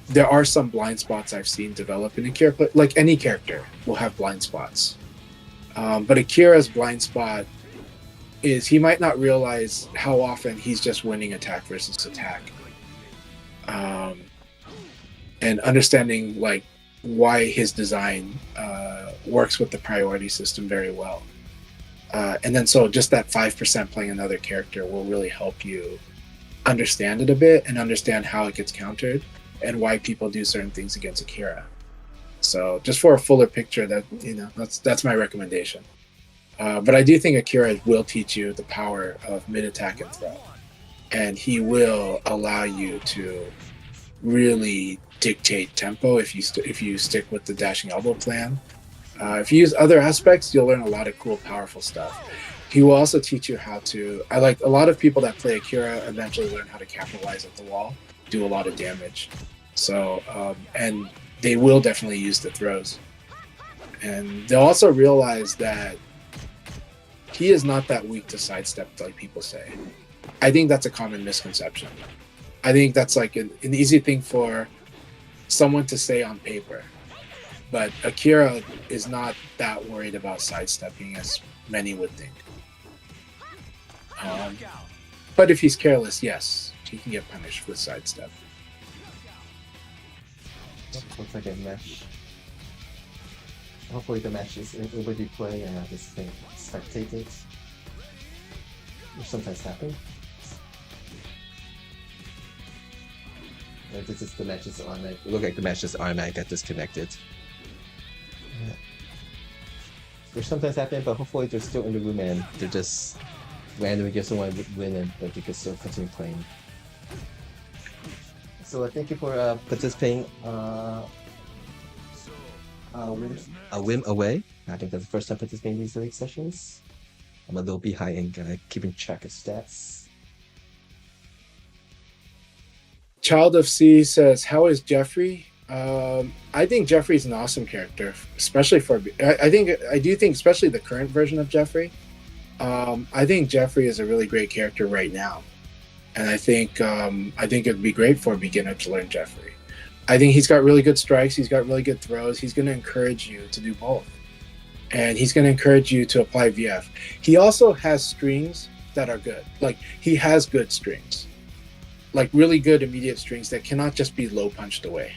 there are some blind spots I've seen develop in Akira, but like any character will have blind spots. But Akira's blind spot is he might not realize how often he's just winning attack versus attack. And understanding like why his design works with the priority system very well. And then so just that 5% playing another character will really help you understand it a bit and understand how it gets countered and why people do certain things against Akira. So just for a fuller picture, that that's my recommendation. But I do think Akira will teach you the power of mid attack and throw, and he will allow you to really dictate tempo if you stick with the dashing elbow plan. If you use other aspects, you'll learn a lot of cool, powerful stuff. He will also teach you how to. I like a lot of people that play Akira eventually learn how to capitalize at the wall, do a lot of damage. So and they will definitely use the throws, and they'll also realize that he is not that weak to sidestep like people say. I think that's a common misconception. I think that's like an easy thing for someone to say on paper. But Akira is not that worried about sidestepping as many would think. But if he's careless, yes, he can get punished with sidestep. Looks like a mesh. Hopefully the match is over play and not just spectated. Which sometimes happens. This is the match is automatic. It looks like the match is automatic got disconnected. Yeah. Which sometimes happen, but hopefully they're still in the room and they're just randomly get someone winning, but you can still continue playing. So thank you for participating. Win away. I think that's the first time participating in these league sessions. I'm a little behind in keeping track of stats. Child of C says, "How is Jeffrey?" I think Jeffrey's an awesome character, especially for. I do think, especially the current version of Jeffrey. I think Jeffrey is a really great character right now, and I think it'd be great for a beginner to learn Jeffrey. I think he's got really good strikes. He's got really good throws. He's going to encourage you to do both, and he's going to encourage you to apply VF. He also has strings that are good. Like he has good strings. Like really good immediate strings that cannot just be low punched away.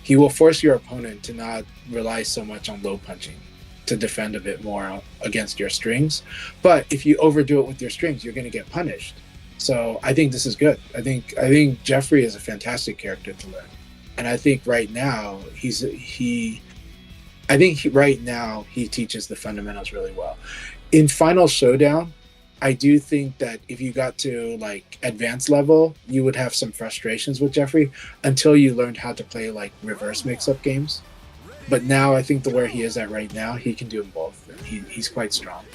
He will force your opponent to not rely so much on low punching to defend a bit more against your strings. But if you overdo it with your strings, you're going to get punished. So I think this is good. I think Jeffrey is a fantastic character to learn, and I think right now he teaches the fundamentals really well. In Final Showdown, I do think that if you got to like advanced level, you would have some frustrations with Jeffrey until you learned how to play like reverse mix-up games. But now I think where he is at right now, he can do them both. And he's quite strong.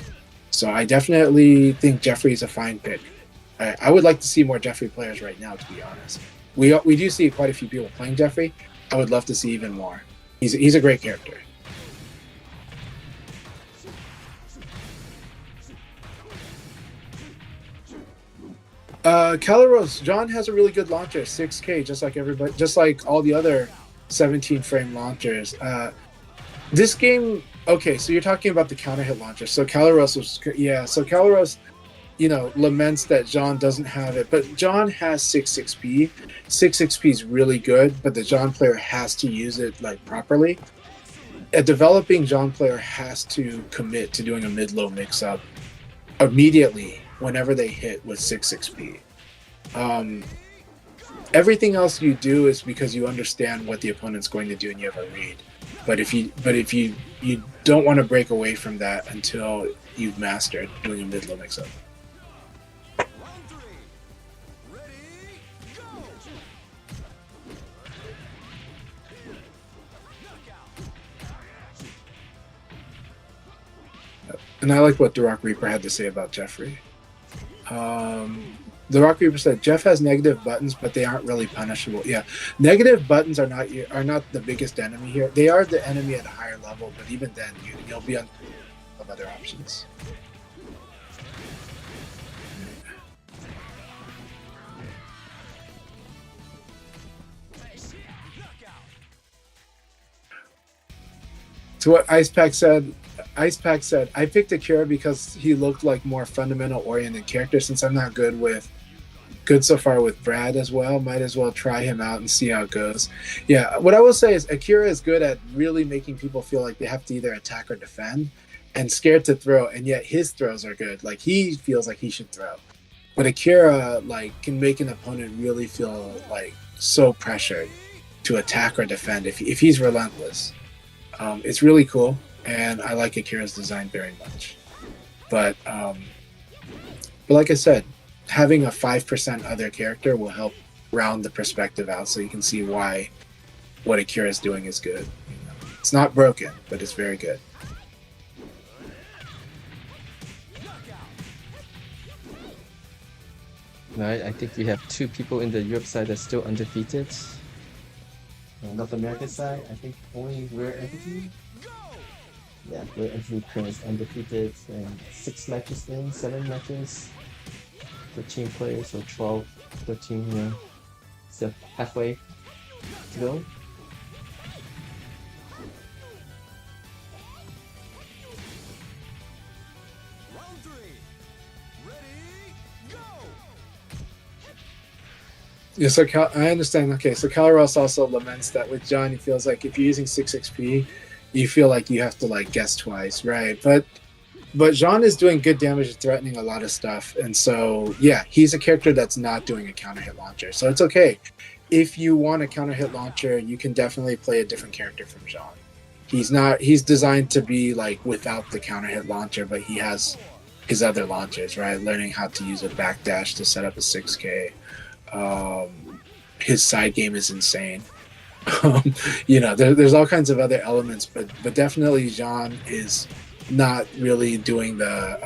So I definitely think Jeffrey is a fine pick. I would like to see more Jeffrey players right now, to be honest. We do see quite a few people playing Jeffrey. I would love to see even more. He's a great character. Calaros, John has a really good launcher, 6K, just like everybody, just like all the other 17 frame launchers. This game, okay, so you're talking about the counter hit launcher. So Calaros laments that John doesn't have it, but John has 6XP. 6XP is really good, but the John player has to use it like properly. A developing John player has to commit to doing a mid-low mix-up immediately whenever they hit with 6XP. Everything else you do is because you understand what the opponent's going to do and you have a read. But if you don't want to break away from that until you've mastered doing a mid-low mix-up. And I like what The Rock Reaper had to say about Jeffrey. The Rock Reaper said Jeff has negative buttons, but they aren't really punishable. Yeah, negative buttons are not the biggest enemy here. They are the enemy at a higher level, but even then, you'll be on of other options. To what Ice Pack said, I picked Akira because he looked like more fundamental oriented character. Since I'm not good so far with Brad as well, might as well try him out and see how it goes. Yeah, what I will say is Akira is good at really making people feel like they have to either attack or defend, and scared to throw, and yet his throws are good. Like he feels like he should throw. But Akira like can make an opponent really feel like so pressured to attack or defend if he's relentless. It's really cool, and I like Akira's design very much. But like I said, having a 5% other character will help round the perspective out, so you can see why what Akira is doing is good. You know? It's not broken, but it's very good. Right, I think we have two people in the Europe side that's still undefeated. North American side, I think only Rare Entity. Yeah, Rare Entity is undefeated and 6 matches in, 7 matches, 13 players, so 12, 13, you know, so halfway to go. Round 3. Ready, go! Yeah, so I understand. Okay, so Calros also laments that with John, he feels like if you're using 6 XP, you feel like you have to like guess twice, right? But Jean is doing good damage and threatening a lot of stuff, and so yeah, he's a character that's not doing a counter hit launcher, so it's okay. If you want a counter hit launcher, you can definitely play a different character from Jean. He's designed to be like without the counter hit launcher, but he has his other launchers, right? Learning how to use a backdash to set up a 6K. His side game is insane. You know, there's all kinds of other elements, but definitely Jean is not really doing the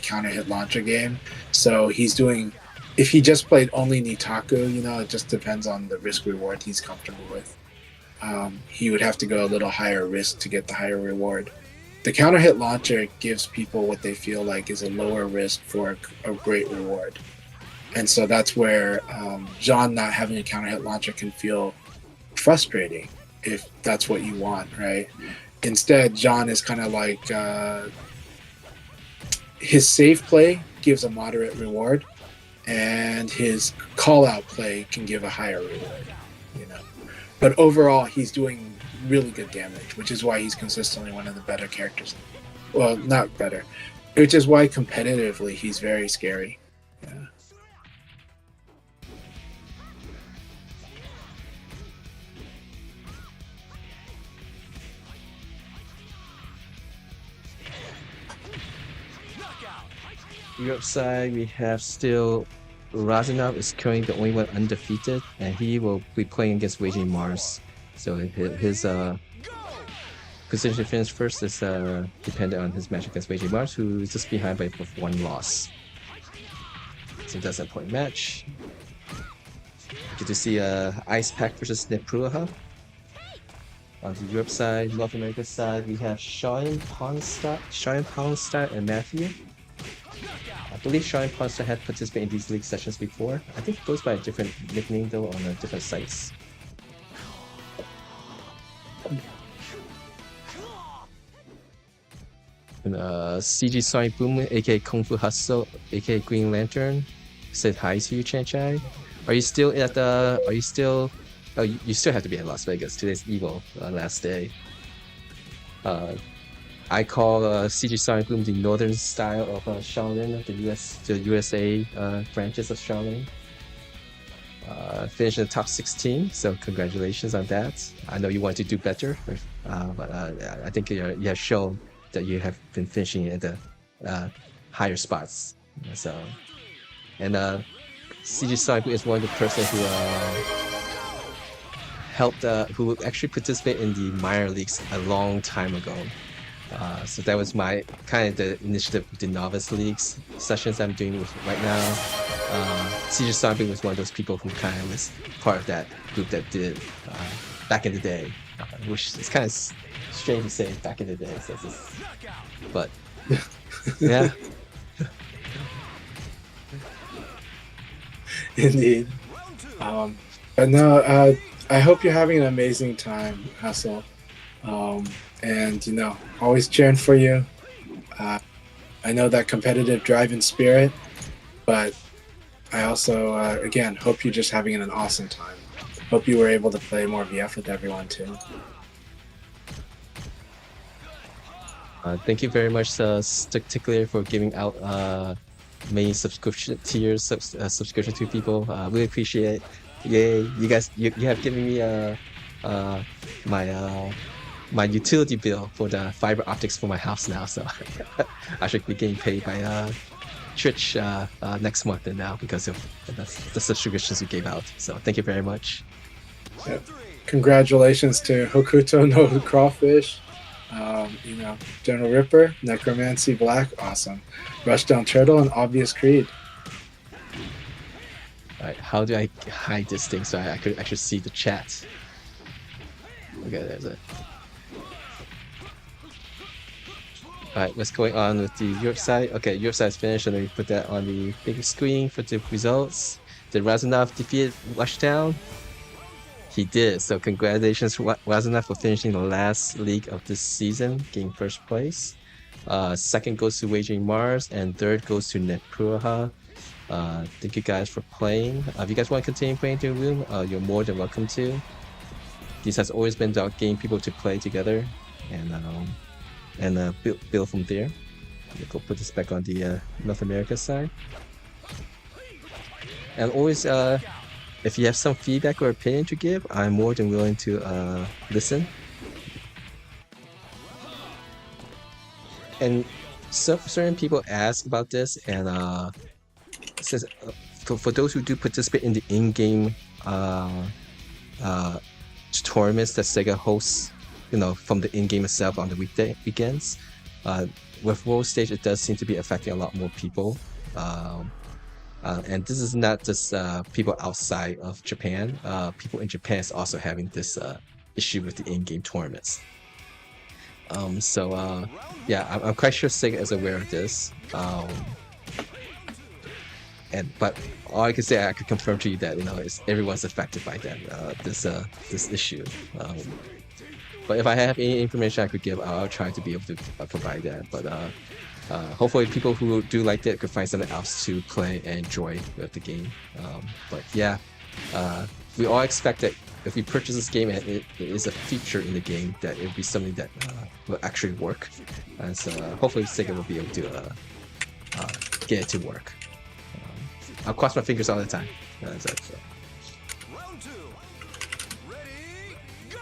counter hit launcher game. So he's doing, if he just played only Nitaku, you know, it just depends on the risk reward he's comfortable with. He would have to go a little higher risk to get the higher reward. The counter hit launcher gives people what they feel like is a lower risk for a great reward. And so that's where Jean not having a counter hit launcher can feel frustrating if that's what you want, right? Instead, Jean is kind of like his save play gives a moderate reward, and his call out play can give a higher reward, you know. But overall, he's doing really good damage, which is why he's consistently one of the better characters. Well, not better, which is why competitively he's very scary. Yeah. Europe side, we have still Razanov is currently the only one undefeated, and he will be playing against Waging Mars. So his position to finish first is dependent on his match against Waging Mars, who is just behind by 1 loss. So that's a point match. Good to see Ice Pack versus Nepruaha. On the Europe side, North America side, we have Sean Poundstad and Matthew. I believe Sean Poundstad had participated in these league sessions before. I think it goes by a different nickname though on different sites. And CG Sonic Boom, aka Kung Fu Hustle, aka Green Lantern, said hi to you, Chan Chai. Are you still at the? Are you still? Oh, you still have to be at Las Vegas. Today's Evo, last day. I call CG Sonic Boom the northern style of Shaolin, the USA branches of Shaolin. Finished in the top 16, so congratulations on that. I know you want to do better, but I think you have shown that you have been finishing at the higher spots. So, and CG Sonic Boom is one of the person who helped, who actually participated in the minor leagues a long time ago. So that was my kind of the initiative with the novice leagues sessions I'm doing right now. CG Sonic Boom was one of those people who kind of was part of that group that did back in the day, which is kind of strange to say back in the day. So but yeah. Indeed. But no, I hope you're having an amazing time, Hassel. And always cheering for you. Uh, I know that competitive drive and spirit, but I also, again, hope you're just having an awesome time. Hope you were able to play more VF with everyone too. Thank you very much, Stickler, for giving out many subscription tiers, subscription to people. Really appreciate it. Yay, you guys, you have given me my my utility bill for the fiber optics for my house now, so I should be getting paid by Twitch next month and now because of the subscriptions you gave out. So thank you very much. Yep. Congratulations to Hokuto no Crawfish, General Ripper, Necromancy Black, awesome. Rushdown Turtle, and Obvious Creed. Alright, how do I hide this thing so I could actually see the chat? Okay, there's it. Alright, what's going on with the Europe side? Okay, Europe side's finished, and then we put that on the big screen for the results. Did Razanov defeat Rushdown? He did, so congratulations Razanov for finishing the last league of this season, getting first place. Second goes to Waging Mars, and third goes to Netpuraha. Thank you guys for playing. If you guys want to continue playing to the room, you're more than welcome to. This has always been about getting people to play together and build from there. We'll go put this back on the North America side. And always, if you have some feedback or opinion to give, I'm more than willing to listen. And certain people ask about this, and says for those who do participate in the in-game tournaments that SEGA hosts, from the in-game itself on the weekends. With World Stage, it does seem to be affecting a lot more people. And this is not just people outside of Japan. People in Japan is also having this issue with the in-game tournaments. Yeah, I'm quite sure SEGA is aware of this. But all I can say, I could confirm to you that everyone's affected by that this issue. But if I have any information I could give, I'll try to be able to provide that. But hopefully, people who do like it could find something else to play and enjoy with the game. But yeah, we all expect that if we purchase this game and it is a feature in the game, that it will be something that will actually work. And so hopefully, SEGA will be able to get it to work. I'll cross my fingers all the time. So. Round 2. Ready, go!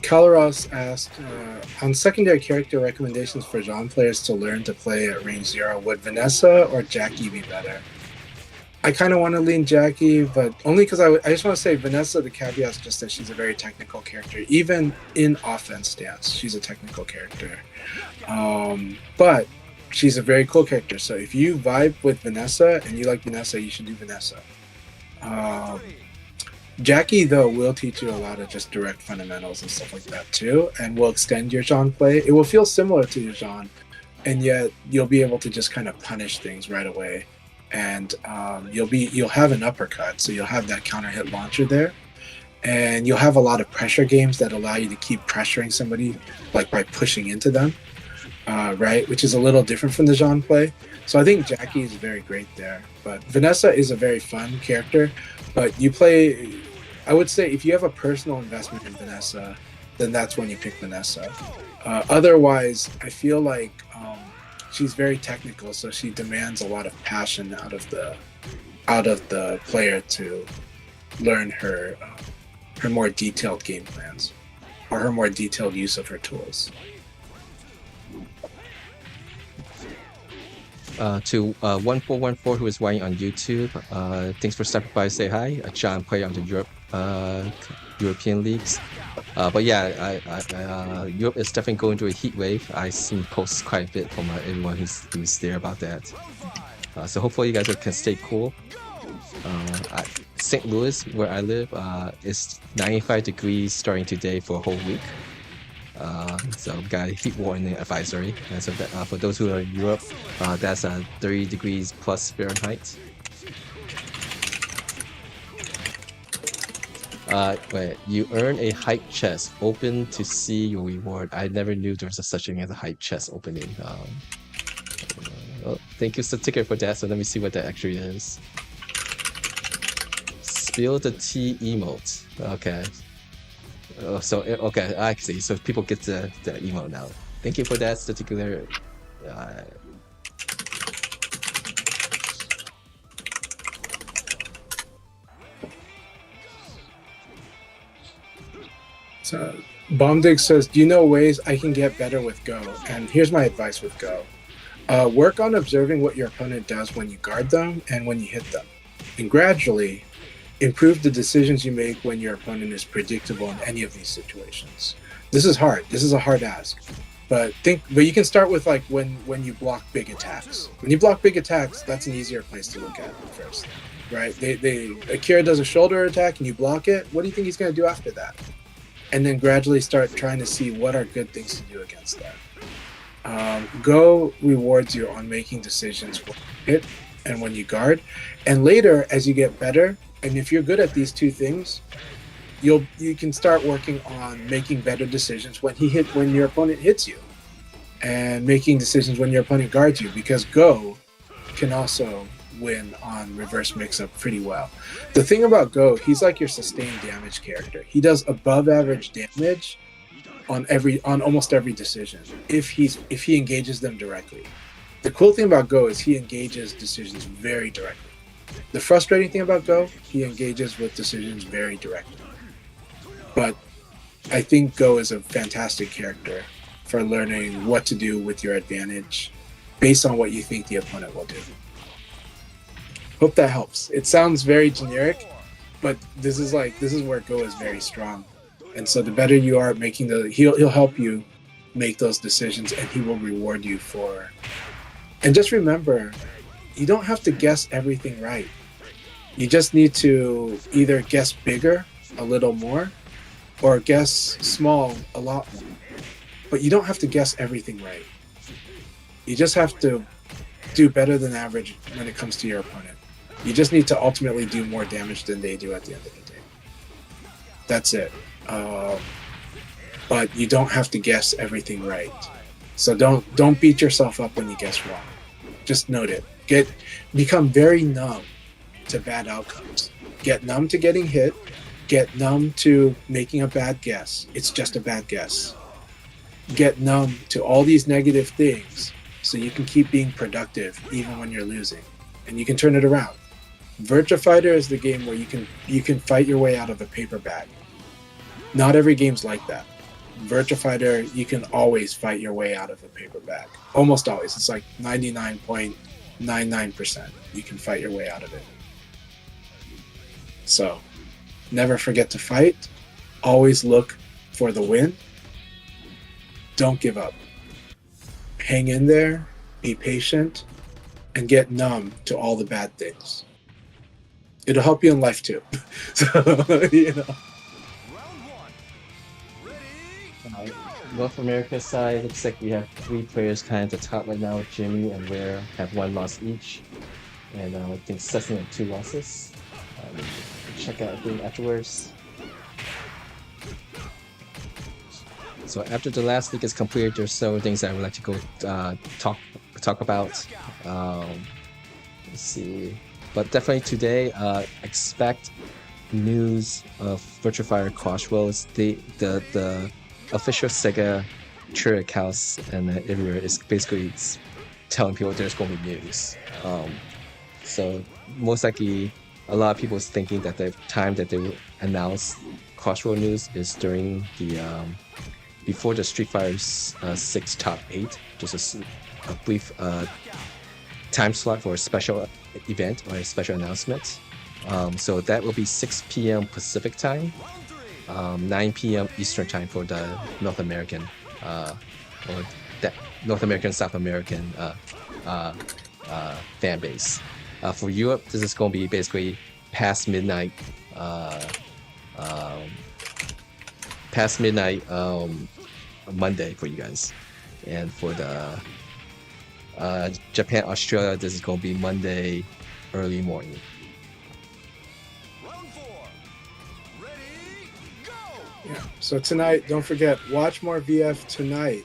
Kalaros asked, on secondary character recommendations for Jean players to learn to play at range 0, would Vanessa or Jackie be better? I kind of want to lean Jackie, but only because I just want to say Vanessa, the caveat is just that she's a very technical character. Even in offense stance, she's a technical character. But she's a very cool character. So if you vibe with Vanessa and you like Vanessa, you should do Vanessa. Jackie, though, will teach you a lot of just direct fundamentals and stuff like that, too, and will extend your Jean play. It will feel similar to your Jean, and yet you'll be able to just kind of punish things right away. And you'll have an uppercut, so you'll have that counter hit launcher there, and you'll have a lot of pressure games that allow you to keep pressuring somebody, like by pushing into them, right? Which is a little different from the Jean play. So I think Jackie is very great there, but Vanessa is a very fun character. But I would say if you have a personal investment in Vanessa, then that's when you pick Vanessa. Otherwise, I feel like she's very technical, so she demands a lot of passion out of the player to learn her more detailed game plans or her more detailed use of her tools. To 1414 who is watching on YouTube, thanks for stopping by. Say hi, John, player on the European leagues. But yeah, Europe is definitely going through a heat wave. I've seen posts quite a bit from everyone who's there about that. So hopefully you guys can stay cool. St. Louis, where I live, is 95 degrees starting today for a whole week. So we got a heat warning advisory. And so that, for those who are in Europe, that's 30 degrees plus Fahrenheit. Wait, you earn a hype chest. Open to see your reward. I never knew there was a such thing as a hype chest opening. Oh, thank you, Ticker, for that. So let me see what that actually is. Spill the tea emote. Okay. Okay, I see. So people get the emote now. Thank you for that particular. So Bombdig says, "Do you know ways I can get better with Go?" And here's my advice with Go: work on observing what your opponent does when you guard them and when you hit them, and gradually improve the decisions you make when your opponent is predictable in any of these situations. This is hard. This is a hard ask. But you can start with like when you block big attacks. When you block big attacks, that's an easier place to look at first, right? Akira does a shoulder attack and you block it. What do you think he's going to do after that? And then gradually start trying to see what are good things to do against that. Go rewards you on making decisions when you hit and when you guard. And later, as you get better, and if you're good at these two things, you can start working on making better decisions when your opponent hits you, and making decisions when your opponent guards you, because Go can also win on reverse mix-up pretty well. The thing about Go, he's like your sustained damage character. He does above average damage on almost every decision if he engages them directly. The cool thing about Go is he engages decisions very directly. The frustrating thing about Go, he engages with decisions very directly. But I think Go is a fantastic character for learning what to do with your advantage based on what you think the opponent will do. Hope that helps. It sounds very generic, but this is where Go is very strong. And so the better you are at making he'll help you make those decisions, and he will reward you for. And just remember, you don't have to guess everything right. You just need to either guess bigger a little more or guess small a lot more. But you don't have to guess everything right. You just have to do better than average when it comes to your opponent. You just need to ultimately do more damage than they do at the end of the day. That's it. But you don't have to guess everything right. So don't beat yourself up when you guess wrong. Just note it. Become very numb to bad outcomes. Get numb to getting hit. Get numb to making a bad guess. It's just a bad guess. Get numb to all these negative things so you can keep being productive even when you're losing. And you can turn it around. Virtua Fighter is the game where you can fight your way out of a paper bag. Not every game's like that. Virtua Fighter, you can always fight your way out of a paper bag. Almost always. It's like 99.99%. You can fight your way out of it. So, never forget to fight. Always look for the win. Don't give up. Hang in there, be patient, and get numb to all the bad things. It'll help you in life too. So, North America side, looks like we have 3 players kind of at the top right now. Jimmy and Rare have 1 loss each. And I think Sesame have 2 losses. Check out the game afterwards. So after the last week is completed, there's several things I would like to go talk about. Let's see. But definitely today, expect news of Virtua Fighter Crossroads. The official SEGA Twitter accounts and everywhere is basically telling people there's going to be news. So most likely, a lot of people is thinking that the time that they will announce Crossroad news is during the before the Street Fighter 6 Top 8, just a brief time slot for a special event or a special announcement. So that will be 6 p.m. Pacific time, 9 p.m. Eastern time for the North American or that North American South American fan base. For Europe, this is going to be basically past midnight Monday for you guys, and for the Japan Australia, this is going to be Monday early morning. Round 4. Ready, go! Yeah. So tonight, don't forget, watch more VF tonight.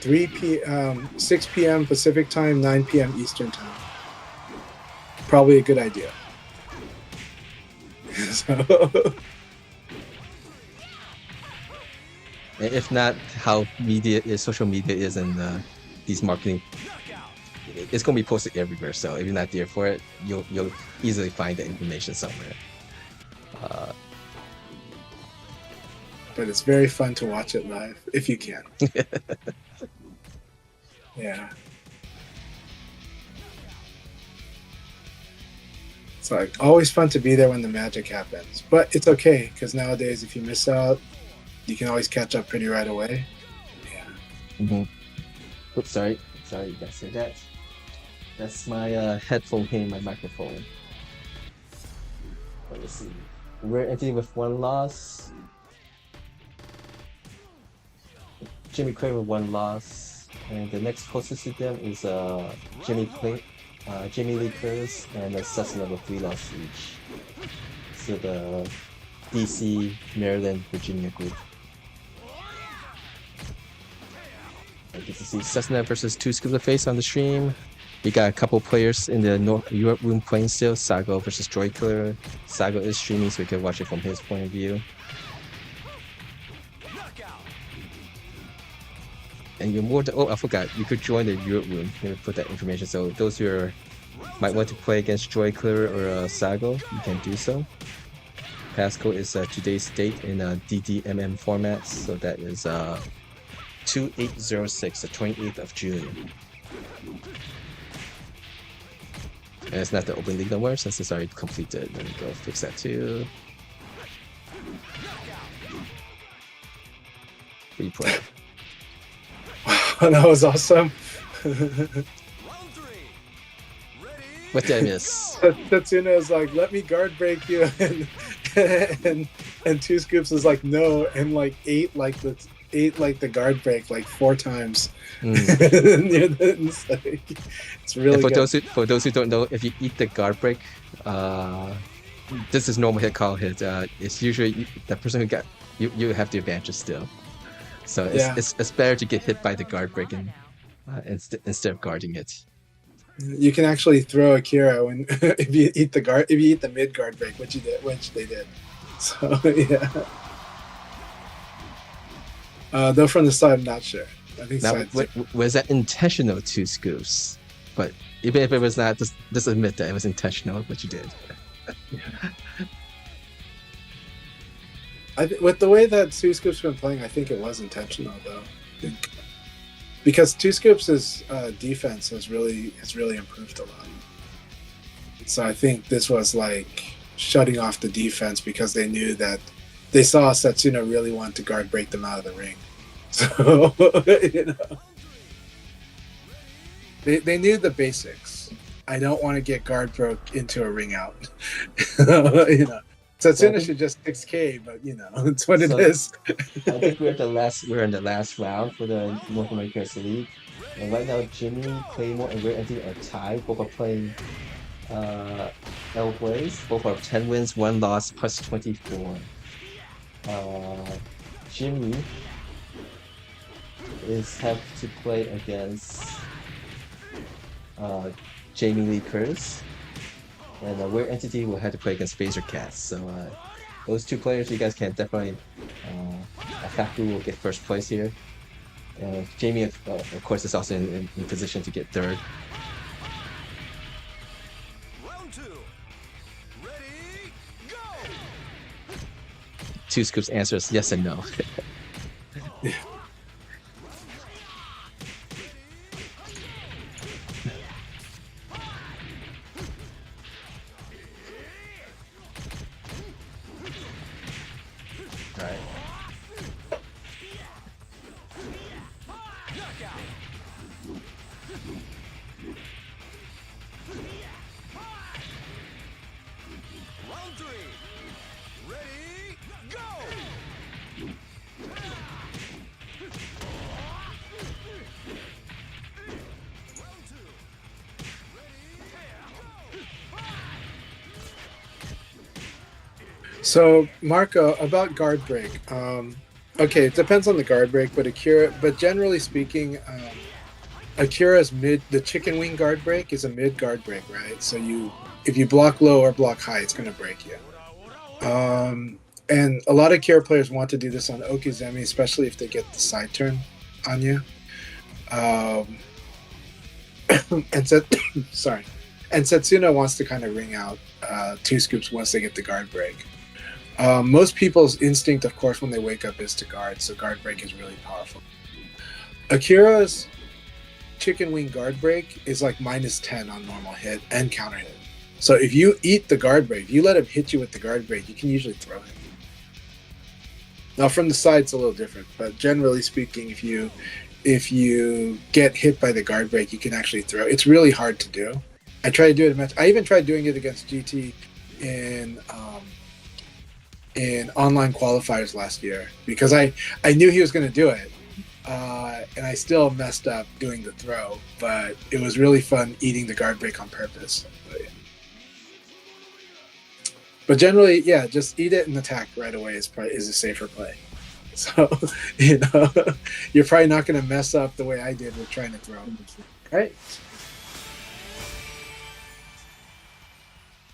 6 p.m. Pacific time, 9 p.m. Eastern time. Probably a good idea. So, And if not, how social media is, and these marketing, it's going to be posted everywhere. So if you're not there for it, you'll easily find the information somewhere. but it's very fun to watch it live if you can. Yeah. It's like always fun to be there when the magic happens, but it's okay because nowadays if you miss out, you can always catch up pretty right away. Yeah. Mm-hmm. Oops, sorry, you guys said that. That's my headphone hitting my microphone. Let me see. We're ending with 1 loss. Jimmy Craig with 1 loss, and the next closest to them is Jimmy Lee Curtis and Cessna with 3 losses each. So the DC, Maryland, Virginia group. I get to see Cessna versus 2 Scoops of Face on the stream. We got a couple players in the Europe room playing still. Sago versus Joy Killer. Sago is streaming, so we can watch it from his point of view. And you're more than, I forgot, you could join the Europe room. Let me put that information. So those who might want to play against Joy Killer or Sago, you can do so. Passcode is today's date in DDMM format, so that is 2806, the 28th of June. And it's not the open league number since it's already completed. Let me go fix that too. Replay. That was awesome. What did I miss? Tatsuna is like, let me guard break you, and 2 Scoops is like, no, and like ate like the guard break like 4 times. It's really good. For those who don't know, if you eat the guard break, this is normal hit call hit. It's usually the person who got you have the advantage still. So it's better to get hit by the guard break instead of guarding it. You can actually throw a Kira when if you eat the mid guard break, which they did. So yeah. Though from the side, I'm not sure. I think now, was that intentional 2 Scoops? But even if it was not, just admit that it was intentional what you did. With the way that 2 Scoops been playing, I think it was intentional though. Because 2 Scoops' defense has really improved a lot. So I think this was like shutting off the defense because they knew that they saw Setsuna really want to guard break them out of the ring. So they knew the basics. I don't want to get guard broke into a ring out. Setsuna should just 6K, but it's what it is. I think we're in the last round for the North America League. And right now Jimmy, Claymore, and We're Entity are tied. Both are playing L Blaze. Both are 10 wins, 1 loss, plus 24. Jimmy have to play against Jamie Lee Curtis, and Weird Entity will have to play against Phaser Cats. So those 2 players, you guys can definitely. Akaku will get first place here. Jamie, of course, is also in position to get 3rd. Round 2. Ready, go! 2 Scoops answers yes and no. Alright. Round 3. Ready, go! So Marco, about guard break. Okay, it depends on the guard break, but Akira. But generally speaking, Akira's mid. The chicken wing guard break is a mid guard break, right? So if you block low or block high, it's gonna break you. And a lot of Akira players want to do this on Okizemi, especially if they get the side turn on you. And sorry, and Setsuna wants to kind of ring out two scoops once they get the guard break. Most people's instinct, of course, when they wake up is to guard, so guard break is really powerful. Akira's chicken wing guard break is like -10 on normal hit and counter hit. So if you eat the guard break, you let him hit you with the guard break, you can usually throw him. Now from the side, it's a little different, but generally speaking, if you get hit by the guard break, you can actually throw. It's really hard to do. I tried to do it in match. I even tried doing it against GT in online qualifiers last year because I knew he was going to do it, and I still messed up doing the throw. But it was really fun eating the guard break on purpose. But generally, yeah, just eat it and attack right away is a safer play. So, you're probably not going to mess up the way I did with trying to throw. Right?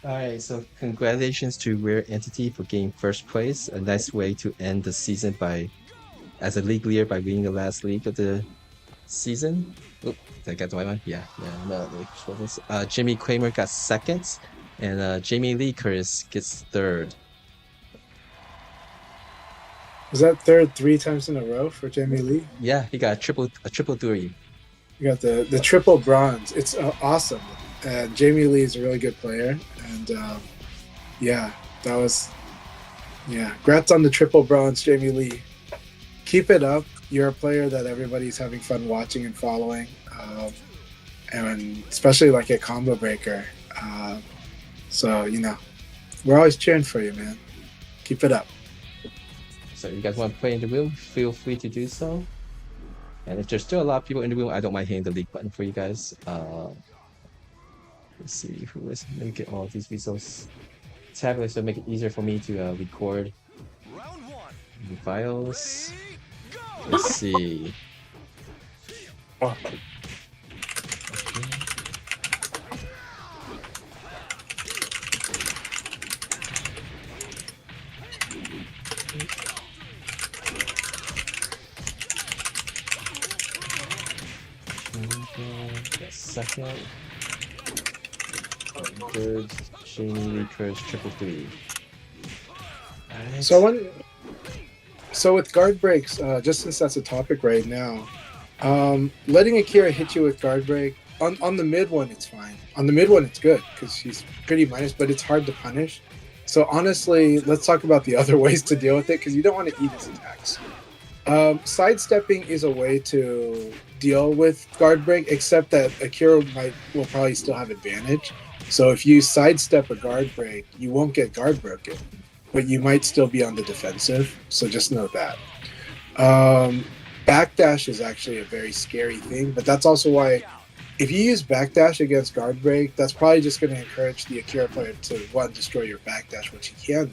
Alright, so congratulations to Rare Entity for getting first place. A nice way to end the season as a league leader by winning the last league of the season. Oh, did I get the right one? Yeah. No, Jimmy Kramer got second, and Jamie Lee Curtis gets third. Was that third 3 times in a row for Jamie Lee? Yeah, he got a triple three. You got the triple bronze. It's awesome. Jamie Lee is a really good player, and Congrats on the triple bronze, Jamie Lee. Keep it up. You're a player that everybody's having fun watching and following, and especially like a combo breaker. So we're always cheering for you, man. Keep it up. So if you guys want to play in the room, feel free to do so. And if there's still a lot of people in the room, I don't mind hitting the league button for you guys. Let's see who is. Let me get all of these results tabulated so make it easier for me to record the files. Let's see. Okay. Second, third, Jamie Lee Curtis, triple three. Right. So with guard breaks, just since that's a topic right now, letting Akira hit you with guard break on the mid one, it's fine. On the mid one, it's good because she's pretty minus, but it's hard to punish. So honestly, let's talk about the other ways to deal with it because you don't want to eat his attacks. Sidestepping is a way to deal with guard break, except that Akira will probably still have advantage. So if you sidestep a guard break, you won't get guard broken, but you might still be on the defensive. So just know that. Backdash is actually a very scary thing, but that's also why if you use backdash against guard break, that's probably just going to encourage the Akira player to, one, destroy your backdash, which he can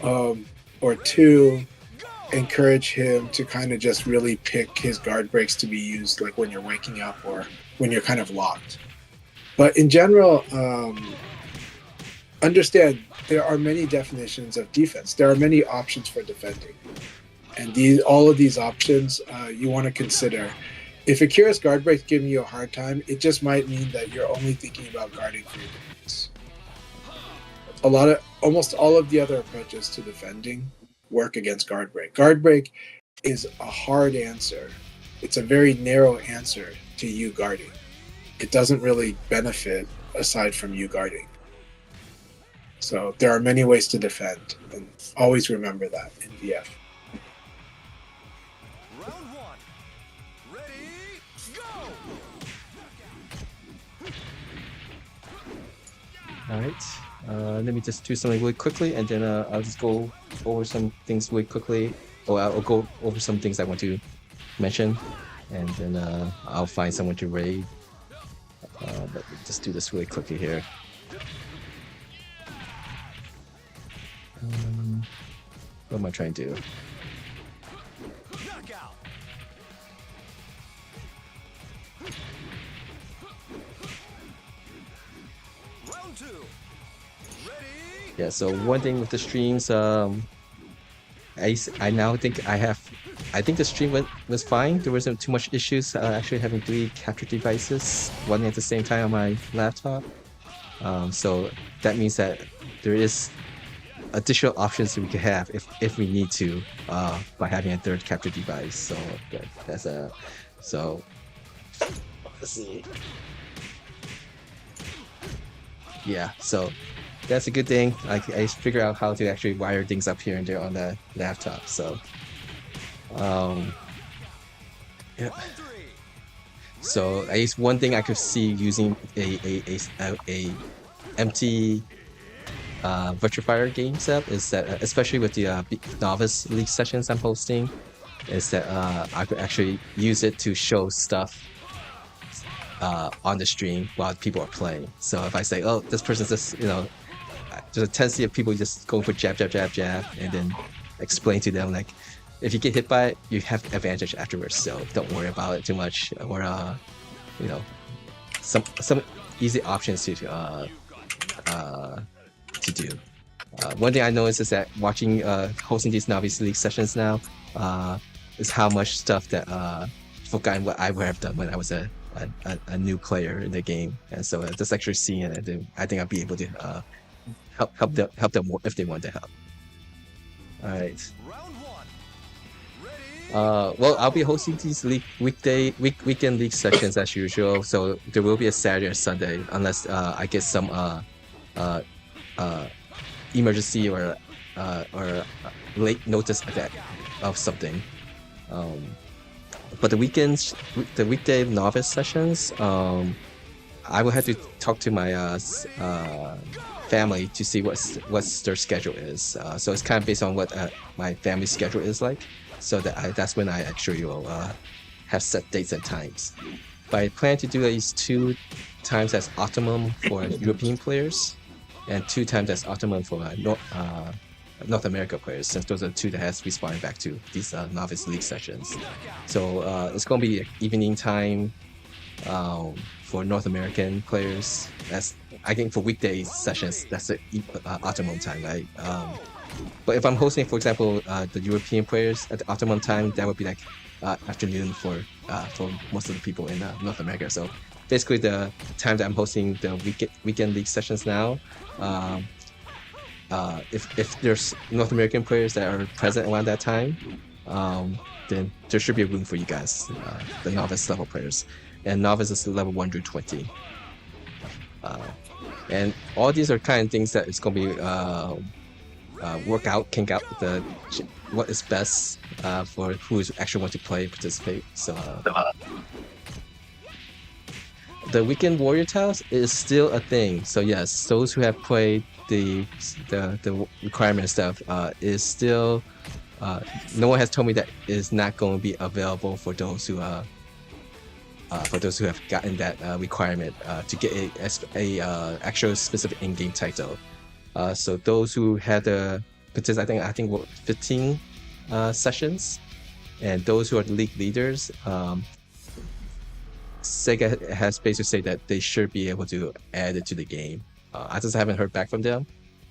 now, or two, encourage him to kind of just really pick his guard breaks to be used like when you're waking up or when you're kind of locked. But in general, understand there are many definitions of defense. There are many options for defending. And all of these options you want to consider. If Akira's guard break is giving you a hard time, it just might mean that you're only thinking about guarding for your defense. Almost all of the other approaches to defending work against guard break. Guard break is a hard answer. It's a very narrow answer to you guarding. It doesn't really benefit aside from you guarding. So there are many ways to defend, and always remember that in VF. Round one. Ready, go! All right. Let me just do something really quickly, and then I'll just go over some things really quickly. Or I'll go over some things I want to mention, and then I'll find someone to raid. But just do this really quickly here. What am I trying to do? Knockout. Round 2. Ready? Yeah, so one thing with the streams, I now think I think the stream was fine. There wasn't too much issues actually having 3 capture devices running at the same time on my laptop. So that means that there is additional options that we can have if we need to by having a 3rd capture device. So that's a so let's see. Yeah, so that's a good thing. I figure out how to actually wire things up here and there on the laptop. So yeah. Round 3. So at least one thing I could see using a empty Virtua Fighter game set is that, especially with the novice league sessions I'm hosting, is that I could actually use it to show stuff on the stream while people are playing. So if I say, oh, this person's just, there's a tendency of people just going for jab, and then explain to them, like, if you get hit by it, you have advantage afterwards, so don't worry about it too much. Or, some easy options to do. One thing I noticed is that watching, hosting these novice league sessions now, is how much stuff that forgotten what I would have done when I was a new player in the game, and so just actually seeing it, I think I'll be able to help them more if they want to help. All right. Round 1. Ready? Well, I'll be hosting these weekend league sessions as usual, so there will be a Saturday or Sunday unless I get some emergency or late notice of something. But the weekday novice sessions, I will have to talk to my family to see what's their schedule is. So it's kind of based on what my family schedule is like. So that's when I actually will have set dates and times. But I plan to do at least 2 times as optimum for European players, and 2 times as optimum for North America players, since those are the 2 that has responded back to these novice league sessions. So it's going to be evening time for North American players. That's, I think, for weekday sessions, that's the optimum time, right? But if I'm hosting, for example, the European players at the optimum time, that would be like afternoon for most of the people in North America. So basically, the time that I'm hosting the weekend league sessions now, if there's North American players that are present around that time, then there should be room for you guys, the novice level players. And novice is level 120. And all these are kind of things that it's going to be kink out what is best for who actually want to play, participate. So the weekend warrior tiles is still a thing. So yes, those who have played the requirement stuff is still. No one has told me that is not going to be available for those who have gotten that requirement to get a actual specific in-game title. So those who had the participate, I think 15 sessions, and those who are the league leaders, SEGA has basically said that they should be able to add it to the game. I just haven't heard back from them.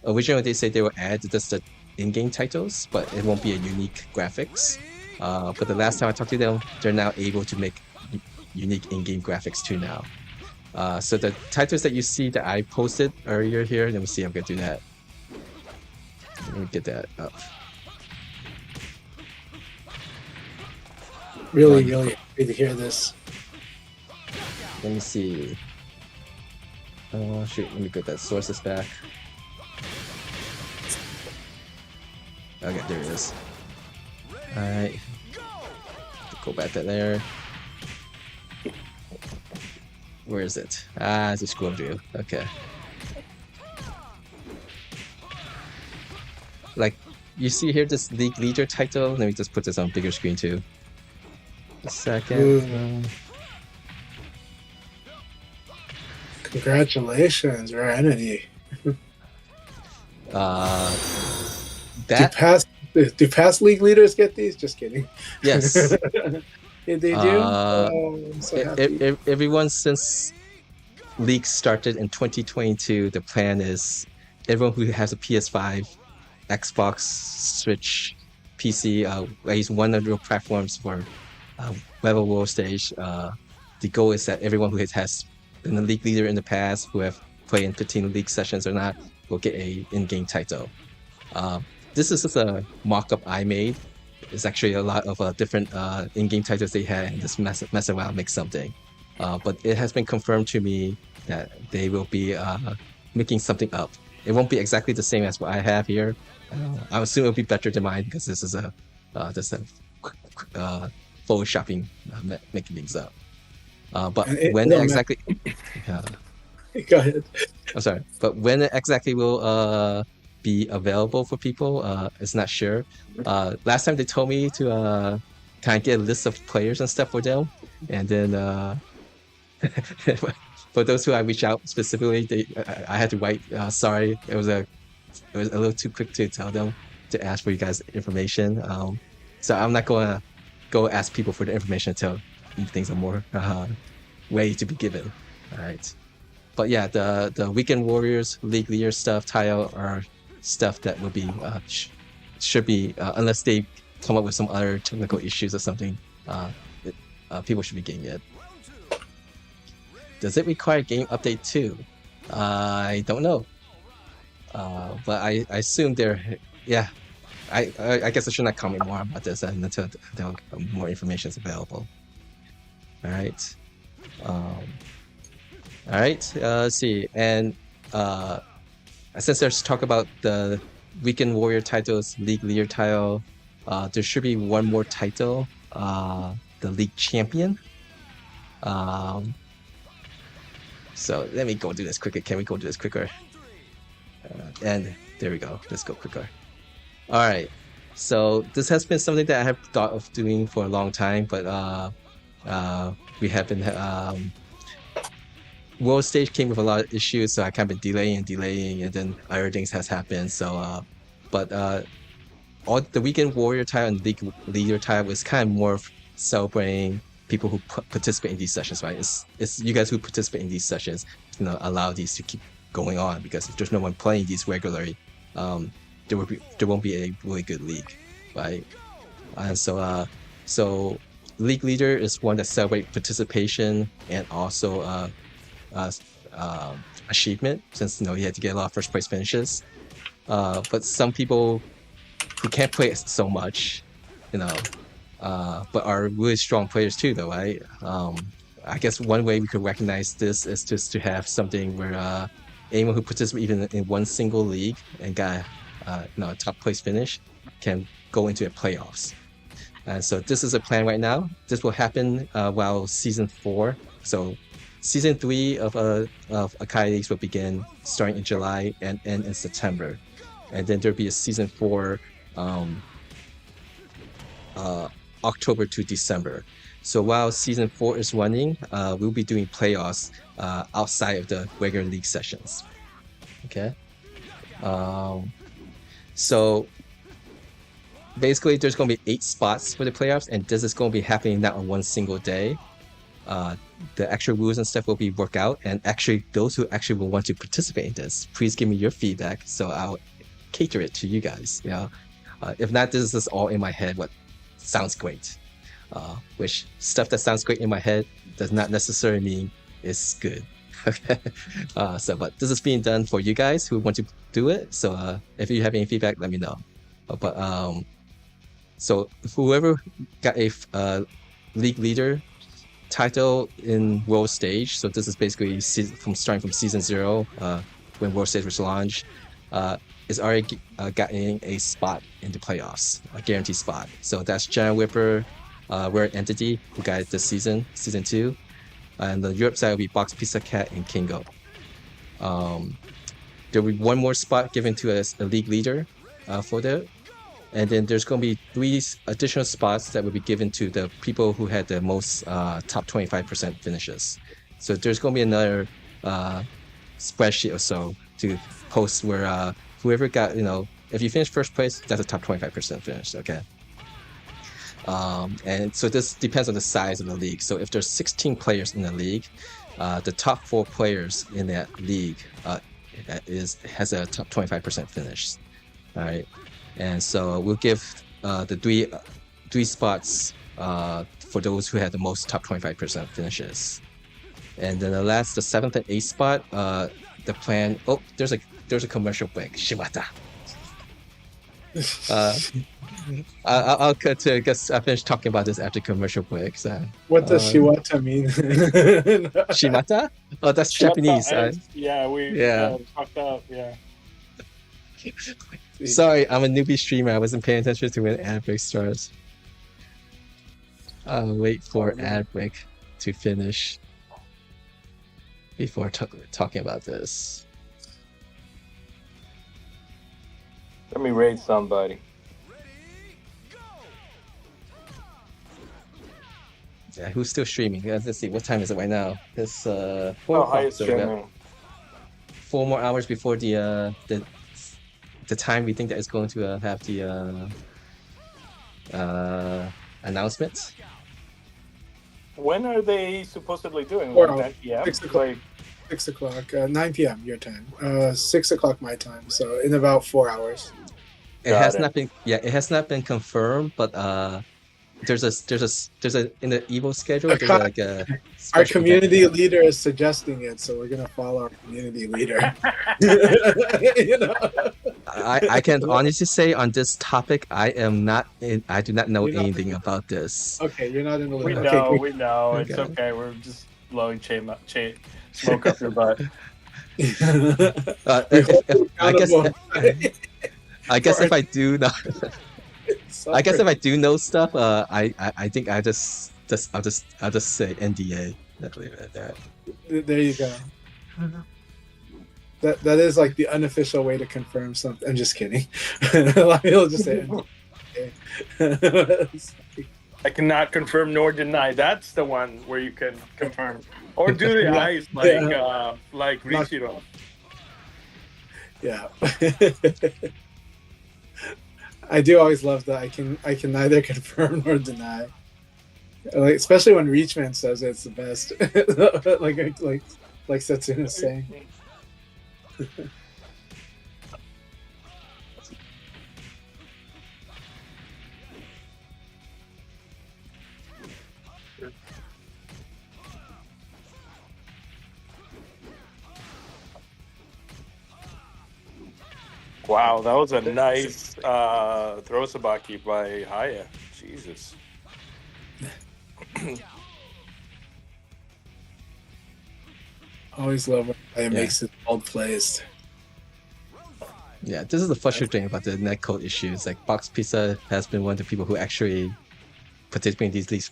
Originally, they said they will add just the in-game titles, but it won't be a unique graphics. But the last time I talked to them, they're now able to make unique in-game graphics too now. So the titles that you see that I posted earlier here, let me see if I'm gonna do that. Let me get that up. Really happy to hear this. Let me see. Oh shoot, let me get that sources back. Okay, there it is. Alright. Go back to there. Where is it? It's a scroll view. Okay. Like, you see here this league leader title? Let me just put this on bigger screen too. A second. Congratulations, Rare Entity. That To pass Do past league leaders get these? Just kidding. Yes. Yeah, they do. Uh, Oh, I'm so happy. Everyone since league started in 2022, the plan is everyone who has a PS5, Xbox, Switch, PC, at least one of your platforms for VEVO World Stage. The goal is that everyone who has been a league leader in the past, who have played in 15 league sessions or not, will get a in-game title. This is just a mock-up I made. It's actually a lot of different in-game titles they had, and just mess around, make something. But it has been confirmed to me that they will be making something up. It won't be exactly the same as what I have here. I assume it'll be better than mine because this is just a photoshopping, making things up. But when exactly? Go ahead. I'm sorry, but when it exactly will be available for people, it's not sure. Last time they told me to kind of get a list of players and stuff for them, and then for those who I reached out specifically, I had to write. Sorry, it was a little too quick to tell them to ask for you guys information. So I'm not gonna go ask people for the information until things are more ready to be given. All right. But yeah, the Weekend Warriors, League Leader stuff, title are stuff that will be should be unless they come up with some other technical issues or something, people should be getting it. Does it require game update too? I don't know, but I assume they're yeah. I guess I should not comment more about this until more information is available. All right. All right, let's see. And since there's talk about the Weekend Warrior titles, League Leader title, there should be one more title, the League Champion. So let me go do this quicker. Can we go do this quicker? And there we go. Let's go quicker. All right. So this has been something that I have thought of doing for a long time, but we have been World Stage came with a lot of issues, so I kind of been delaying, and then other things has happened. So, but all the Weekend Warrior title and League Leader title was kind of more of celebrating people who participate in these sessions, right? It's you guys who participate in these sessions, allow these to keep going on, because if there's no one playing these regularly, there won't be a really good league, right? And so League Leader is one that celebrates participation and also achievement, since you had to get a lot of first place finishes. But some people who can't play so much, but are really strong players too, though, right? I guess one way we could recognize this is just to have something where anyone who participates even in one single league and got a top place finish can go into the playoffs. And so this is a plan right now. This will happen while season 4. So season 3 of Akai Leagues will begin starting in July and end in September. And then there'll be a season 4 October to December. So while season 4 is running, we'll be doing playoffs outside of the regular league sessions. Okay. So basically there's going to be 8 spots for the playoffs, and this is going to be happening not on one single day. The actual rules and stuff will be worked out, and actually those who actually will want to participate in this, please give me your feedback so I'll cater it to you guys. If not, this is just all in my head what sounds great, which stuff that sounds great in my head does not necessarily mean it's good. Okay. But this is being done for you guys who want to do it, so if you have any feedback, let me know. So whoever got a league leader title in World Stage, so this is basically starting from season 0, when World Stage was launched, is already getting a spot in the playoffs, a guaranteed spot. So that's Giant Whipper, Rare Entity, who got it this season 2, and the Europe side will be Box Pizza Cat and Kingo. There will be one more spot given to a league leader for that. And then there's going to be 3 additional spots that will be given to the people who had the most top 25% finishes. So there's going to be another spreadsheet or so to post where whoever got if you finish first place, that's a top 25% finish. Okay. And so this depends on the size of the league. So if there's 16 players in the league, the top 4 players in that league has a top 25% finish. All right, and so we'll give the three spots for those who had the most top 25% finishes. And then the 7th and 8th spot, the plan. Oh, there's a commercial break. Shibata. I'll cut to. I guess I finished talking about this after commercial break. So, What does Shiwata mean? Shimata? Oh, that's Shimata Japanese. We fucked up. Yeah. Sorry, I'm a newbie streamer. I wasn't paying attention to when ad break starts. I'll wait for ad break to finish before talking about this. Let me raid somebody. Yeah, who's still streaming? Let's see, what time is it right now? It's 4 highest so we got streaming. 4 more hours before the time we think that it's going to have the announcement. When are they supposedly doing? Well, 9 p.m. 6 o'clock. 6 o'clock, 9 p.m. your time. 6 o'clock my time. So in about 4 hours. It has not been confirmed, but there's a in the Evo schedule. There's like a our community leader is suggesting it, so we're gonna follow our community leader. You know? I can honestly say on this topic, I do not know anything about this. Okay, you're not in the We loop. know, Okay, we know. It's Okay. okay. We're just blowing smoke up your butt. I guess if I do know, I guess if I do know stuff, I think I'll just say NDA. Leave it at that. there you go. That is like the unofficial way to confirm something. I'm just kidding. A lot of people just say NDA. I cannot confirm nor deny. That's the one where you can confirm or do the eyes like Rishiro. Yeah. I do always love that. I can neither confirm nor deny. Like especially when Reachman says it's the best. like Setsuna is saying. Wow, that was a nice throw sabaki by Haya. Jesus. Always love when it makes it bold plays. Yeah, this is the frustrating thing about the netcode issues. Like Box Pizza has been one of the people who actually participate in these leagues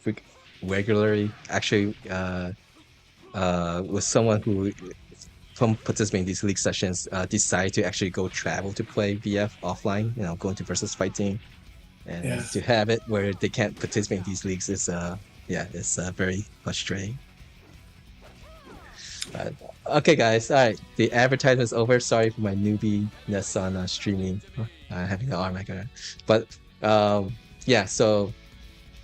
regularly. Actually, was someone who from participating in these league sessions decide to actually go travel to play VF offline. You know, going to versus fight team, and to have it where they can't participate in these leagues is it's very frustrating. Okay, guys. All right, the advertisement is over. Sorry for my newbie-ness on streaming, having the arm maker. But so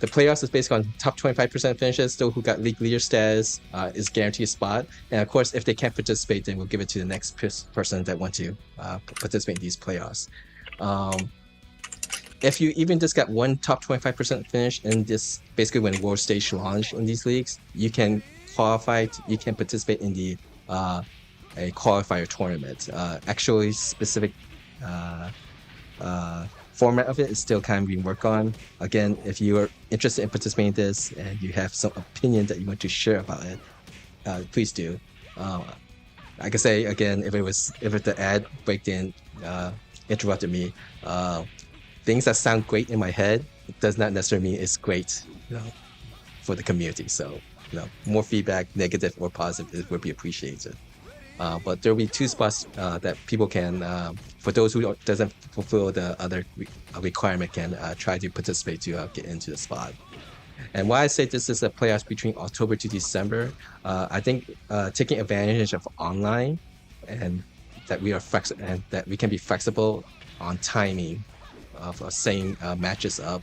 the playoffs is based on top 25% finishes. Those who got league leader status is guaranteed a spot. And of course, if they can't participate, then we'll give it to the next person that want to participate in these playoffs. If you even just got one top 25% finish in this, basically when World Stage launch in these leagues, you can qualify. You can participate in the a qualifier tournament. Actually, specific format of it is still kind of being worked on. Again, if you are interested in participating in this and you have some opinion that you want to share about it, please do. I can say again, if the ad break in interrupted me, things that sound great in my head, it does not necessarily mean it's great, for the community. So, more feedback, negative or positive, would be appreciated. But there will be 2 spots that people can, for those who doesn't fulfill the other requirement, can try to participate to get into the spot. And why I say this is a playoffs between October to December, I think taking advantage of online and that we are and that we can be flexible on timing of setting matches up,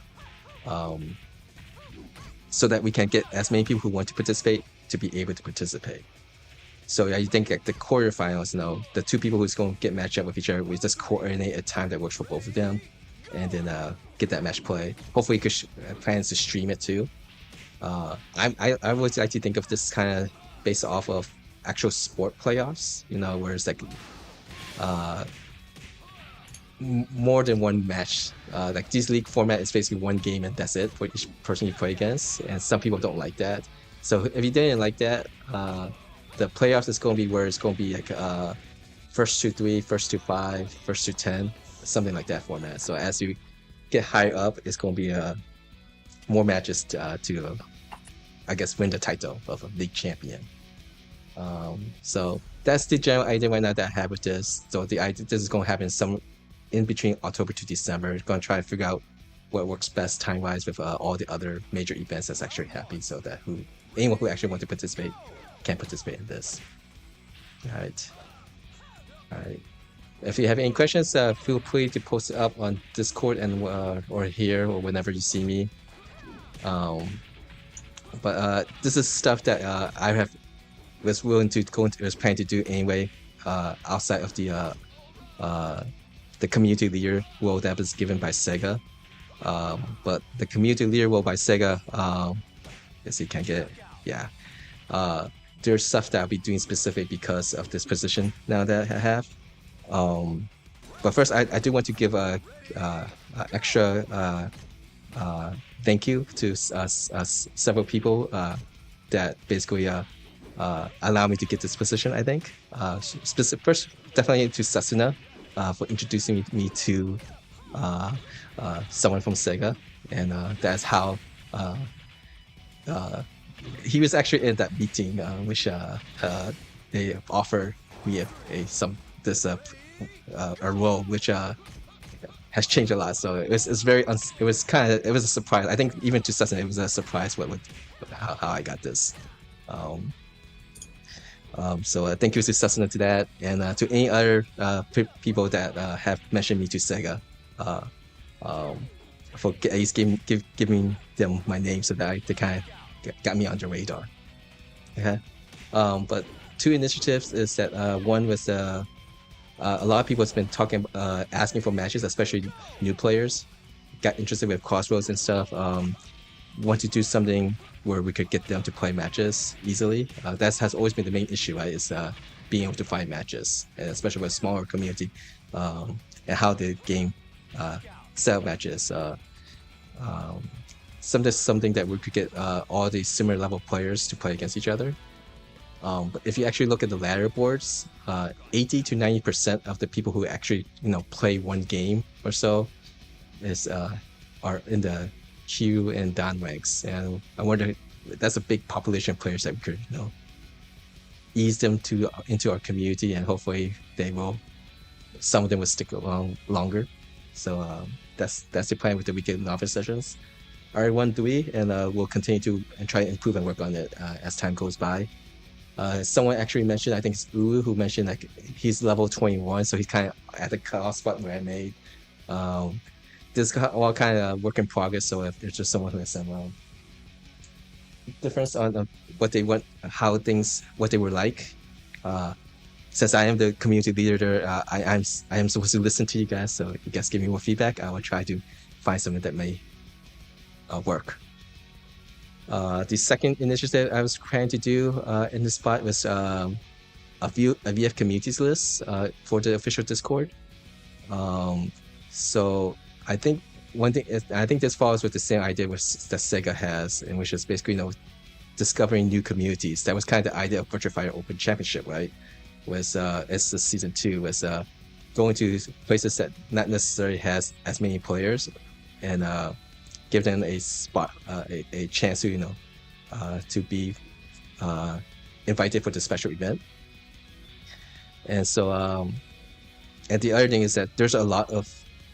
so that we can get as many people who want to participate to be able to participate. So I think like the quarterfinals, the two people who's going to get matched up with each other, we just coordinate a time that works for both of them, and then get that match play. Hopefully, you could plans to stream it too. I would like to think of this kind of based off of actual sport playoffs, where it's like more than one match. Like this league format is basically one game and that's it for each person you play against, and some people don't like that. So if you didn't like that, the playoffs is going to be where it's going to be like first to 3, first to 5, first to 10, something like that format. So as you get higher up, it's going to be more matches to I guess win the title of a league champion. So that's the general idea right now that I have with this. So the idea this is going to happen in between October to December. Going to try to figure out what works best time wise with all the other major events that's actually happening, so that anyone who actually wants to participate can participate in this. All right. If you have any questions, feel free to post it up on Discord and or here or whenever you see me. But this is stuff that I was willing to was planning to do anyway, outside of the community leader role that was given by SEGA. But the community leader role by SEGA, yes, you can get it. Yeah. There's stuff that I'll be doing specific because of this position now that I have. But first, I do want to give a extra thank you to several people that basically allow me to get this position. I think first, definitely to Sasuna for introducing me to someone from SEGA, and that's how he was actually in that meeting, which they offered me a role which has changed a lot. So it was a surprise. I think even to Sasson, it was a surprise how I got this. So thank you to Sasson to that, and to any other people that have mentioned me to SEGA, for at least giving them my name so that they kind of got me on the radar. Okay. But two initiatives is that one was a lot of people has been asking for matches, especially new players, got interested with crossroads and stuff. Want to do something where we could get them to play matches easily. That has always been the main issue, right? Is being able to find matches, and especially with a smaller community, and how the game set up matches. Something that we could get all the similar level players to play against each other. But if you actually look at the ladder boards, 80 to 90% of the people who actually play one game or so are in the Q and down ranks, and I wonder, that's a big population of players that we could ease them into our community, and hopefully some of them will stick along longer. So that's the plan with the weekend office sessions. R1 and we'll continue to try to improve and work on it as time goes by. Someone actually mentioned, I think it's Ulu, who mentioned like he's level 21, so he's kind of at the cutoff spot where I made. This is all kind of work in progress, so if there's just someone who has some difference on what they want, what they were like. Since I am the community leader there, I am supposed to listen to you guys, so if you guys give me more feedback, I will try to find something that may work. The second initiative I was trying to do in this spot was a VF communities list for the official Discord. So I think one thing is, I think this follows with the same idea that SEGA has, and which is basically discovering new communities. That was kind of the idea of Virtua Fighter Open Championship, right? Was it's the season 2 was going to places that not necessarily has as many players, and give them a spot, a chance to be invited for the special event. And so, and the other thing is that there's a lot of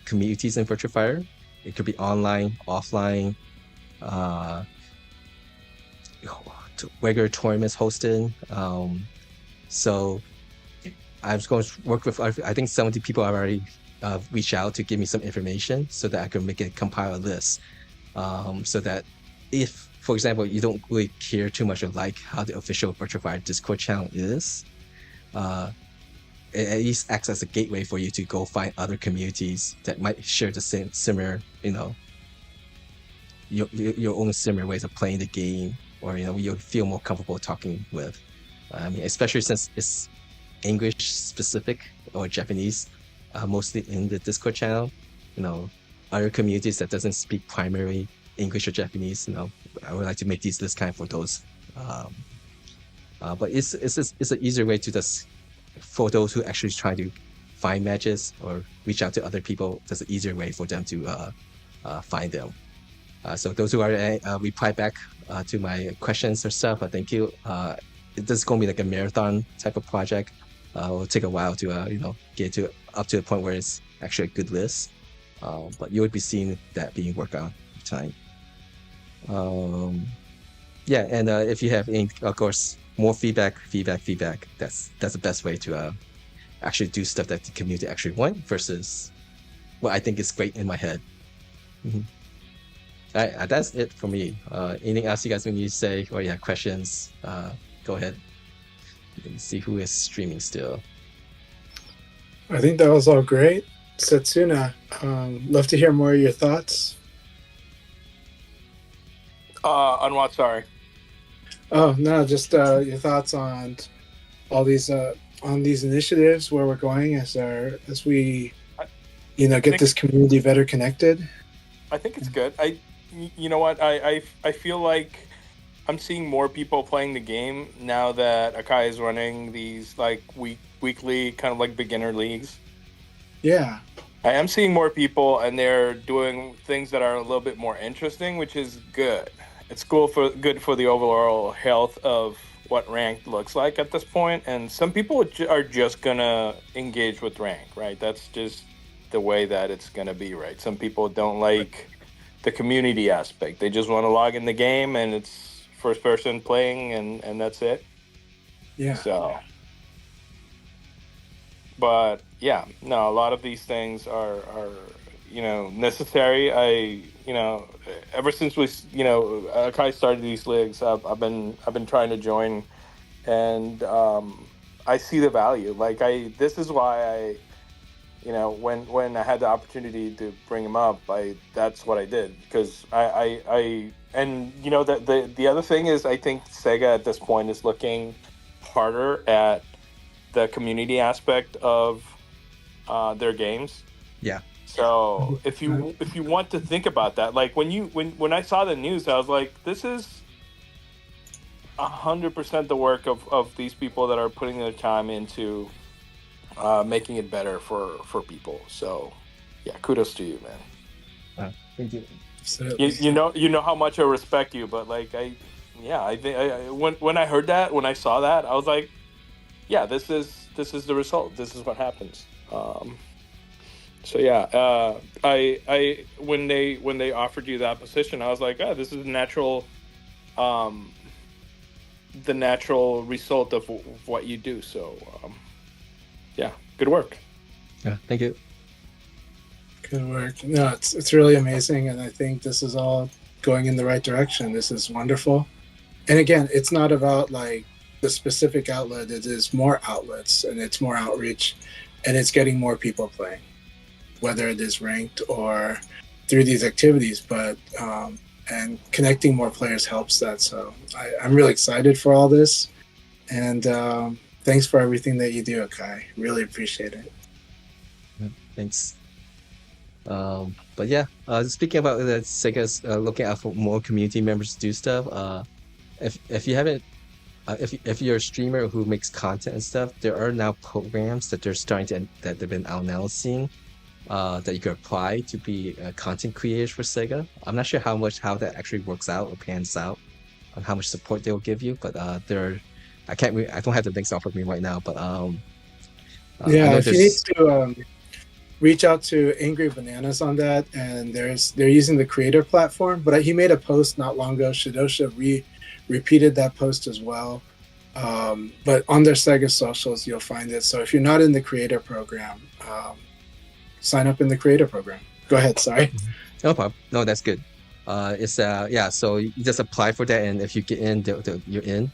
communities in Virtua Fighter. It could be online, offline, regular tournaments hosted. So I was going to work with, I think 70 people are already reach out to give me some information so that I can compile a list. So that if, for example, you don't really care too much or like how the official Virtua Fighter Discord channel is, it at least acts as a gateway for you to go find other communities that might share the same similar, your own similar ways of playing the game, or you'll feel more comfortable talking with. I mean, especially since it's English specific or Japanese, mostly in the Discord channel. Other communities that doesn't speak primarily English or Japanese, I would like to make these lists kind of for those. But it's an easier way to just, for those who actually try to find matches or reach out to other people, there's an easier way for them to find them. So those who are reply back to my questions or stuff, thank you. This is going to be like a marathon type of project. It'll take a while to get up to a point where it's actually a good list. But you would be seeing that being worked on with time. Yeah, and if you have any, of course, more feedback, that's the best way to actually do stuff that the community actually want versus what I think is great in my head. Mm-hmm. All right, that's it for me. Anything else you guys need to say, or you have questions? Go ahead. Let me see who is streaming still. I think that was all great. Setsuna, love to hear more of your thoughts. On what? Sorry. Oh no, just your thoughts on all these initiatives, where we're going as we get this community better connected. I think it's good. You know what? I feel like I'm seeing more people playing the game now that Akai is running these like weekly kind of like beginner leagues. Yeah. I am seeing more people, and they're doing things that are a little bit more interesting, which is good. It's good for the overall health of what ranked looks like at this point. And some people are just gonna engage with rank, right? That's just the way that it's gonna be, right? Some people don't like the community aspect. They just want to log in the game and it's first person playing and that's it. Yeah. So, but yeah, no, a lot of these things are necessary. Ever since Akai started these leagues, I've been trying to join, and I see the value. This is why when I had the opportunity to bring him up, that's what I did, because the other thing is, I think SEGA at this point is looking harder at the community aspect of their games. Yeah. So if you want to think about that, like when I saw the news, I was like, this is 100% the work of these people that are putting their time into making it better for people. So yeah, kudos to you, man. Thank you. You know how much I respect you, but like when I heard that, when I saw that, I was like, yeah, this is the result. This is what happens. So yeah, I when they offered you that position, I was like, oh, this is the natural result of what you do. So yeah, good work. Yeah, thank you. Good work. No, it's really amazing, and I think this is all going in the right direction. This is wonderful. And again, it's not about like the specific outlet. It is more outlets, and it's more outreach, and it's getting more people playing, whether it is ranked or through these activities. But and connecting more players helps that. So I'm really excited for all this, and thanks for everything that you do, Akai. Really appreciate it. Thanks. But yeah, speaking about the SEGA's looking out for more community members to do stuff. If you haven't, if you're a streamer who makes content and stuff, there are now programs that that they've been announcing that you can apply to be content creators for SEGA. I'm not sure how that actually works out or pans out, on how much support they'll give you. But I don't have the links off of me right now. But yeah, if you need to reach out to Angry Bananas on that, and they're using the creator platform. But he made a post not long ago. Shidosha repeated that post as well. But on their SEGA socials, you'll find it. So if you're not in the creator program, sign up in the creator program. Go ahead. Sorry. No problem. No, that's good. It's yeah. So you just apply for that, and if you get in, you're in.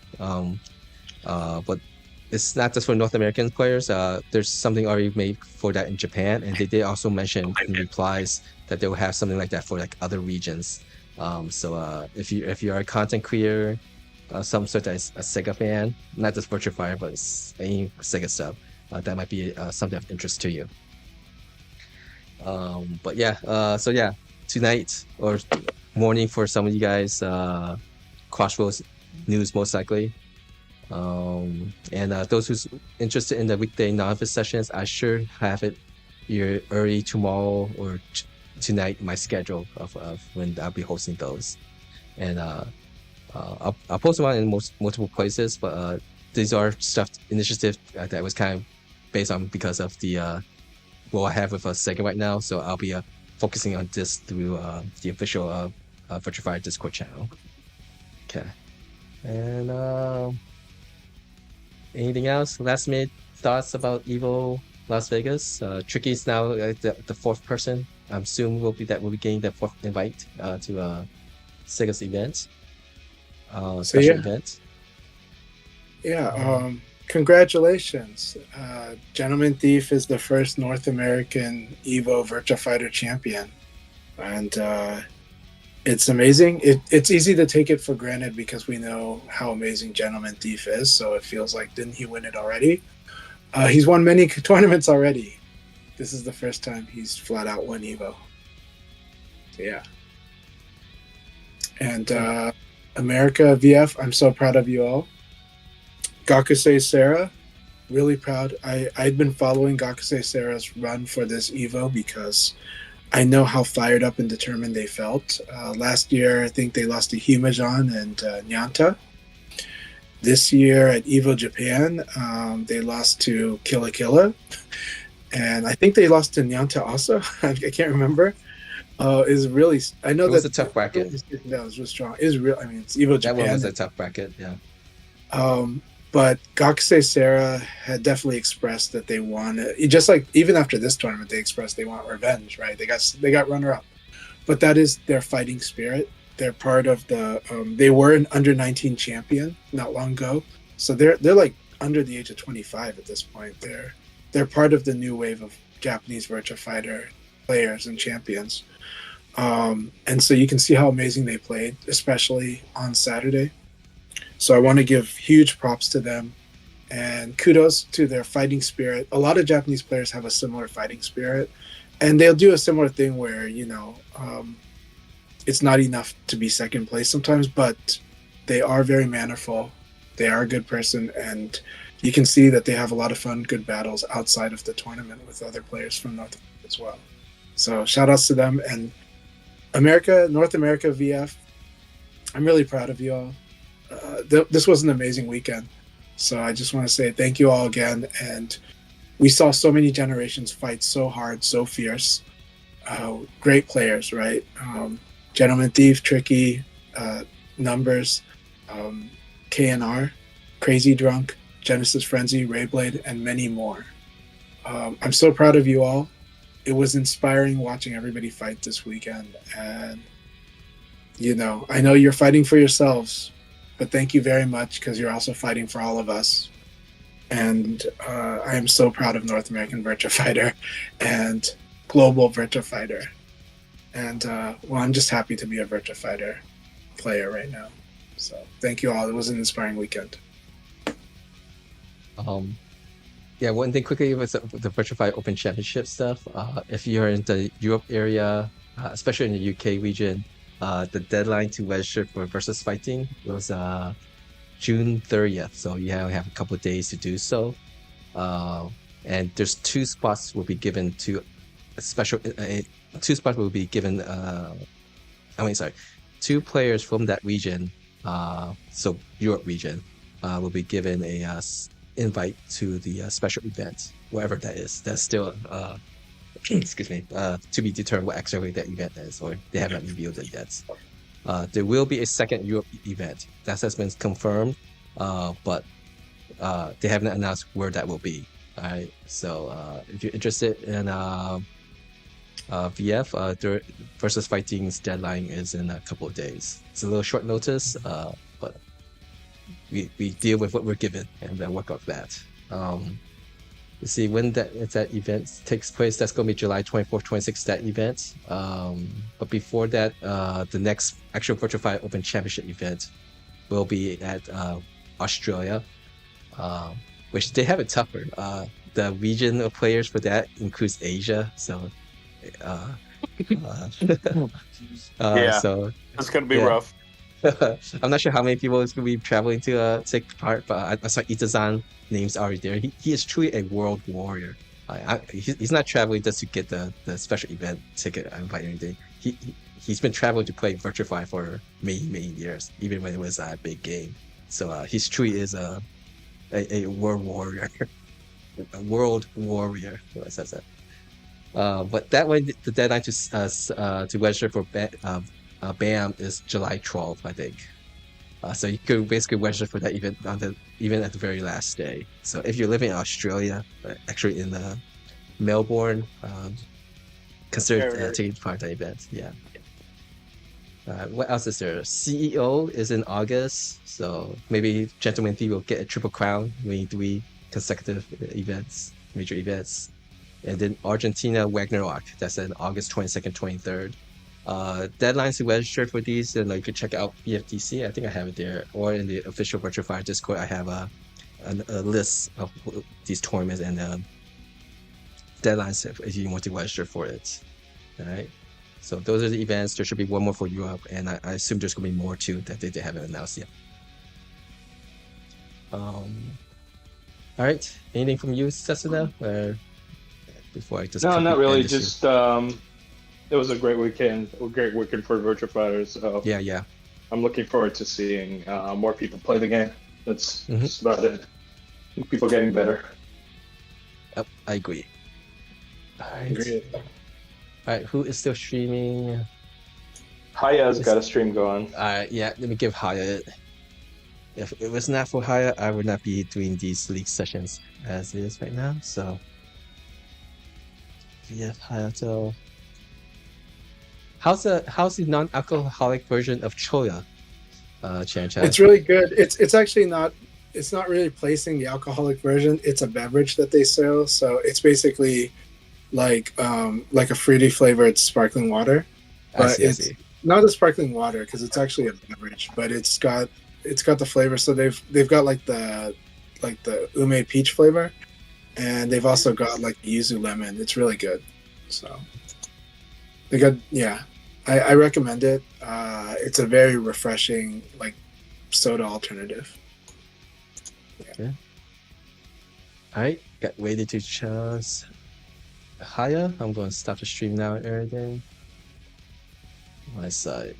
But it's not just for North American players. There's something already made for that in Japan, and they did also mention in replies that they will have something like that for like other regions. So if you are a content creator, some sort of a SEGA fan, not just Virtua Fighter, but any SEGA stuff, that might be something of interest to you. But yeah, so yeah, tonight or morning for some of you guys, Crossroads news most likely. And those who's interested in the weekday novice sessions, I sure have it here early tomorrow or tonight, my schedule of when I'll be hosting those. And I'll post them on in multiple places, but these are stuff initiative that was kind of based on because of the what I have with SEGA right now. So I'll be focusing on this through the official Virtua Fighter Discord channel. Okay. And anything else? Last minute thoughts about EVO Las Vegas? Tricky's now the fourth person. I'm assuming we'll be getting the fourth invite to SEGA's event. Special event. Yeah. Congratulations. Gentleman Thief is the first North American EVO Virtua Fighter champion. And it's amazing. It's easy to take it for granted because we know how amazing Gentleman Thief is. So it feels like, didn't he win it already? He's won many tournaments already. This is the first time he's flat out won EVO. So yeah. And America VF, I'm so proud of you all. Gakusei Sarah, really proud. I'd been following Gakusei Sarah's run for this EVO because I know how fired up and determined they felt. Last year, I think they lost to Himajan and Nyanta. This year at EVO Japan, they lost to Killa Killa. And I think they lost to Nyanta also. I can't remember. Is really, I know it was that a tough bracket. That was really strong. It was real. I mean, it's EVO Japan. That one was a tough bracket, yeah. But Gakusei Sarah had definitely expressed that they want it. Just like even after this tournament, they expressed they want revenge, right? They got runner up, but that is their fighting spirit. They're part of the. They were an under 19 champion not long ago, so they're like under the age of 25 at this point. They're part of the new wave of Japanese Virtua Fighter players and champions, and so you can see how amazing they played, especially on Saturday. So I want to give huge props to them and kudos to their fighting spirit. A lot of Japanese players have a similar fighting spirit, and they'll do a similar thing where, it's not enough to be second place sometimes, but they are very mannerful. They are a good person, and you can see that they have a lot of fun, good battles outside of the tournament with other players from North America as well. So shout outs to them. And North America VF, I'm really proud of you all. This was an amazing weekend, so I just want to say thank you all again. And we saw so many generations fight so hard, so fierce. Great players, right? Gentleman Thief, Tricky, Numbers, KNR, Crazy Drunk, Genesis Frenzy, Rayblade, and many more. I'm so proud of you all. It was inspiring watching everybody fight this weekend, and I know you're fighting for yourselves, but thank you very much because you're also fighting for all of us. And I am so proud of North American Virtua Fighter and global Virtua Fighter. And I'm just happy to be a Virtua Fighter player right now. So thank you all. It was an inspiring weekend. Yeah, one thing quickly with the Virtua Fighter Open Championship stuff. If you're in the Europe area, especially in the UK region, the deadline to register for Versus Fighting was June 30th, so you have a couple of days to do so. And there's two spots will be given to a special. Two spots will be given. Two players from that region. So Europe region will be given a invite to the special event, wherever that is. That's still excuse me, to be determined what exactly that event is, or they haven't revealed it yet. There will be a second Europe event that has been confirmed, but they haven't announced where that will be. All right, so if you're interested in VF versus Fighting's deadline is in a couple of days. It's a little short notice, but we deal with what we're given and then work off that. You see when that event takes place, that's going to be July 24th, 26th, that event. But before that, the next actual Virtua Fighter Open Championship event will be at Australia, which they have it tougher. The region of players for that includes Asia, so Yeah, so it's gonna be yeah. rough. I'm not sure how many people is going to be traveling to take part, but I saw Itazan names already there. He is truly a world warrior. He's not traveling just to get the special event ticket by anything. He's been traveling to play Virtua Fighter for many years, even when it was a big game. So he's truly is a world warrior, a world warrior. What says that? But that way, the deadline to register for BAM is July 12th, I think. So you could basically register for that event even at the very last day. So if you're living in Australia, actually in Melbourne, consider taking part in that event. Yeah. What else is there? CEO is in August, so maybe Gentleman Thief will get a triple crown, winning 3 consecutive major events. And then Argentina Ragnarok, that's in August 22nd, 23rd. Deadlines to register for these, and you can check out BFTC. I think I have it there, or in the official Virtua Fighter Discord. I have a list of these tournaments and deadlines if you want to register for it. All right. So those are the events. There should be one more for Europe, and I assume there's going to be more too that they haven't announced yet. All right. Anything from you, Cecina? Before I just no, not really. Just it was a great weekend. A great weekend for Virtua Fighter. So yeah. I'm looking forward to seeing more people play the game. That's about it. People getting better. Yep, I agree. All right. Agreed. All right, who is still streaming? Haya's got a stream going. Yeah, let me give Haya it. If it was not for Haya, I would not be doing these league sessions as it is right now. So, yeah, Hayato. How's the non-alcoholic version of Choya? Chan-chan? It's really good. It's actually not. It's not really placing the alcoholic version. It's a beverage that they sell. So it's basically like a fruity flavored sparkling water, but it's not a sparkling water because it's actually a beverage. But it's got the flavor. So they've got like the ume peach flavor, and they've also got like yuzu lemon. It's really good. So they got I recommend it. It's a very refreshing like soda alternative. Okay. All right, got ready to choose Haya. I'm going to stop the stream now and everything. My side.